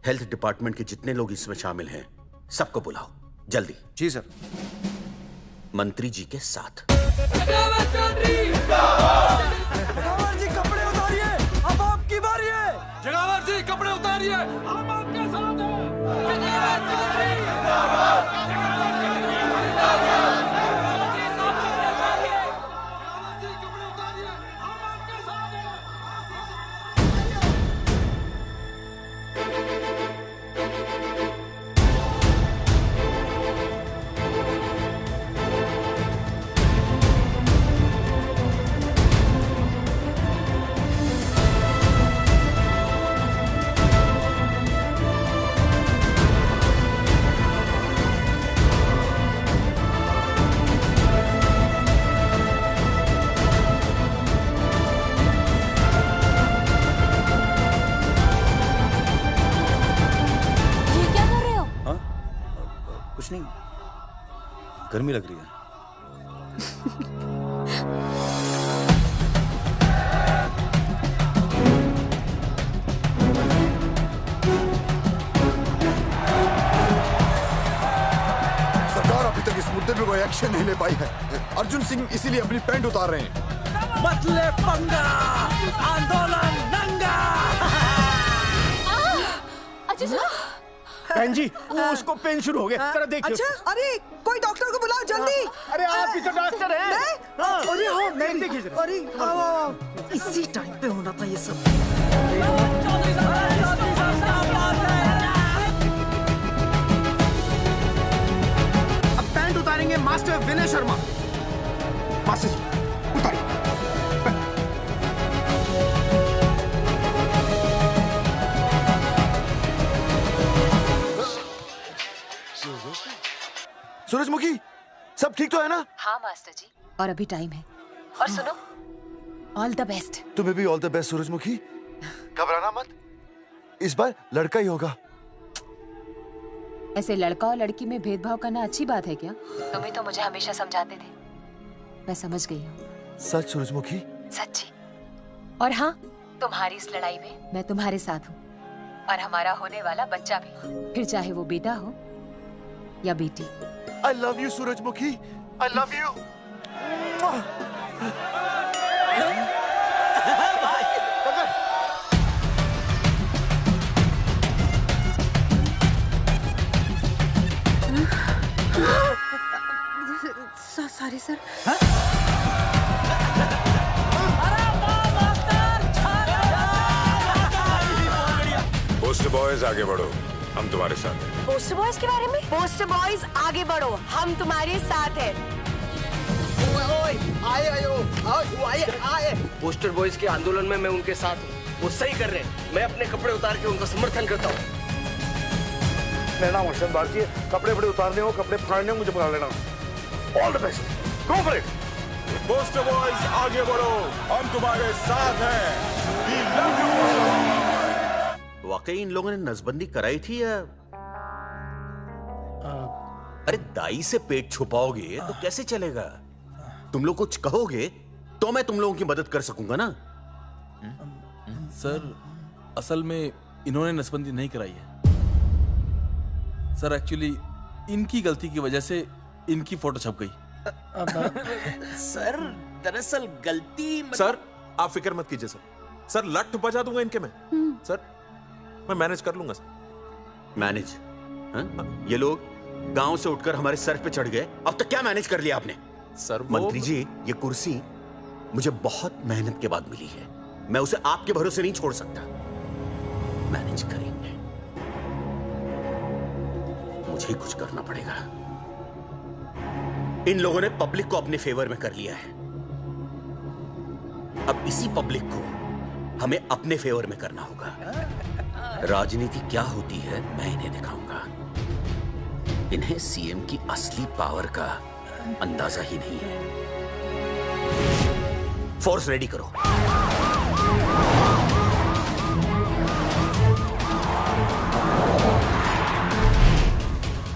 हेल्थ डिपार्टमेंट के जितने लोग इसमें शामिल हैं, सबको बुलाओ जल्दी। जी सर। मंत्री जी के साथ। जगावर जी कपड़े उतारिए, अब आपकी बारी है। जगावर जी कपड़े उतारिए, हम आपके साथ हैं। कुछ नहीं, गर्मी लग रही है। सरकार अभी तक इस मुद्दे पे कोई एक्शन नहीं ले पाई है। अर्जुन सिंह इसीलिए अपनी पैंट उतार रहे हैं। मत ले पंगा, आंदोलन नंगा। बहन जी, वो उसको पेन शुरू हो गया, जरा देखिए। अच्छा, अरे कोई डॉक्टर को बुलाओ जल्दी। अरे आप भी तो डॉक्टर हैं। अरे हाँ, नहीं देखिए जरा। अरे इसी टाइम पे होना था ये सब। अब पैंट उतारेंगे मास्टर विनय शर्मा। मास्टर जी उतारिए। सूरजमुखी, सब ठीक तो है ना? हाँ मास्टर जी, और अभी टाइम है। और सुनो, ऑल द बेस्ट। तुम्हें भी ऑल द बेस्ट सूरजमुखी। घबराना मत, इस बार लड़का ही होगा। ऐसे लड़का और लड़की में भेदभाव करना अच्छी बात है क्या? तुम ही तो मुझे हमेशा समझाते थे। मैं समझ गई हूँ। सच सूरजमुखी? सच्ची। और हाँ, तुम्हारी इस लड़ाई में मैं तुम्हारे साथ हूँ, और हमारा होने वाला बच्चा भी, फिर चाहे वो बेटा हो या बेटी। I love you, सूरजमुखी। I love you. Sorry sir. Poster boys आगे बढ़ो, हम तुम्हारे साथ हैं। पोस्टर बॉयज के बारे में? पोस्टर बॉयज आगे बढ़ो, हम तुम्हारे साथ हैं। आए। पोस्टर बॉयज के आंदोलन में मैं उनके साथ हूँ, वो सही कर रहे हैं। मैं अपने कपड़े उतार के उनका समर्थन करता हूँ। मेरा नाम अर्शद बाजी है। कपड़े उतारने हो, कपड़े फाड़ने हो, मुझे पकड़ लेना। All the best, go for it. Poster boys आगे बढ़ो, हम तुम्हारे साथ हैं। We love you। वाकई इन लोगों ने नसबंदी कराई थी या? अरे दाई से पेट छुपाओगे तो कैसे चलेगा? तुम लोग कुछ कहोगे तो मैं तुम लोगों की मदद कर सकूंगा ना। सर, असल में इन्होंने नसबंदी नहीं कराई है सर। एक्चुअली इनकी गलती की वजह से इनकी फोटो छप गई। सर दरअसल गलती सर आप फिक्र मत कीजिए सर। सर लट बजा दूंगा इनके में। सर मैं मैनेज कर लूंगा सर। मैनेज? ये लोग गांव से उठकर हमारे सर पे चढ़ गए, अब तक क्या मैनेज कर लिया आपने? सर मंत्री जी, ये कुर्सी मुझे बहुत मेहनत के बाद मिली है, मैं उसे आपके भरोसे नहीं छोड़ सकता। मैनेज करेंगे। मुझे कुछ करना पड़ेगा। इन लोगों ने पब्लिक को अपने फेवर में कर लिया है। अब इसी पब्लिक को हमें अपने फेवर में करना होगा। राजनीति क्या होती है मैं इन्हें दिखाऊंगा। इन्हें सीएम की असली पावर का अंदाजा ही नहीं है। फोर्स रेडी करो।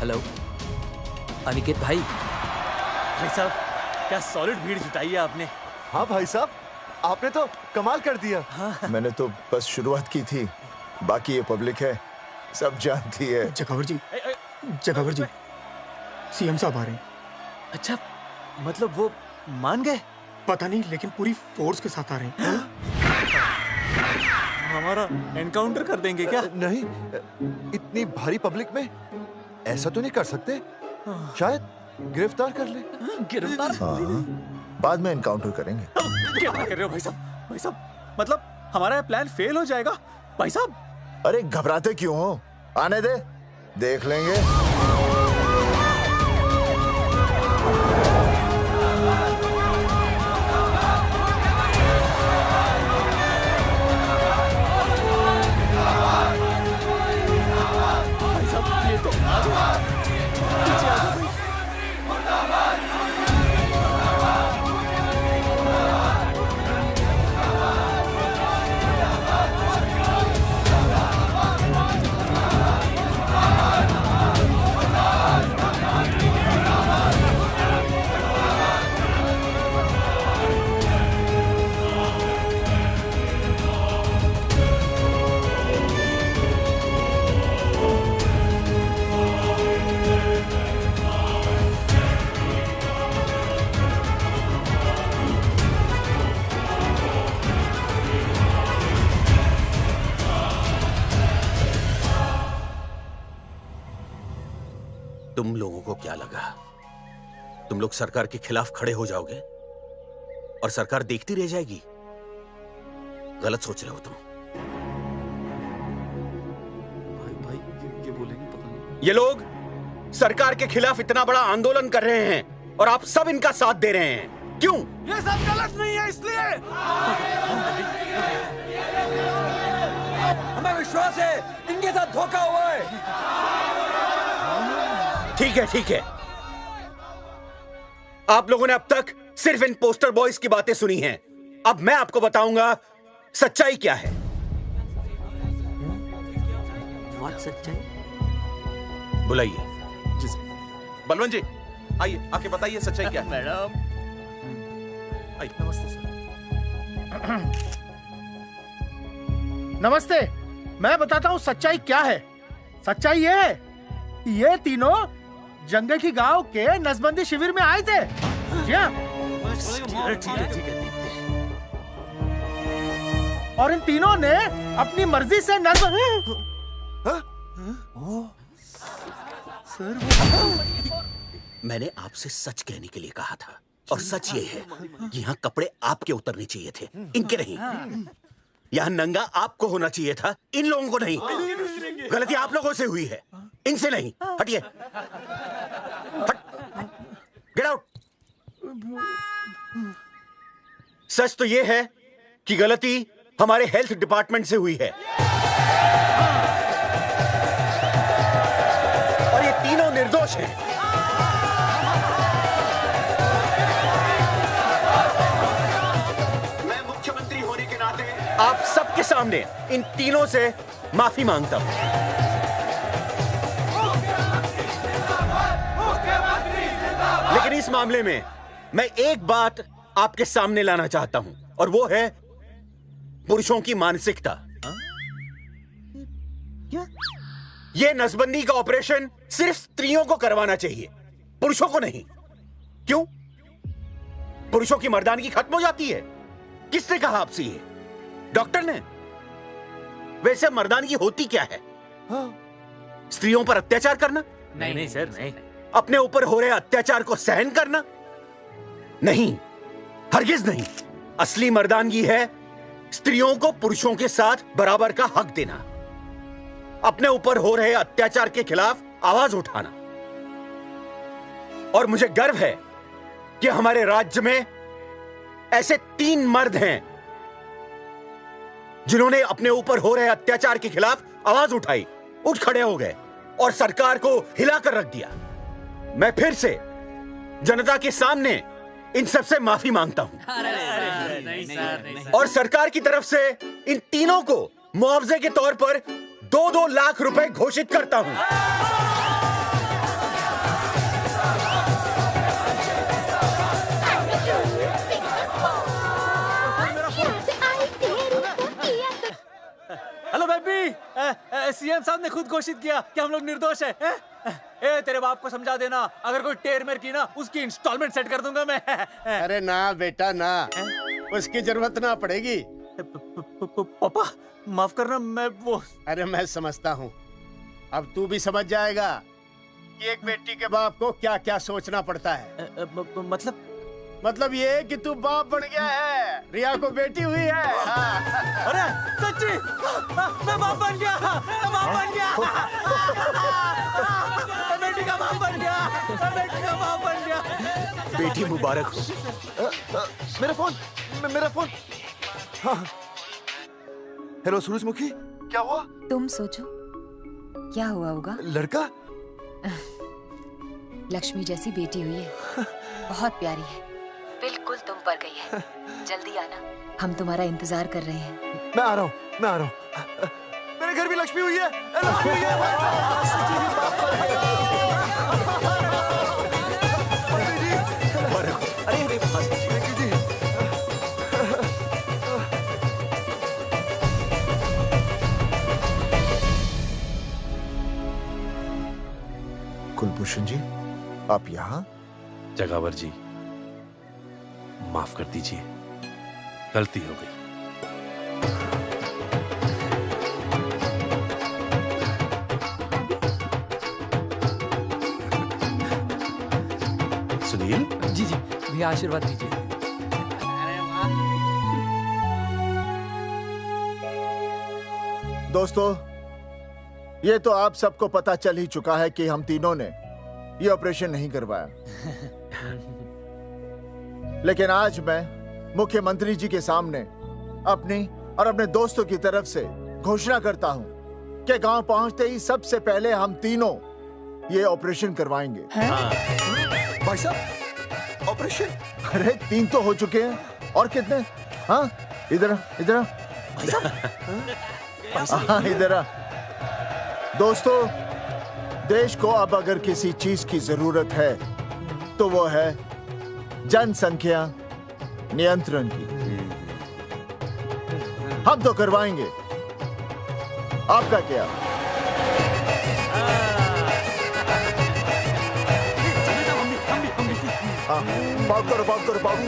हेलो अनिकेत भाई। भाई साहब क्या सॉलिड भीड़ जुटाई है आपने। हाँ भाई साहब आपने तो कमाल कर दिया। मैंने तो बस शुरुआत की थी, बाकी ये पब्लिक है सब जानती है। जगावर जी, जगावर जी, सीएम साहब आ रहे हैं। अच्छा मतलब वो मान गए? पता नहीं, लेकिन पूरी फोर्स के साथ आ रहे हैं। हमारा एनकाउंटर कर देंगे क्या? नहीं, इतनी भारी पब्लिक में ऐसा तो नहीं कर सकते। शायद गिरफ्तार कर ले। गिरफ्तार? हाँ, बाद में एनकाउंटर करेंगे। क्या बात कर रहे हो भाई साहब? भाई साहब मतलब हमारा प्लान फेल हो जाएगा भाई साहब? अरे घबराते क्यों हो, आने दे, देख लेंगे। भाई साहब ये तो आ गया। पीछे आ जाओ भाई। तुम लोगों को क्या लगा तुम लोग सरकार के खिलाफ खड़े हो जाओगे और सरकार देखती रह जाएगी? गलत सोच रहे हो तुम। भाई ये बोलेंगे पता नहीं। ये लोग सरकार के खिलाफ इतना बड़ा आंदोलन कर रहे हैं और आप सब इनका साथ दे रहे हैं, क्यों? ये सब गलत नहीं है इसलिए। हमें विश्वास है इनके साथ धोखा हुआ है। ठीक है ठीक है, आप लोगों ने अब तक सिर्फ इन पोस्टर बॉयज की बातें सुनी हैं। अब मैं आपको बताऊंगा सच्चाई क्या है। सच्चाई? बुलाइए। बलवंत जी आइए, आके बताइए सच्चाई क्या है। मैडम नमस्ते सर। नमस्ते, मैं बताता हूँ सच्चाई क्या है। सच्चाई ये है कि ये तीनों जंगल की गांव के नसबंदी शिविर में आए थे। जी हाँ। ठीक है। और इन तीनों ने अपनी मर्जी से मैंने आपसे सच कहने के लिए कहा था और सच ये है कि यहाँ कपड़े आपके उतरने चाहिए थे, इनके नहीं। यहाँ नंगा आपको होना चाहिए था, इन लोगों को नहीं। गलती आप लोगों से हुई है, इनसे नहीं। हटिए, गेट आउट। सच तो ये है कि गलती हमारे हेल्थ डिपार्टमेंट से हुई है और ये तीनों निर्दोष हैं। मैं मुख्यमंत्री होने के नाते आप सबके सामने इन तीनों से माफी मांगता हूं। लेकिन इस मामले में मैं एक बात आपके सामने लाना चाहता हूं और वो है पुरुषों की मानसिकता। ये नसबंदी का ऑपरेशन सिर्फ स्त्रियों को करवाना चाहिए, पुरुषों को नहीं। क्यों? पुरुषों की मर्दानगी खत्म हो जाती है? किसने कहा आपसे ये? डॉक्टर ने? वैसे मर्दानगी होती क्या है? स्त्रियों पर अत्याचार करना? नहीं सर, नहीं। अपने ऊपर हो रहे अत्याचार को सहन करना? नहीं, हरगिज नहीं। असली मर्दानगी है स्त्रियों को पुरुषों के साथ बराबर का हक देना, अपने ऊपर हो रहे अत्याचार के खिलाफ आवाज उठाना। और मुझे गर्व है कि हमारे राज्य में ऐसे 3 मर्द हैं जिन्होंने अपने ऊपर हो रहे अत्याचार के खिलाफ आवाज उठाई, उठ खड़े हो गए और सरकार को हिलाकर रख दिया। मैं फिर से जनता के सामने इन सबसे माफी मांगता हूं और सरकार की तरफ से इन तीनों को मुआवजे के तौर पर 2-2 लाख रुपए घोषित करता हूं। हेलो बेबी, सीएम साहब ने खुद घोषित किया कि हम लोग निर्दोष हैं। ए, तेरे बाप को समझा देना, अगर कोई टेर मेर की ना उसकी इंस्टॉलमेंट सेट कर दूंगा मैं। अरे ना बेटा ना, उसकी जरूरत ना पड़ेगी। पापा माफ करना, मैं वो। अरे मैं समझता हूँ, अब तू भी समझ जाएगा कि एक बेटी के बाप को क्या क्या सोचना पड़ता है। मतलब ये कि तू बाप बन गया है, रिया को बेटी हुई है। अरे सच्ची, मैं बाप बन गया, मैं बाप बन गया, मैं बेटी का बाप बन गया, मैं बेटी का बाप बन गया। बेटी मुबारक हो। मेरा फोन, मेरा फोन। हाँ। हेलो सूरजमुखी, क्या हुआ? तुम सोचो क्या हुआ होगा। लड़का? लक्ष्मी जैसी बेटी हुई है, बहुत प्यारी है, बिल्कुल तुम पर गई है। जल्दी आना, हम तुम्हारा इंतजार कर रहे हैं। मैं आ रहा हूँ, मैं आ रहा हूँ। मेरे घर भी लक्ष्मी हुई है, लक्ष्मी हुई है। अरे कुलभूषण जी, आप यहाँ? जगावर जी, माफ कर दीजिए, गलती हो गई। सुनील जी जी भैया, आशीर्वाद दीजिए। दोस्तों, ये तो आप सबको पता चल ही चुका है कि हम तीनों ने ये ऑपरेशन नहीं करवाया। लेकिन आज मैं मुख्यमंत्री जी के सामने अपनी और अपने दोस्तों की तरफ से घोषणा करता हूं कि गांव पहुंचते ही सबसे पहले हम तीनों ये ऑपरेशन करवाएंगे। भाई साहब, ऑपरेशन? अरे 3 तो हो चुके हैं, और कितने? हाँ, इधर इधर इधर। दोस्तों, देश को अब अगर किसी चीज की जरूरत है तो वो है जनसंख्या नियंत्रण की। हम तो करवाएंगे, आपका क्या? बात करो, बात करो, बात।